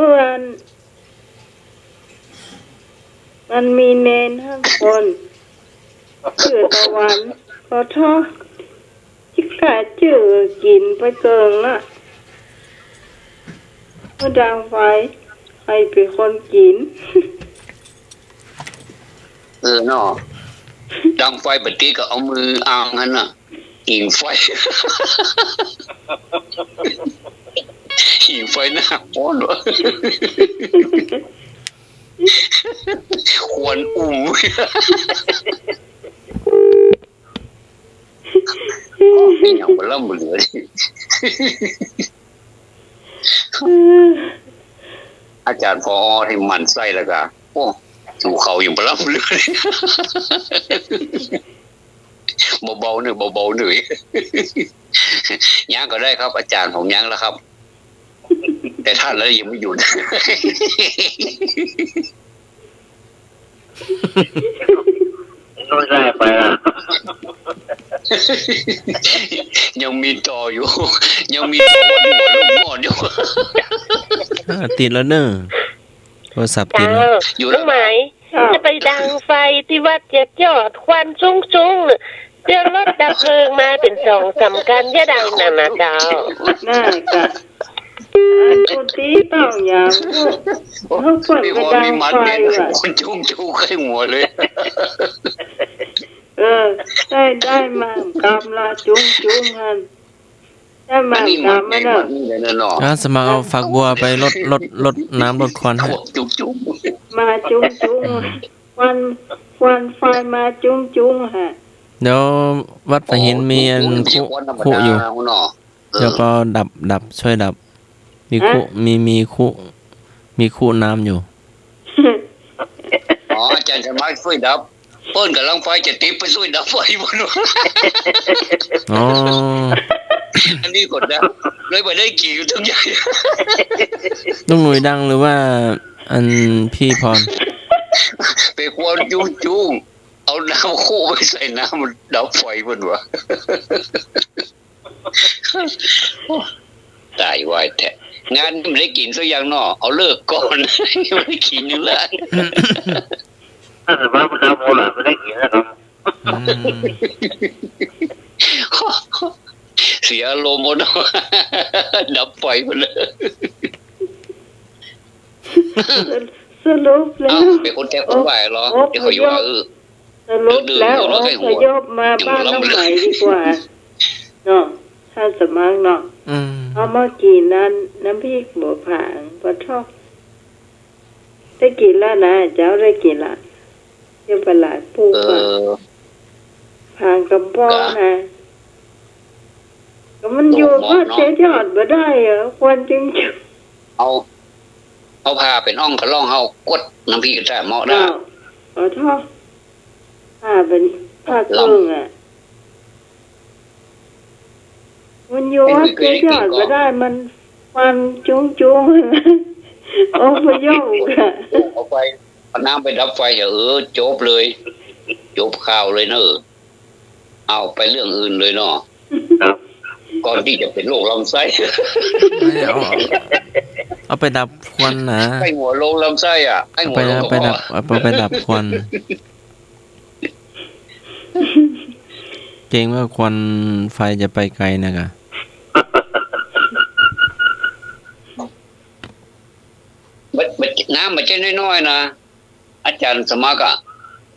มันมีเนน5 คนชื่อตะวันขอโทษที่ขาดชื่อกินไปเกินละวันดังไฟใครเป็นคนกินเนาะดังไฟปฏิก็เอามืออ้างนั่นน่ะหิงไฟหิงไฟหน้าป้อนวะควรอุ้มนี่อย่างมันล่ำเหลืออาจารย์พอที่มันไส้แล้วก็โอ้ถูเขาอยู่มันล่ำเหลือเบาๆหน่อยย่างก็ได้ครับอาจารย์ผมย่างแล้วครับแต่ท่านแล้วยังไม่หยุดน้อยได้ไปอ่ะยังมีต่ออยู่ยังมีต่อหัวลูกหมอนอยู่ติดแล้วเนอะโทรศัพท์ติดแล้วอยู่แล้วไหมจะไปดังไฟที่วัดเจ็ดยอดควันจุ้งๆเดี๋ยวรถดับเพลิงมาเป็น2-3 กันอย่าดังนะเจ้าน่ากะกูตีต้องอย่างเขาเปิดไปดังไฟว่ะคนจุ้งๆให้หัวเลยได้มากำละจุ้งฮันได้มากำมาเนาะสมัครเอาฝักบัวไปลดน้ำลดควันให้จุ้งมาจุ้งวันไฟมาจุ้งฮะเดี๋ยววัดพระหินมีอันคู่อยู่เดี๋ยวก็ดับช่วยดับมีคู่น้ำอยู่อาจารย์จะมาช่วยดับเปิ้นกับลังไฟจะติดไปช่วยดับไฟบ่เนาะอันนี้กดดันเลยไปได้กี่ทุกอย่างลุงหนุ่ยดังหรือว่าอันพี่พรไปควรจุ้งเอา เอาน้ำคู่ไปใส่น้ำมันดับไฟมันวะตายวายแท้งานไม่ได้กินสักอย่างเนาะเอาเลิกก่อนไม่ได้กินนึงละถ้าสมมติมันทำโมล่ะไม่ได้กินนะครับเสียอารมณ์หมดดับไฟหมดเลยสรุปแล้วเป็นคนแท้คนไหวหรอเดี๋ยวเขาอยู่ว่าสรุปแล้วพยพมาบ้านน้องใหม่ดีกว่าเนาะถ้าสมัครเนาะเอามากินน้ำพริกบัวผางปลาทอดได้กินแล้วนะเจ้าได้กินละเยี่ยมประหลาดปูผางกำป้อนะก็มันอยู่ก็เสียยอดมาได้เหรอควรจึงเอาผ้าเป็นอ่องกระล่องเอากดน้ำพริกกระแทกหม้อได้ปลาทอดผ้าเป็นผ้าเครื่องอ่ะมันอยู่ว่าเสียยอดมาได้มันความจุ้งโอ้พยพค่ะเอาไปเอาน้ำไปดับไฟจบเลยจบข่าวเลยเนอะเอาไปเรื่องอื่นเลยเนาะก่อนที่จะเป็นโรคลำไส้เอาไปดับควันนะให้หัวโรคลำไส้อ่ะให้หัวโรคไปดับควันเกรงว่าควันไฟจะไปไกลนะคะน้ำมันใช่น้อยๆนะอาจารย์สมัครอ่ะ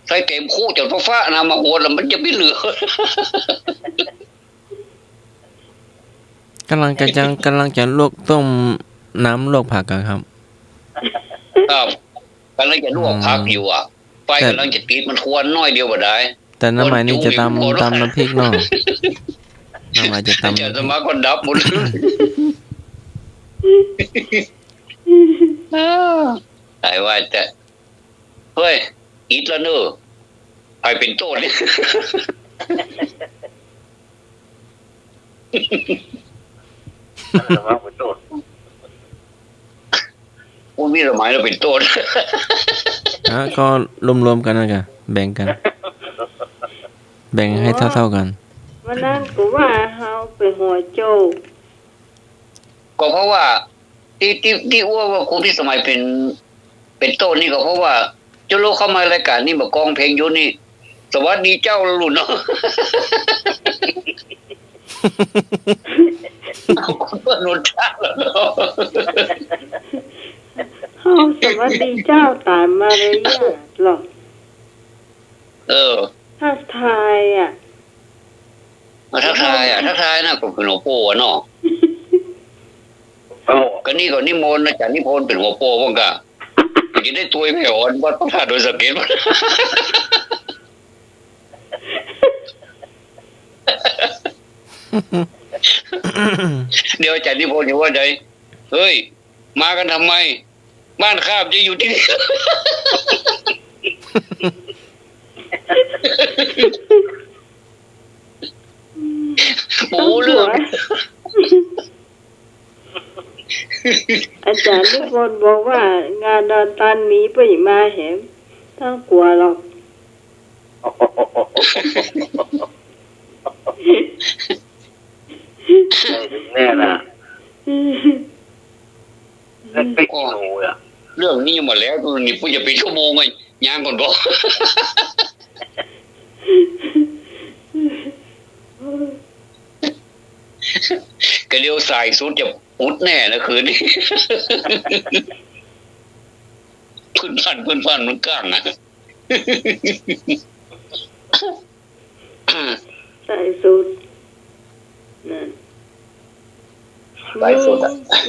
ใส่เต็มคู่จนฟ้าๆนะมาโหดแล้วมันจะไม่เหลือกำลังจะลวกต้มน้ำลวกผักกันครับครับกำลังจะลวกผักอยู่อ่ะไฟกำลังจะติดมันควรน้อยเดียวบ่ได้แต่น้ำมันนี่จะตำน้ำพริกเนาะน้ำมันจะตำจะมาคนดับหมดไอ้ว่าแต่เฮ้ยอีทแล้วเนอะไปเป็นโต้เนี่ยว่ามีสมัยเราเป็นโต้ก็รวมๆกันนะกันแบ่งกันแบ่งให้เท่าๆกันวันนั้นกูว่าเฮาไปหัวโจก็เพราะว่าที่ว่าครูที่สมัยเป็นโต้นี่ก็เพราะว่าเจ้าโลกเข้ามารายการนี่มากองเพลงอยู่นี่สวัสดีเจ้าหลุนเนาะเอาคนเปิดหนุนชาแล้วเนาะสวัสดีเจ้าตามมาเลยหรอทักทายอ่ะทักทายนะก็เป็นหัวโป้เนาะก็นี่ก็นิมนต์อาจารย์นิพนธ์เป็นหัวโป้บ้างกะจะได้ตัวไม่อ่อนวัดพระธาตุโดยสังเกตว่าเดี๋ยวอาจารย์นิพนธ์อยู่ว่าใดเฮ้ยมากันทำไมบ้านข้าจะอยู่ที่นี่โอ้เรื่องอาจารย์ทุกคนบอกว่างานดอนตันมีไปมาแหมต้องกลัวหรอกแน่นะแล้วไปกี่โมงอ่ะเรื่องนี้มาแล้วตัวนี้พูดจะไปชั่วโมงไงย่างก่อนบอกก็เลี้ยวสายสุดจะอุดแน่นะคืนนี้พื้นพันมันกลางนะสายสุดนั่น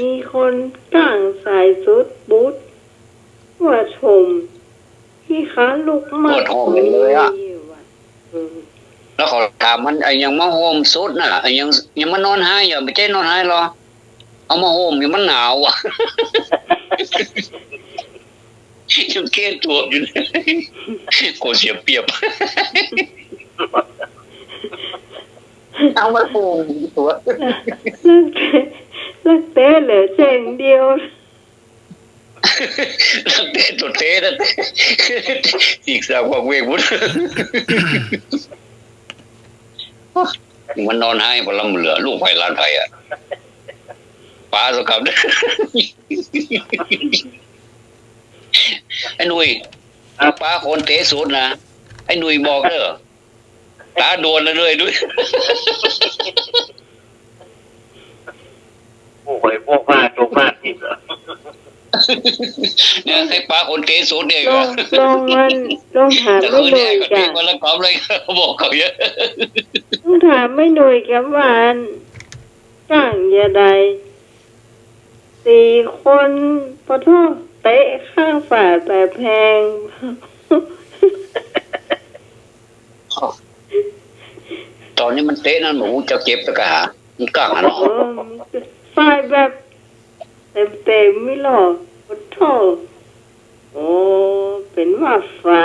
มีคนกลางสายสุดบุ๊ดว่าชมที่ขาลุกมากเลยอ่ะแล้วเขาถามมันไอ้ยังมาโฮมสุดน่ะไอ้ยังมานอนหายอย่าไม่ใช่นอนหายหรอเอามาโฮมอยู่มันหนาวอ่ะยังเกณฑ์ตัวอยู่โกเสียเปรียบเอามาโฮมตัวเลิกเต้เหลือเจ๋งเดียว ตั้งแต่ตัวเต้นั่นอีกสาวบอกเวกบุญมันนอนให้พลังเหลือลูกไผ่ลานไผ่อ่ะป้าสกับไอ้หนุ่ยป้าคนเตะสุดนะไอ้หนุ่ยบอกเด้อตาโดนเลยด้วยโอ้ยพวกว่าโจมากจริงเหรอเนี่ยให้ป้าคนเตะสุดเนี่ยลองมันลองถามไม่หน่อยจ้ะวันละกอบเลยบอกเขาเยอะต้องถามไม่หน่อยกับวานจ้างยาใด4 คนพอโทษเตะข้างฝาแต่แพงตอนนี้มันเตะนั่นหมูจะเก็บตะกะมันกล้าหรอฝ่ายแบบเต็มไม่หรอกพอโทษโอ้เป็นว่าฟ้า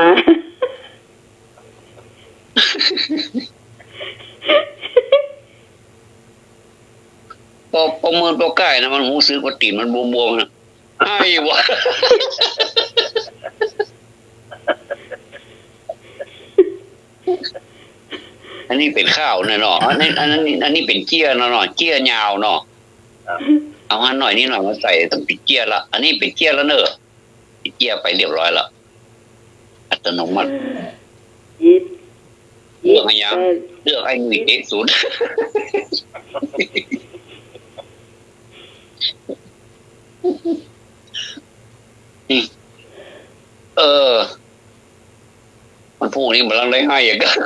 พอประเมินตัวใกล้นะมันหูซื้อกว่าตีนมันบวมๆนะไอ้วะอันนี้เป็นข้าวเนาะอันนี้เป็นเจี้ยเนาะเจี้ยยาวเนาะเอาหันหน่อยนี่หน่อยมาใส่ต้องปิดเจี้ยละอันนี้เป็นเจี้ยแล้วเนอะปิดเจี้ยไปเรียบร้อยแล้วอัตโนมัติเลือกให้ยังเลือกไอ้หนุ่ยเด็กสุดมันพูดนี่มันอะไรให้อย่างกัน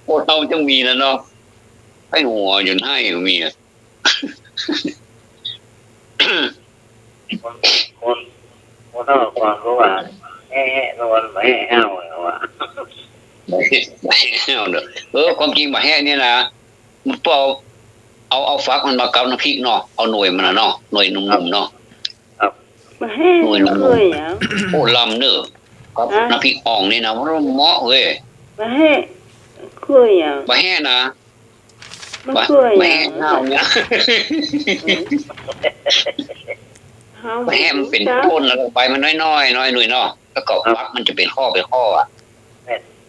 โคตรเอาจังมีนะเนาะให้หัวจนให้มีอ่ะคนต้องความรู้ว่าแห่นอนไม่แห่วแล้วอ่ะไม่แห่วเนอะความจริงมาแห่เนี่ยนะมันเปล่าเอาฟักมันมากับน้ำพริกเนาะเอาหน่วยมันเนาะหน่วยนุ่มๆเนาะมาแห้งเลยอ่ะโอ้ลำเนอะกับน้ำพริกอ่องนี่นะมันเหมาะเว้ยมาแห้งเคยอ่ะมาแห้งนะมาเคยมาแห้งเน่าเนี่ยมาแห้งมันเป็นต้นแล้วไปมันน้อยๆน้อยหน่อยเนาะแล้วก็ฟักมันจะเป็นข้ออ่ะ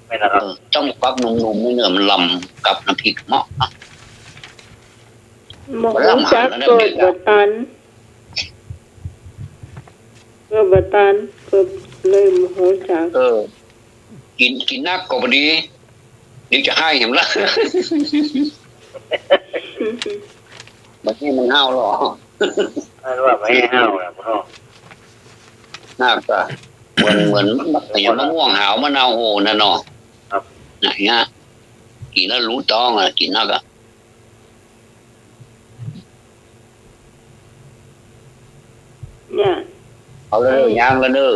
ไม่นะครับต้องฟักนุ่มๆเนื้อมันลำกับน้ำพริกเหมาะหมูจักเกิดบัตันเกิดเลยหมูจักกินนักก็พอดีเดี๋ยวจะให้เห็นละมันนี่มันห้าวหรอไม่รู้ว่าไม่ห้าวนะพ่อน่าจะเหมือนอย่างมะม่วงหาวมะนาวโหน่ะเนาะไหนเงี้ยกินแล้วรู้ต้องอ่ะกินนักอ่ะเนี่ยเอาเลยย่างแล้วเด้อ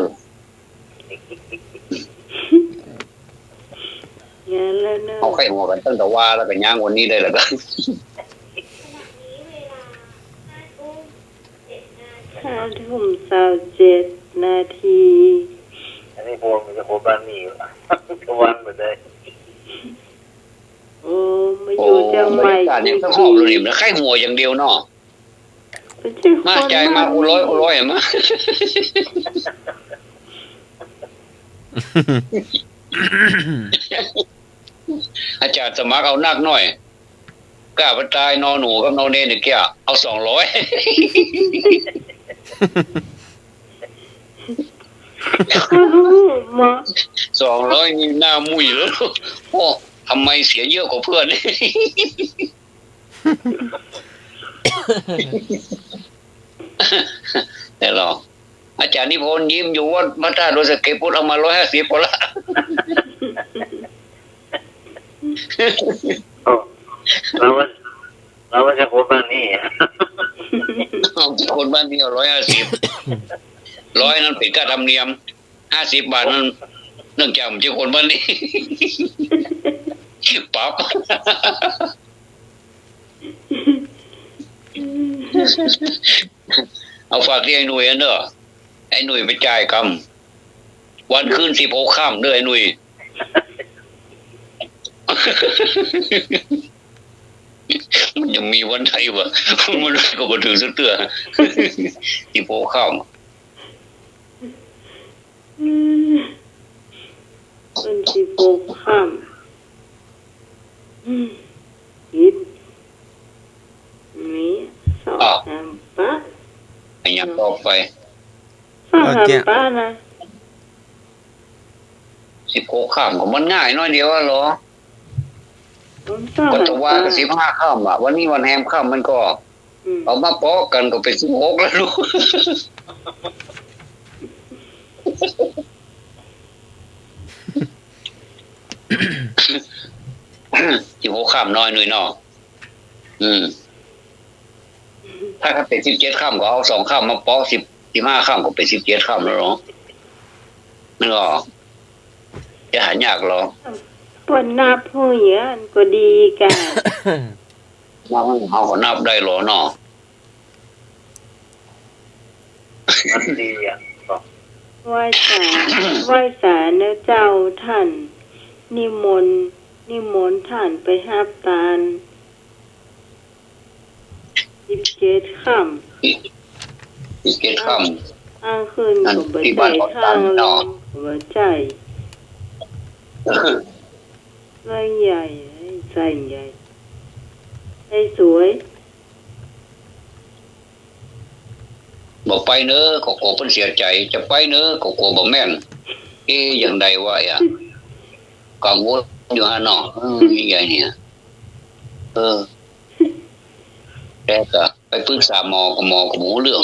เอาไข่หัวกันตั้งแต่ว่าแล้วก็ย่างวันนี้ได้แล้วก็5:27 นาทีอันนี้พวงมันจะโคบ้านนี่ทุกวันเหมือนเดิมโอ้มาอยู่จังใหม่เนี่ยต้องหอบเลยนะไข่หัวอย่างเดียวเนาะมาใจมาอุร้อยมาอาจารย์สมัครเอานักหน่อยกล้าไปตายนอหนูกับนอเนนเนี่ยแกเอา200 200นี่หน้ามุ้ยแล้วโอ้ทำไมเสียเยอะกว่าเพื่อนแต่หรออาจารย์นิพนธ์ยิ้มอยู่ว่ามาตราโดยสเก็ตพุทธเอามา150พอละเราจะคนบ้านนี้คนบ้านนี้เอา150 100นั้นเป็นค่าธรรมเนียม50 บาทนั้นเนื่องจากมันจะคนบ้านนี้ปั๊บเอาฝากที่ไอ้หนุ่ยเนอะไอ้หนุ่ยไปจ่ายกรรมวันคืน16 ค่ำเด้อไอ้หนุ่ยมัน ยังมีวันไทยวะมันก็มาถึงสักเตือที่โพข้ามเป็นสิโปกข้ามยิดมีสองสามปะ อันยังต่อไป สองสามปะนะสิโพข้ามของมันง่ายน้อยเดียวหรอก็จะว่ากัน15ข้ามอ่ะวันนี้วันแฮมข้ามมันก็เอามาปอกกันก็เป็น16แล้วลูก16ข้ามน้อยหน่อยเนาะถ้าเป็น17ข้ามก็เอา2ข้ามมาปอก15ข้ามก็เป็น17ข้ามแล้วเนาะนึกออกจะหายากหรอปนนับผู้เยอะก็ดีกันว่าเขาก็นับได้หรอเนาะมันดีอ่ะไหว้สาเนื้อเจ้าท่านนิมนต์ท่านไปหับตาล17ค่ำอ้างคืนก็บ่ได้ข้างลงก็บ่ใจไร่ใหญ่ใส่ใหญ่ไอ้สวยบอกไปเนอะก็กลัวเพิ่นเสียใจจะไปเนอะก็กลัวบ่แม่นอย่างใดวะกังวลอยู่ฮะเนาะใหญ่เนี่ยแต่ก็ไปปรึกษาหมอก็รู้เรื่อง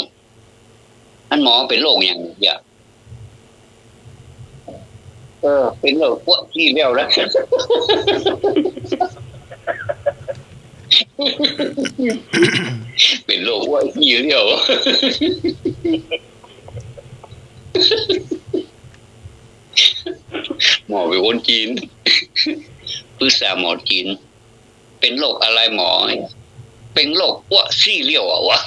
อันหมอเป็นโรคอย่างนี้เป็นโรคพวกขี้เลี้ยวแล้วเป็นโรคว่าขี้เลี้ยวหมอเป็นคนจีนปรึกษาหมอจีนเป็นโรคอะไรหมอเป็นโรคว่าขี้เลี้ยววะ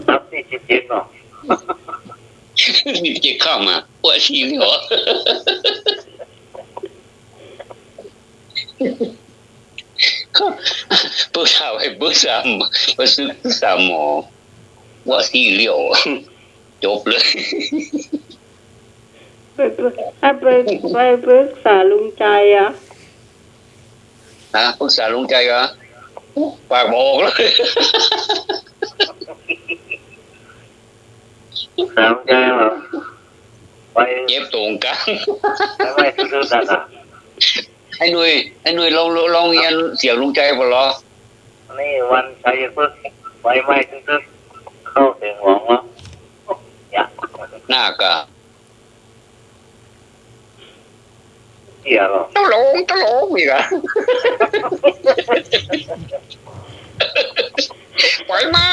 นับที่17เนาะเจ็บข้ามาว่าขี้เลี้ยวปรึกษาให้ปรึกษาหมอว่าขี้เลี้ยวจบเลยไปปรึกษาลุงใจปรึกษาลุงใจปากบอกเลยสามใจว่าไปเจ็บตรงกลางไม่ซื่อๆนั่นน่ะไอ้หนุ่ยลองเรียนเสียงลุงใจบ่เหรอนี่วันชัยพฤกษ์ไฟไหม้ซื่อๆเข้าถึงหวังว่าหน้ากะเหี้ยหรอตลกอีกอ่ะไฟไหม้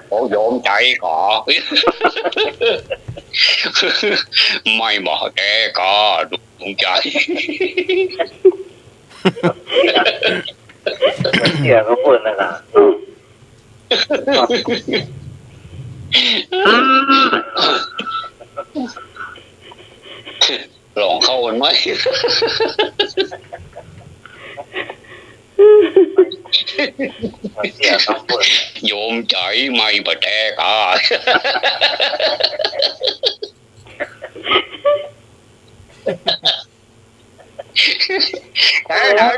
โอ้โยมใจก่อไม่บอกแกก็ลุงใจเหี้ยก็พูดนะครับลองเข้ากันไหมโยมใจไม่ประแจก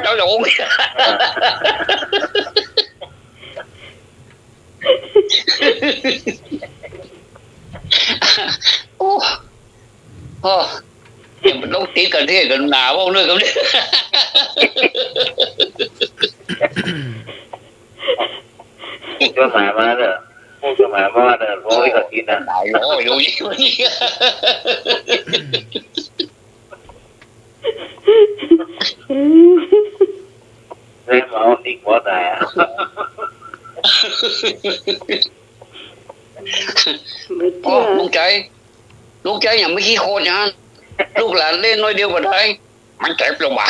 เจ้าหลงโอ้ยังมันต้องติดกันเทศกันหนาว่าเรื่องกันเนี่ยพูดก็หมายมาเด้อพูดก็หมายมาเด้อโอ้ยก็กินน่ะได้โอ้ยดูยิ่งวันนี้เล่นเอาติ๊กบ่ได้ลุงใจอย่างไม่ขี้โคตรนะลูกหลานเล่นน้อยเดียวก็ได้มันเจ็บลงมา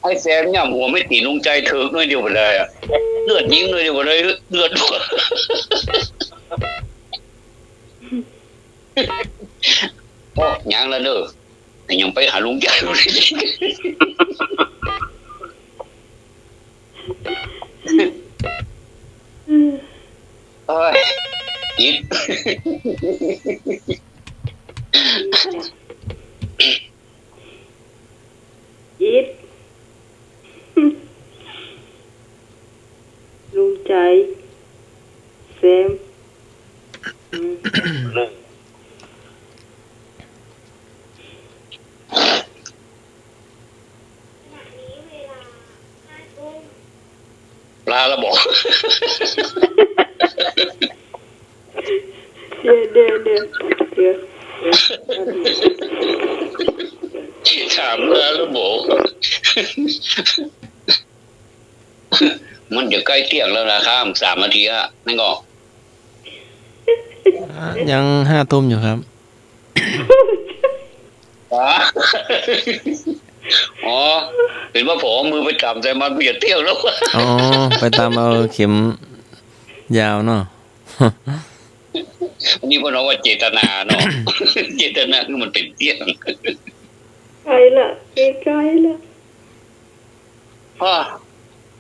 ไอ้แซมเนี่ยหัวไม่ตีลุงใจเถิกน้อยเดียวไปเลยอะเลือดยิงน้อยเดียวไปเลยเลือดโอ้ยังละเด้อแต่ยังไปหาลุงใจอยู่เลยเอ้ยยิดยิดลุงใจเซมปลาละบอกเดี๋ยวถามปลาละบอกมันจะใกล้เที่ยงแล้วนะครับ3 นาทีอะนั่นก็ยัง5 ทุ่มอยู่ครับอ๋อเห็นว่าผมมือไปจับใจมันไม่จะเที่ยวแล้วอ๋อไปตามเอาเข็มยาวเนาะอันนี้เพราะว่าเจตนาเนาะเจตนาคือมันเป็นเที่ยงไกลละไกลละ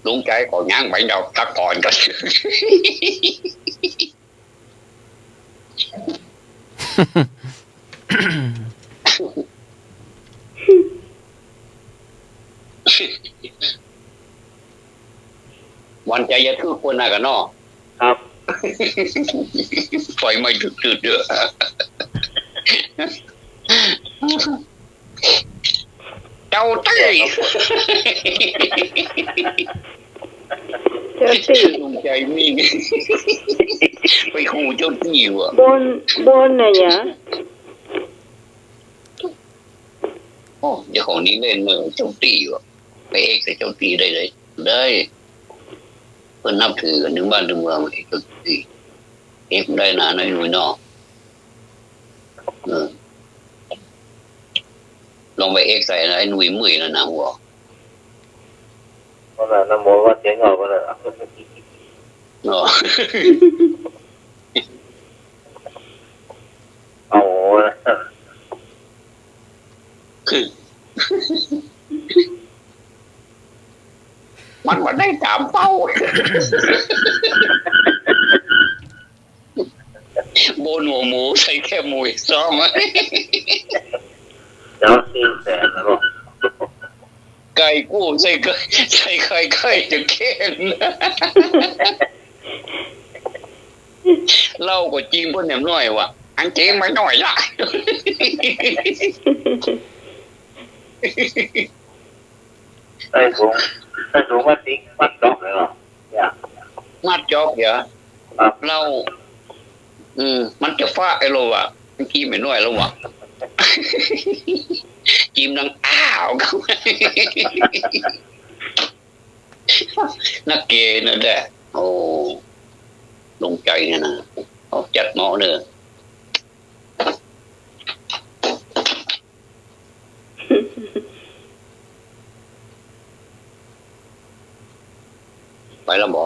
ลุงใจก่อนย่างไปเดาพักผ่อนกันวันใจจะคือคนน่ะกันเนาะครับไฟไม่จุดเด้อเจ้าตี้ลุงใจมีไปขู่เจ้าตี้ว่ะบนน่ะยะโอ้เจ้าของนี้เล่นเจ้าตี้ว่ะไปเอกใส่เจ้าตี้ได้เลยได้เพิ่นนับถือกันถึงบ้านถึงเมืองเอกเจ้าตี้เอกได้นานน้อยหน่อยเนาะลองไปเอกใส่ไอ้หนุ่ยมืยนะหัวเพราะนั้นน้ำโมว่าเสียงออกก็เลยเนาะเอามันมาได้ตามเป้าโบนหัวหมูใส่แค่หมูซ้อมไหมแล้ว400,000นะบอกไก่กู้ใส่ไข่จะเค้นเล่าก็จริงเพิ่นแหนมน้อยว่ะอันจริงไม่น้อยละใส่ถุงมาติ๊กมัดดอกเลยเหรอมัดจอกเหรอเรามันจะฟ้าไอ้โลว่ะเมื่อกี้ไม่น้อยแล้วว่ะจิ้มดังอ้าวเขานักเกย์นั่นแหละโอ้ลงใจเนี่ยนะออกจัดหมอเนอะไปแล้วหมอ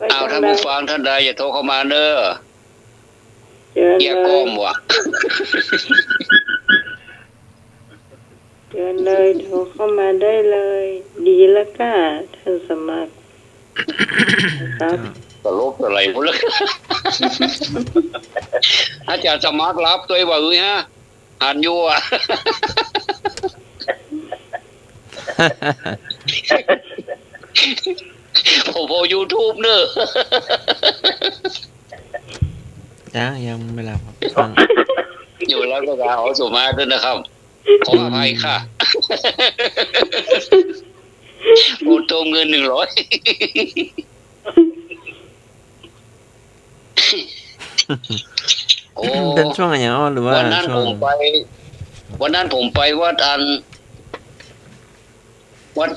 เอาท่านผู้ฟังท่านใดอย่าโทรเข้ามาเด้อเกียร์ก้มว่ะเชิญเลยโทรเข้ามาได้เลยดีแล้วก็ท่านสมัครครับตลกอะไรพวกนี้อาจารย์สมัครรับตัวว่าฮะอ่านอยู่อ่ะผมเอา YouTube เนอะยังไม่หลับฟังอยู่แล้วก็ขอสุมาด้วยนะครับขออภัยค่ะโอนตัวเงิน100โอ้เป็นช่วงอะไรหรือว่าวันนั้นผมไปวัดวัด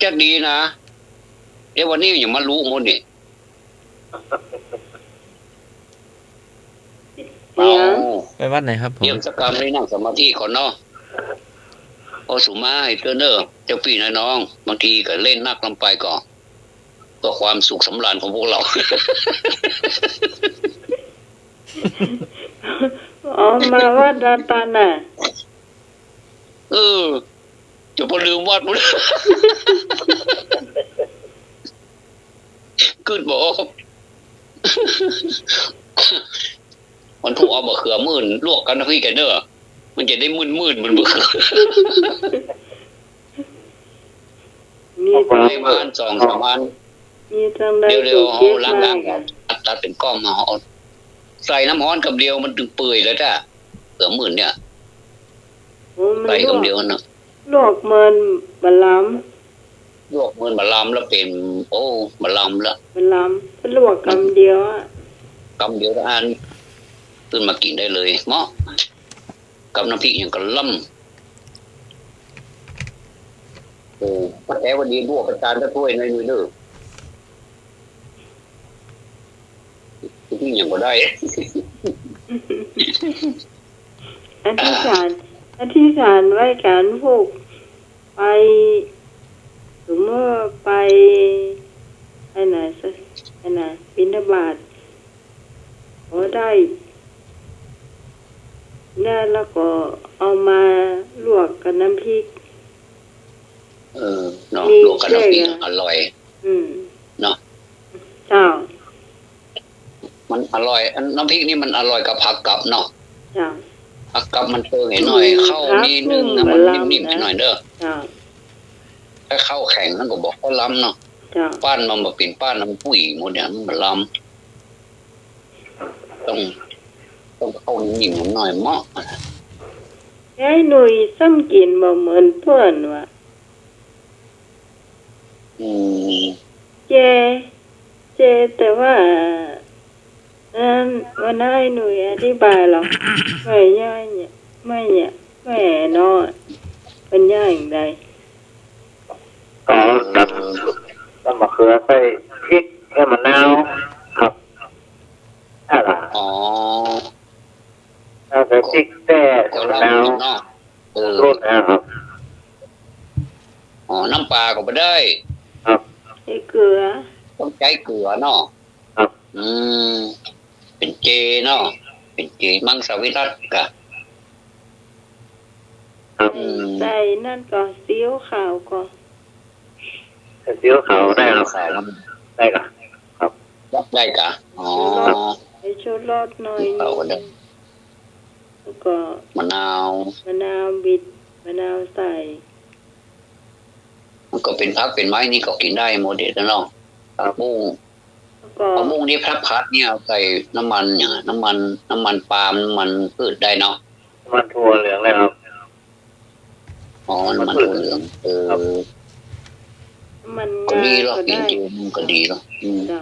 จะดีนะเดี๋ยววันนี้อย่ามารู้หมดนี่ เอา ไปวัดไหนครับผม เตรียมสักกรรมให้นั่งสมาธิก่อนเนาะโอสุมาให้เตอร์เนอร์เจ้าพี่นะน้องบางทีก็เล่นนักลำไปก่อนเพื่อความสุขสำราญของพวกเรา อ๋อมาวัดดอนตาลน่ะ จะพอลืมวัดมั้ง ขึ้นบอก มันถูกเอาบะเขือมื่นลวกกันนะพี่แกเนอะมันจะได้มื่นมันบะเขือ มี ไปบ้าน2-3อัน มีจังได เร็วๆ เก็ เอา บ ล้าง มา ตัดเป็นก้อนมาเอาใส่น้ำร้อนกับเดียวมันถึงเปื่อยแล้วจ้ะเขือมื่นเนี่ย โอ้มัน ใส่ ล กั ว บ ก เดียวนะ ลวกเมินบะล้ ลวกมื่นบะลำแล้วเป็นโอ้บะลำแล้ว ำบะล้ำเป็นลวกกำเดียวอ่ะ กำเดียวอันขึ้นมากินได้เลยเหมาะกับน้ำพริกอย่างกระล่ำโอ้ป้าแก้วันนี้ลวกประจานตะถ้วยในมือเด้อที่อย่างก็ได้ อธิษฐานไว้การพวกไปสมมติว่าไปไอ้ไหนสักไอ้ไหนบิณฑบาตขอได้แล้วก็เอามาลวกกับน้ำพริก เนาะลวกกับน้ำพริกอร่อย เนาะ เจ้า มันอร่อยน้ำพริกนี่มันอร่อยกับผักกับเนาะ เจ้า ผักกับมันเติมหน่อยเข้านี่นึงนะมันนิ่มๆหน่อยเด้อ เจ้า ถ้าเข้าแข็งนั่นก็บอกว่าล้ำเนาะ เจ้า ป้านมันมาเป็นป้านน้ำปุ้ยหมดเนี่ยมันล้ำต้องเข้านิ่มๆหน่อยเหมาะ ยายหนุ่ยซ้ำกินบ่เหมือนเพื่อนว่ะ เจแต่ว่าวันนั้นไอ้หนุ่ยอธิบายหรอกไม่ย่อยเนี่ยไม่น้อยเป็นย่อยอย่างใด ก็ตัดต้นมะเขือใส่พริกและมะนาวครับอะไร อ๋อ ใส่พริกแต่ เดี๋ยว มะ เรา นาว เนาะ รุ่นนะครับ อ๋อน้ำปลาก็ไม่ได้ ครับ ไอ้เกลือ ต้องใช้เกลือเนาะ ครับ เป็นเจเนาะเป็นเจมังสวิรัตกะ ครับ ใส่นั่นก็ซีอิ๊วขาวก็ ใส่ซีอิ๊วขาวได้ครับ ใส่แล้ว ได้ครับครับ ได้กะอ๋อ ไอ้ชูรสหน่อย เอาก็ได้ แล้วก็ มะนาว มะนาวบิดมะนาวใส่ มันก็เป็นพักเป็นไม้นี่ก็กินได้โมเดลแล้วเนาะผักบุ้ง แล้วก็ ผักบุ้งนี่พัดเนี่ยใส่น้ำมันอย่างน้ำมันปาล์มน้ำมันพืชได้เนาะ มันถั่วเหลืองเลยครับ อ๋อน้ำมันถั่วเหลืองมัน ก็ งา ดีหรอก ก็ กิน ได้ เจมันก็ดีหรอก เจ้า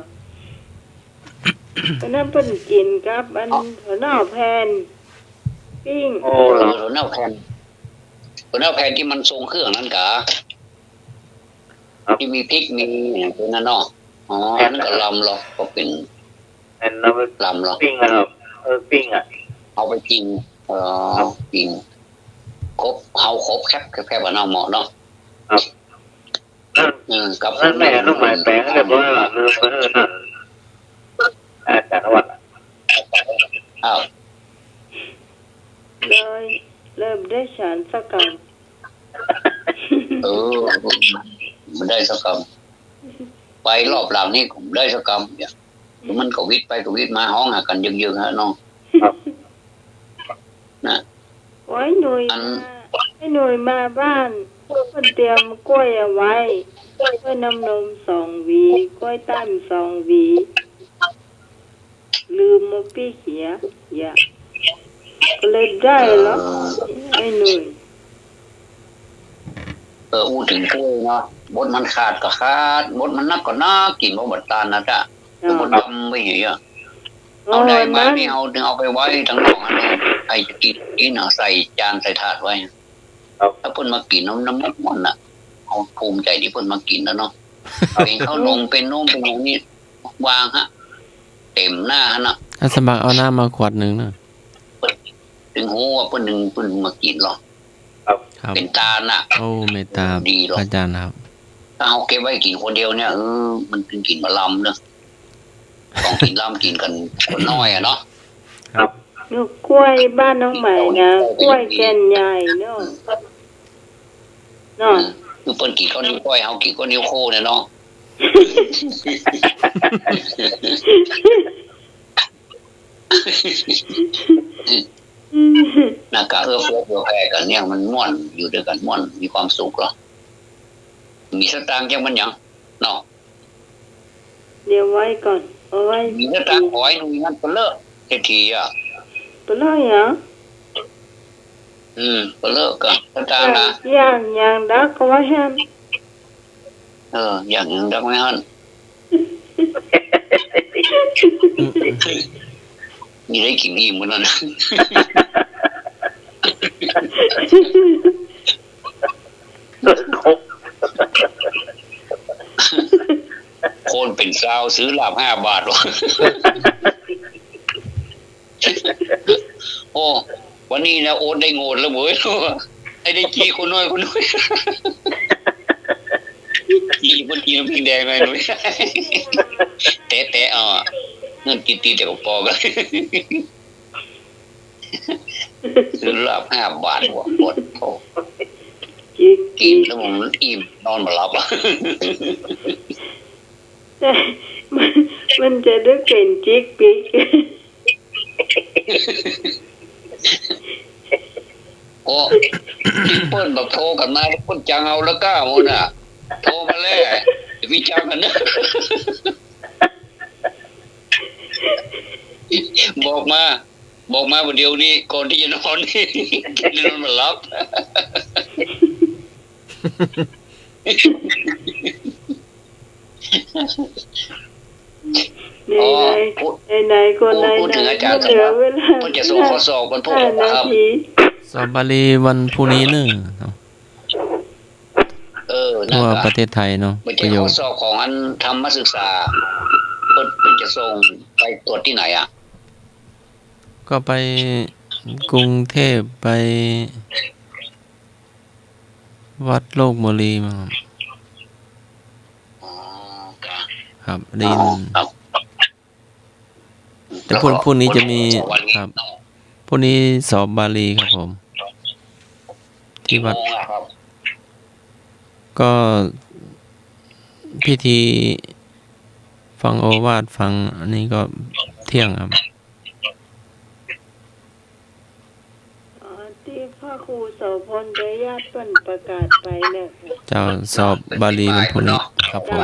อันนั้นเพิ่นกินครับอันหัวหน้าแผ่นปิ้ง โอ้ ถั่วเน่าแผ่นที่มันทรงเครื่องนั่นกะที่มีพริกมีอย่างตัวนั้นเนาะอ๋อนั่นก็ลำหรอกก็เป็น อันนั้น ลำหรอก ปิ้งนะครับปิ้งอ่ะ เอาไปกินกินครบแคบว่าเนาะเหมาะเนาะ ครับนั่น กับ นั่นแม่ต้องหมายแปลงเลยเพราะว่าลืมไปนั่นจากจังหวัด อ้าว เลยเริ่มได้ฉันสักกัน มันได้สักคำไปรอบหลังนี่ผมได้สักคำเนี่ยมันก็วิทย์ไปก็วิทย์มาห้องหากันยืงๆฮะน้องนะ โอ้ยหนุ่ยให้หนุ่ยมาบ้านเพิ่นเตรียมกล้วยเอาไว้กล้วยน้ำนม2 หวีกล้วยต้ม2 หวีลืมมาพี่เขียอย่าก็เลยได้แล้วไอ้หนุ่ย อู้ถึงกล้วยเนาะบดมันขาดก็ขาดบดมันนักก็นักกินบ่บดตาลนะจ๊ะบดดำไม่เหี้ยเอาได้มานี่เอาไปไว้ทั้งนอกอันนี้ไอ้จะกินเอาใส่จานใส่ถาดไว้ถ้าเพิ่นมากินน้ำมันน่ะเอาภูมิใจที่เพิ่นมากินแล้วเนาะเป็นข้าวนมเป็นนมเป็นอย่างนี้วางฮะเต็มหน้าฮะน่ะ ถ้าสมัครเอาน้ำมาขวดหนึ่งนะ ถึงหูว่าเพิ่นมากินหรอก ครับ เป็นตาน่ะ โอ้เมตตา ดีหรอก อาจารย์ครับ ถ้าเอาเก็บไว้กินคนเดียวเนี่ยมันเป็นกินมะลำเนอะต้องกินลำกินกันคนน้อยอะเนาะ ครับ ลูกกล้วยบ้านน้องใหม่นะกล้วยแก่นใหญ่เนาะคือเปิ้นกินข้าวนิ้วก้อยเฮากินข้าวนิ้วโคเนี่ยเนาะน่ากะเฟื่อแผ่กันเนี่ยมันม่วนอยู่ด้วยกันม่วนมีความสุขหรอมีสตางค์จังมันหยังเนาะ เดี๋ยวไว้ก่อนเอาไว้ มีสตางค์ขอให้หนุ่ยงั้นเปเลอะเศรษฐีอ่ะ เปล่าอย่าง เปเลอะก็สตางค์นะ อย่างดักก็ไว้แฮม อย่างดักไม่ฮั่นมีได้กินอิ่มมื้อนั้นคนเป็นซาวซื้อลาบ5 บาทวะโอ้วันนี้นะโอนได้โงดแล้วเว้ยได้จี้คนน้อยจี้คนกินน้ำพริกแดงไงหนุ่ยเตะเงินตีแต่ก็พอกันซื้อลาบ5 บาทวะปวดโอ้กินแล้วผมอิ่มนอนมาหลับอ่ะมันจะได้เป็นจิกปิก โอ้ที่เปิ้นแบบโทรกันมาเปิ้นจังเอาแล้วก้าหมดน่ะโทรมาแล้ววิจารณ์กันนะบอกมาวันเดียวนี้ก่อนที่จะนอนนี่จะนอนมาหลับไหนคนไหน พูดถึงอาจารย์สมบัติเพิ่นจะส่งข้อสอบวันพุธครับ สอบบาลีวันพรุ่งนี้เนอะทั่วประเทศไทยเนาะ มัน ป จะ ระโย ข้อ ชน์ สอบของอันธรรมศึกษาเพิ่นจะส่งไปตรวจที่ไหนอ่ะ ก็ไปกรุงเทพไปวัดโลกมลีมาครับได้ยินแต่พรุ่งนี้จะมีครับพรุ่งนี้สอบบาลีครับผม ที่วัดก็พิธีฟังโอวาทฟังอันนี้ก็เที่ยงครับที่พ่อครูโสพลได้ญาติเปิ้นประกาศไปเนี่ย เจ้าสอบบาลีวันพรุ่งนี้ครับผม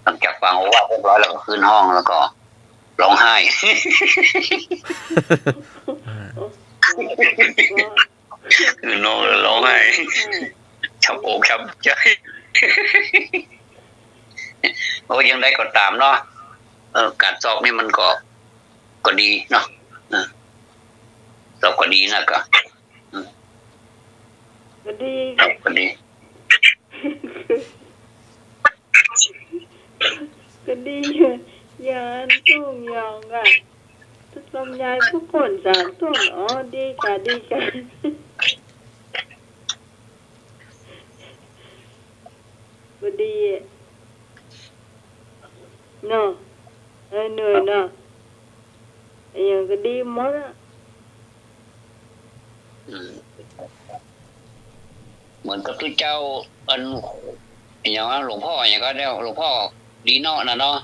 หลังจากฟังว่าเรียบร้อยแล้วก็ขึ้นห้องแล้วก็ร้องไห้คือนอนแล้วร้องไห้ช้ำอกช้ำใจโอ้ยังได้ก็ตามเนาะการสอบนี่มันก็ดีเนาะสอบก็ดีนะก็ดีก็ดีก็ดียานตุ้งยองอ่ะลำไยผู้คน3 ต้นดีกันบดีเนาะเหนื่อยเนาะอย่างก็ดีหมดอ่ะเหมือนกับที่เจ้าอันอย่างว่าหลวงพ่ออย่างก็ได้หลวงพ่อดีเนาะนะเนาะ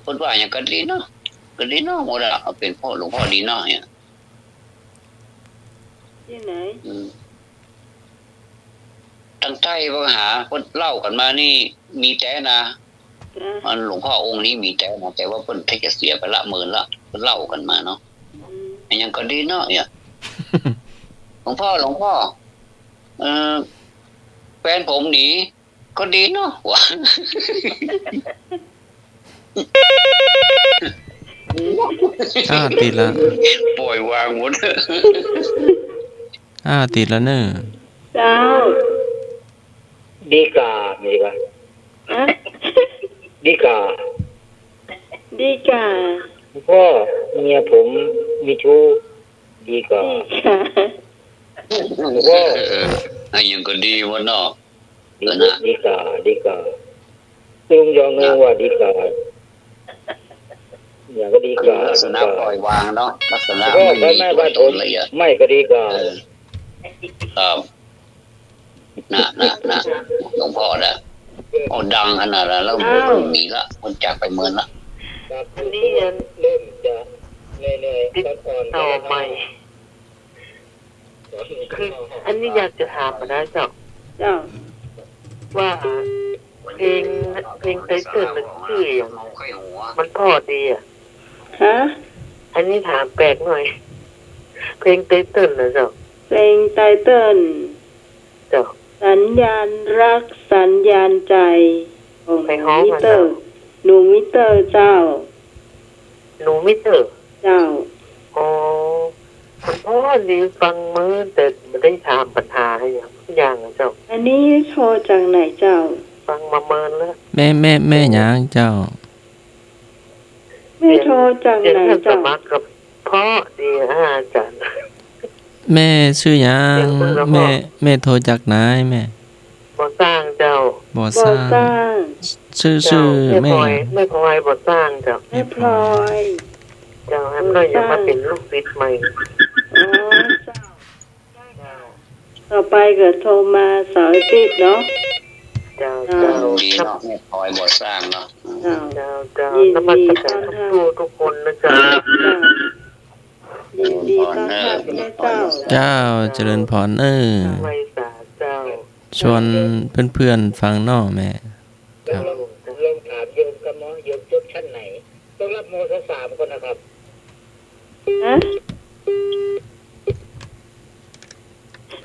เพิ่นว่าอย่างก็ดีเนาะหมดอ่ะเป็นพ่อหลวงพ่อดีเนาะเนี่ยที่ไหนตั้งใจว่าหาเพิ่นเล่ากันมานี่มีแต่นะมันหลวงพ่อองค์นี้มีแต่นะแต่ว่าเพิ่นให้จะเสียไปละหมื่นละเพิ่นเล่ากันมาเนาะอย่างก็ดีเนาะเนี่ยหลวงพ่อแฟนผมหนีก็ดีเนาะวะติดละปล่อยวางหมดติดแล้วเนอะเจ้าดีกามีดีกว่าดีกา พ่อเมียผมมีชู้ดีกว่าพ่อ อันยังก็ดีวะเนาะ ดีกว่าลุงยองเงินว่าดีกว่าอย่างก็ดีกว่า ลักษณะปล่อยวางเนาะลักษณะ พ่อ ไม่ แม่ มี บ้าน ตั ผ ว ม ตนละเอียด ไม่ก็ดีกว่า ครับน่ะหลวงพ่อน่ะโอ้ดังขนาดนั้นแล้วมันหนีละมันจากไปเมืองละ อันนี้อัน เริ่มจะเหนื่อยๆอ่อนๆ ต่อใหม่คืออันนี้อยากจะถามนะเจ้า เจ้า ว่าเพลงไตเติ้ลมันชื่ออย่างมันพอดีอ่ะ ฮะ อันนี้ถามแปลกหน่อย เพลงไตเติ้ลนะเจ้า เพลงไตเติ้ล เจ้า สัญญาณรักสัญญาณใจของ ไปฮ้อง มิ มา เตอ เจ้า ร์หนูมิเตอร์เจ้า หนูไม่เจอ เจ้า อ๋อมันพอดีฟังมือแต่ไม่ได้ถามปัญหาอย่างนะเจ้า อันนี้โทรจากไหนเจ้า ฟังมาเมินแล้ว แม่หยังเจ้า ไม่โทรจาก เรียน ไหน ท่านส เจ้า มัครกับพ่อดีอาจารย์ แม่ชื่อหยัง เดี๋ยวคุณละพ่อ แม่โทรจากไหนแม่ บ่สร้างเจ้า บ่ บ ท อ ราบ สร้าง ชื่อ ไม่ แม่ พลอยไม่พลอยบ่สร้างเจ้า แม่พลอย เจ้าให้เราอย่ามาเป็นลูกศิษย์ใหม่ อ๋อเจ้าต่อไปก็โทรมาเสาร์อาทิตย์เนาะ เจ้า อ่า เจ้า ดีเนาะแม่พลอยบทสร้างเนาะ เจ้า เจ้าเจ้านมัสการทุกคนนะเจ้า ยินดีต้อนรับนะเจ้า เจ้าเจริญพรไว้สาเจ้า ชวนเพื่อนๆฟังเนาะแม่ครับ ลองถามโยมกับหมอโยมจบชั้นไหนต้องรับโมสามคนนะครับ ฮะ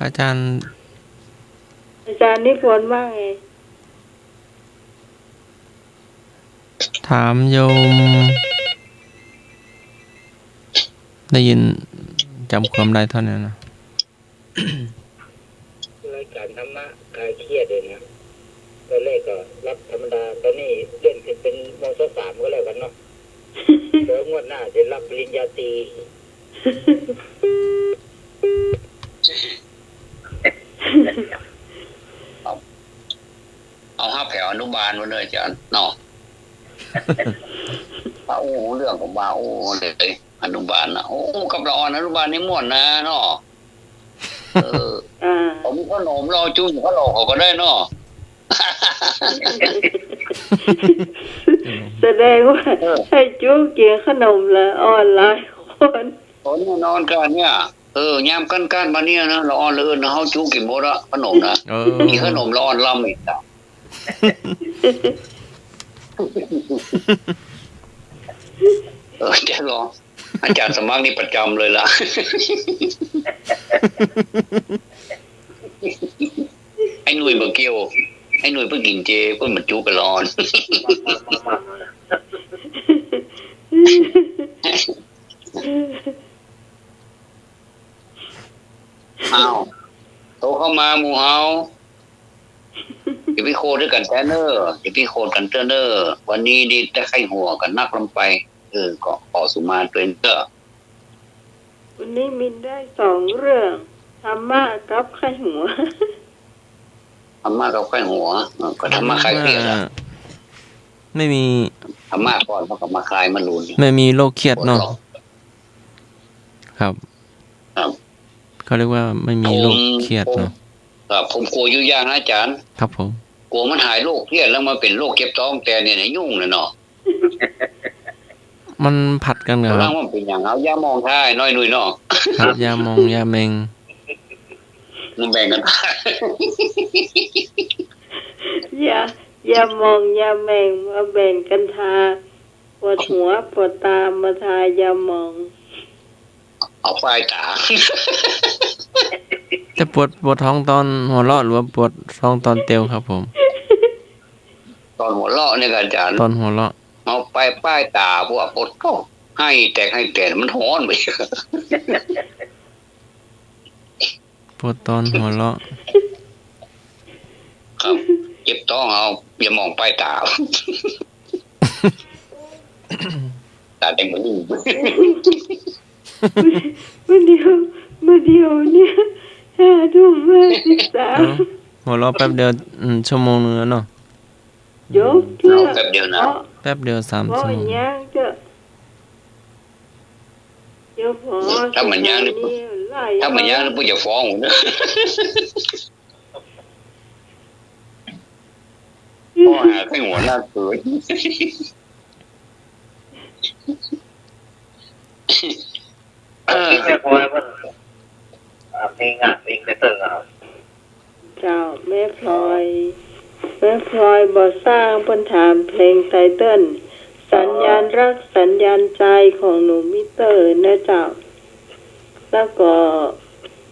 อาจารย์ อาจารย์นิพนธ์ว่าไง ถามโยม ได้ยินจำความได้เท่านั้นนะ รายการธรรมะคลายเครียดเลยนะตอนแรกก็รับธรรมดาตอนนี้เลื่อนขึ้นเป็นโมสามก็แล้วกันเนาะเดี๋ยวงวดหน้าจะรับปริญญาตรี เอาห้าแถวอนุบาลมาเลยอาจารย์เนาะว่าโอ้เรื่องของมาโอ้เลยอนุบาลนะโอ้กับละออนอนุบาลนี่ม่วนนะเนาะผมขนมรอจุ้งเขาหลอกเขาก็ได้เนาะ แสดงว่าให้จุ๊กกินขนมละออนไลน์คน คนนอนกันเนี่ยยามกันมาเนี่ยนะละออนเลยนะเฮาจุ้งกินหมดละขนมนะมีขนมละออนลำอีกจ้ะเดี๋ยวรออาจารย์สมัครนี่ประจำเลยล่ะ ไอ้หนุ่ยบะเกียวไอ้หนุ่ยเพิ่งกินเจเพิ่งมันจุกันร้อนอ้าวโตเข้ามาหมู่เฮาอย่าไปโคด้วยกันแทนเนอร์อย่าไปโคกันเตอร์เนอร์วันนี้ดีแต่ไข้หัวกันนักลงไปก็ขอสุมาตัวเองเด้อ วันนี้มินได้2เรื่องธรรมะกับไข้หัว ธรรมะกับไข้หัวก็ธรรมะคลายเครียดอะ ไม่มี ธรรมะก่อนแล้วก็มาคลายมันรุน ไม่มีโรคเครียดเนาะครับ ครับ เขาเรียกว่าไม่มีโรคเครียดเนาะ ครับผมกลัวอยู่อย่างนะอาจารย์ ครับผม กลัวมันหายโรคเครียดแล้วมาเป็นโรคเก็บท้องแต่เนี่ยยุ่งเลยเนาะ มันผัดกันเหรอค แล้ รั ว บ มันเป็นอย่างเอาย่ามองท่ายน้อยหนุ่ยเนาะ ครับยามองยาเมง มันแบ่งกัน อย่ามองอย่าแมงมาแบ่งกันทาปวดหัวปวดตามาทาอย่ามอง เอาปลายตา จะปวดท้องตอนหัวเราะหรือว่าปวดท้องตอนเตียวครับผม ตอนหัวเราะเนี่ยอาจารย์ ตอนหัวเราะ เอาป้ายตาพวกปวดก็ให้แต่มันฮ้อนไป ปวดตอนหัวเราะ ครับเจ็บท้องเอาอย่ามองป้ายตา ตา แต่มันลืม เมื่อเดียวเนี่ย5:53หัวเราะแป๊บเดียวชั่วโมงนึงแล้วเนาะ ยกเพื่อ แป๊บเดียวนะ แป๊บเดียว3 เพราะ ชั่วโมง ย่างจะเดี๋ยวพอ ถ้ามันย่างนี่ปุ๊จะฟ้องผมนะ พ่อหาแค่หัวหน้าเกิดแม่พลอยมันเพลงในเติร์ครับ เจ้าแม่พลอยบ่สร้างเพิ่นถามเพลงไตเติ้ลสัญญาณรักสัญญาณใจของหนูมิเตอร์นะเจ้าแล้วก็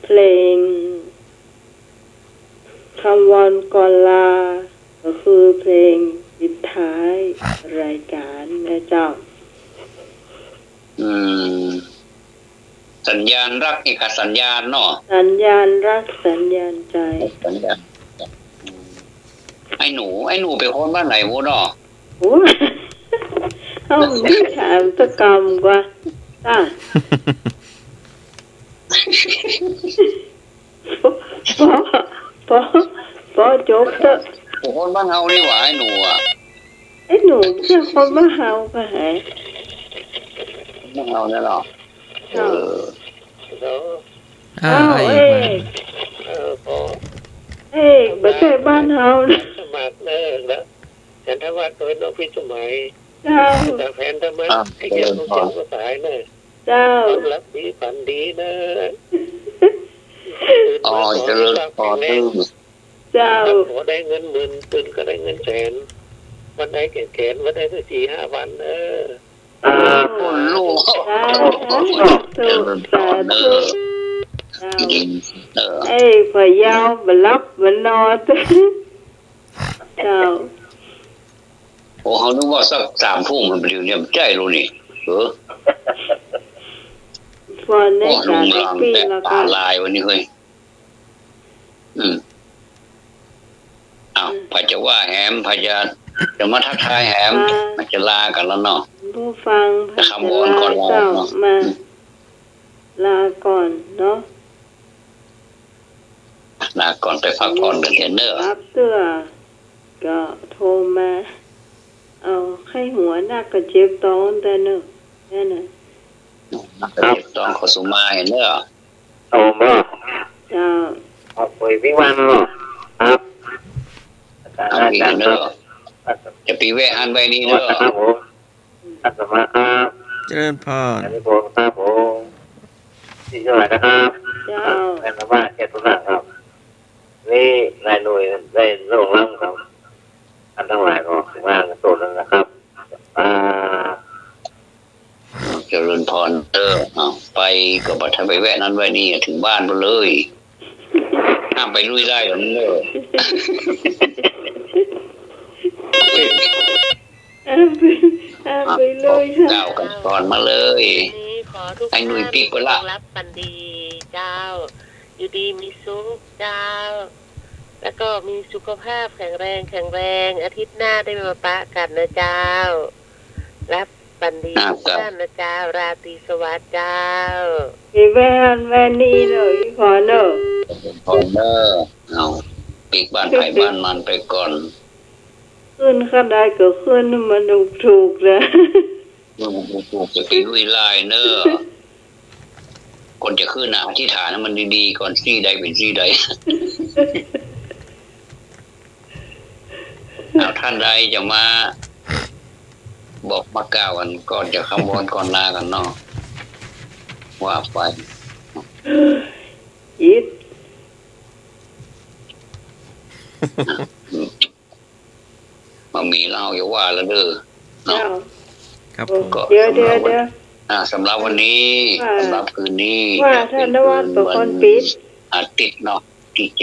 เพลงคำวอนก่อนลาก็คือเพลงปิดท้ายรายการนะเจ้า สัญญาณรักนี่ค่ะสัญญาณเนาะ สัญญาณรักสัญญาณใจ สัญญาณไอ้หนูเป็นคนบ้านไหนวะเนาะ โอ้เฮาไม่ถามตะกรรมกว่าจ้าพอจบเถอะ เป็นคนบ้านเฮานี่หว่าไอ้หนูอ่ะ ไอ้หนูเชื่อคนมาเฮาก็หาย บ้านเฮาเนี่ยเนาะบ่ใช่บ้านเฮานะ สมัครเลิกแล้วฉันทว่าตัวน้องพี่สมัย เจ้า แต่แฟนทำไมไอ้เกี่ยวกับเสียงภาษาเนี่ย เจ้า รับดีฝันดีนะ อ๋อเจริญพรตื้อ เจ้า พอได้เงิน10,000ตื่นก็ได้เงิน100,000วันได้แขนวันได้ถึง4-5 วันคนลูก สาธุไอ้พยาวบลับบนอดเจ้า โอ้เขานึกว่าสัก3 ทุ่มมันเปลี่ยนเนี่ยใจรู้นี่ฟอนในการปีละ ตาลายวันนี้เฮ้ยพระจะว่าแหมพระจะมาทักทายแหมมันจะลากันแล้วเนาะ ผู้ฟังพระเจ้ามาลาก่อนเนาะ ลาก่อนไปพักผ่อนกันเนอะ รับเสื้อก็โทรมาเอาไข้หัวหนักก็เจ็บท้องแต่เนอะนั่นน่ะ ครับต้องขอสุมาเนอะ โอ้โห เจ้า เอาไปวิ่งวันเนาะครับอาจารย์เนาะ จะปีแวะหันไปนี่เนอะ ครับผมอาตมาครับ เจริญพร อันนี้ผมครับผมที่จังหวัดนะครับ เจ้า เป็นว่าเจ้าตุลาครับนี่นายหน่วยได้ลงล่างครับอันทั้งหลายก็ว่างโซนแล้วนะครับเจริญพรไปก็บัดถ้าไปแวะนั้นไว้นี่ถึงบ้านไปเลยห้ามไปลุยได้หรอกเนอะ ไปเลยค่ะ เจ้ากันก่อนมาเลยไอ้หนุ่ยปีกก็ละ รับปันดีเจ้า อยู่ดีมีสุขเจ้า แล้วก็มีสุขภาพแข็งแรงอาทิตย์หน้าได้มาปะกันนะเจ้า รับปันดีทุกท่านนะเจ้า ราตรีสวัสดิ์เจ้า ไปแว่นนี่เลยพอเนอะ พอเนอะเอาปีกบ้านไผ่บ้านมันไปก่อน ขึ้นข้าได้ก็ขึ้นมันถูกเลย จะไปลุยลายเนอะคนจะขึ้นอธิษฐานให้มันดีๆก่อนซี่ใดเป็นซี่ใด ท่านใดจะมาบอกมากล่าวกันก่อนจะคำวอนก่อนลากันเนาะว่าไปมามีเล่าอย่าว่าแล้วเด้อเนาะ ครับ เดี๋ยวสำหรับวันนี้สำหรับคืนนี้ ว่าท่านว่าเป็นคนปิด อาทิตย์เนาะที่7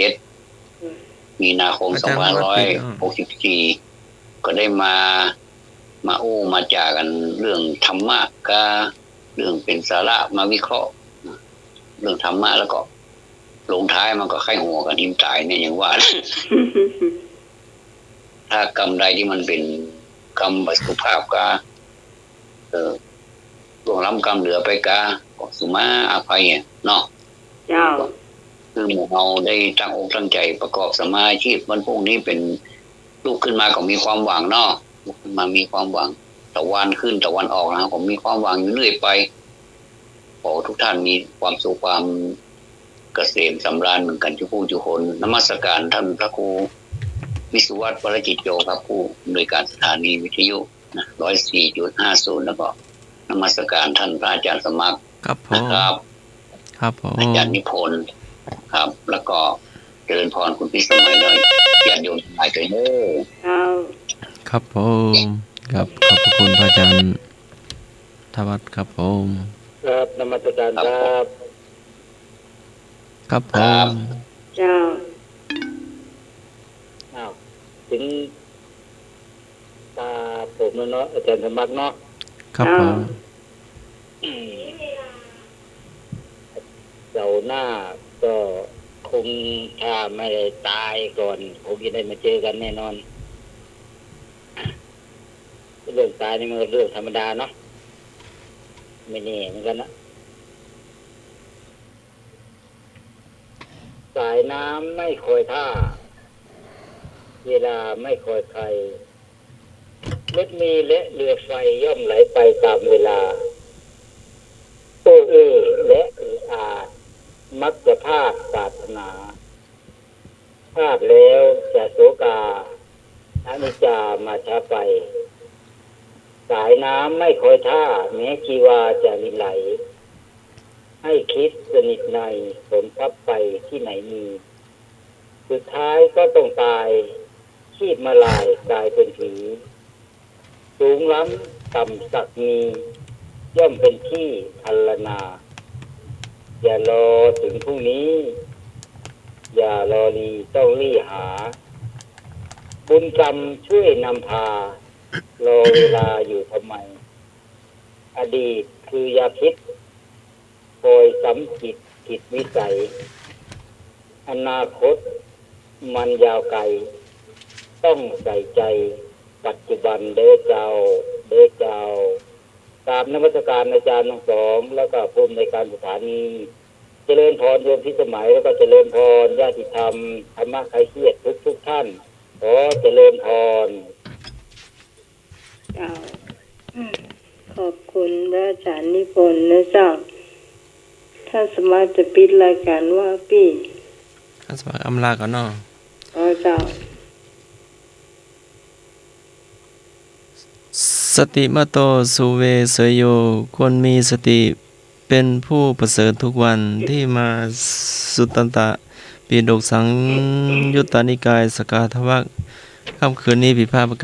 มีนาคม 2564 ก็ได้มาอู้มาจากันเรื่องธรรมะกับเรื่องเป็นสาระมาวิเคราะห์เรื่องธรรมะแล้วก็ลงท้ายมันก็ไข้หัวกันทิ่มตายเนี่ยอย่างว่า ถ้ากรรมใดที่มันเป็นกรรมสุภาพก็ หลวงล้ำกำเหลือไปกาขอสุมาอภัยเนาะ เจ้า คือหมู่เราได้ตั้งอกตั้งใจประกอบสมาอาชีพวันพรุ่งนี้เป็นลูกขึ้นมาก็มีความหวังเนาะลูกขึ้นมามีความหวังตะวันขึ้นตะวันออกนะครับผมมีความหวังอยู่เรื่อยไปขอทุกท่านมีความสุขความเกษมสำราญเหมือนกันทุกผู้ทุกคนนมัสการท่านพระครูวิสุวัฒน์วรจิตโยครับผู้อำนวยการสถานีวิทยุนะ 104.50 แล้วก็นมัสการท่านพระอาจารย์สมัคร ครับผ นะ ม ครับ ครับผม อาจารย์นิพนธ์ครับ แล้วก็เจริญพรคุณพี่สมัยเลยญาติโยมทั้งหลายเลยเด้อ เจ้า ครับผมครับขอบพระคุณพระอาจารย์ทวัฒน์ครับผม ครับนมัสการครับ ครับผม เจ้า อ้าวถึงตาผมแล้วเนาะอาจารย์สมัครเนาะ ครับผม เสาร์หน้าก็คงถ้าไม่ได้ตายก่อนคงจะได้มาเจอกันแน่นอนเรื่องตายนี่มันก็เรื่องธรรมดาเนาะไม่แน่เหมือนกันนะสายน้ำไม่คอยท่าเวลาไม่คอยใครรถมีและเรือไฟย่อมไหลไปตามเวลาและอาจมักจะพลาดปรารถนาพลาดแล้วจะโศกาอนิจจามาช้าไปสายน้ำไม่คอยท่าแม้ชีวาจะลินไหลให้คิดสนิทในผลทับไปที่ไหนมีสุดท้ายก็ต้องตายชีพมาลายกลายเป็นผีสูงล้ำต่ำสักมีย่อมเป็นที่ทัลนาอย่ารอถึงพรุ่งนี้อย่ารอรีต้องรีหาบุญกรรมช่วยนำพารอเวลาอยู่ทำไมอดีตคือยาพิษคอยสำจิตผิดวิสัยอนาคตมันยาวไกลต้องใส่ใจปัจจุบันเด้อเจ้าตามนมัสการอาจารย์ทั้งสองแล้วก็ภูมิในการสถานีเจริญพรโยมพิสมัยแล้วก็เจริญพรญาติธรรมธรรมะใครเครียดทุกท่านขอเจริญพร เจ้าขอบคุณพระอาจารย์นิพนธ์นะเจ้าถ้าสามารถจะปิดรายการว่าพี่ ท่านสมัครอำลาก่อนเนาะ เจ้า สติมาโตสุเวเสยโยควรมีสติเป็นผู้ประเสริฐทุกวันที่มาสุตตันตะปิฎกสังยุตตานิกายสกาทวักค่ำคืนนี้พิพาท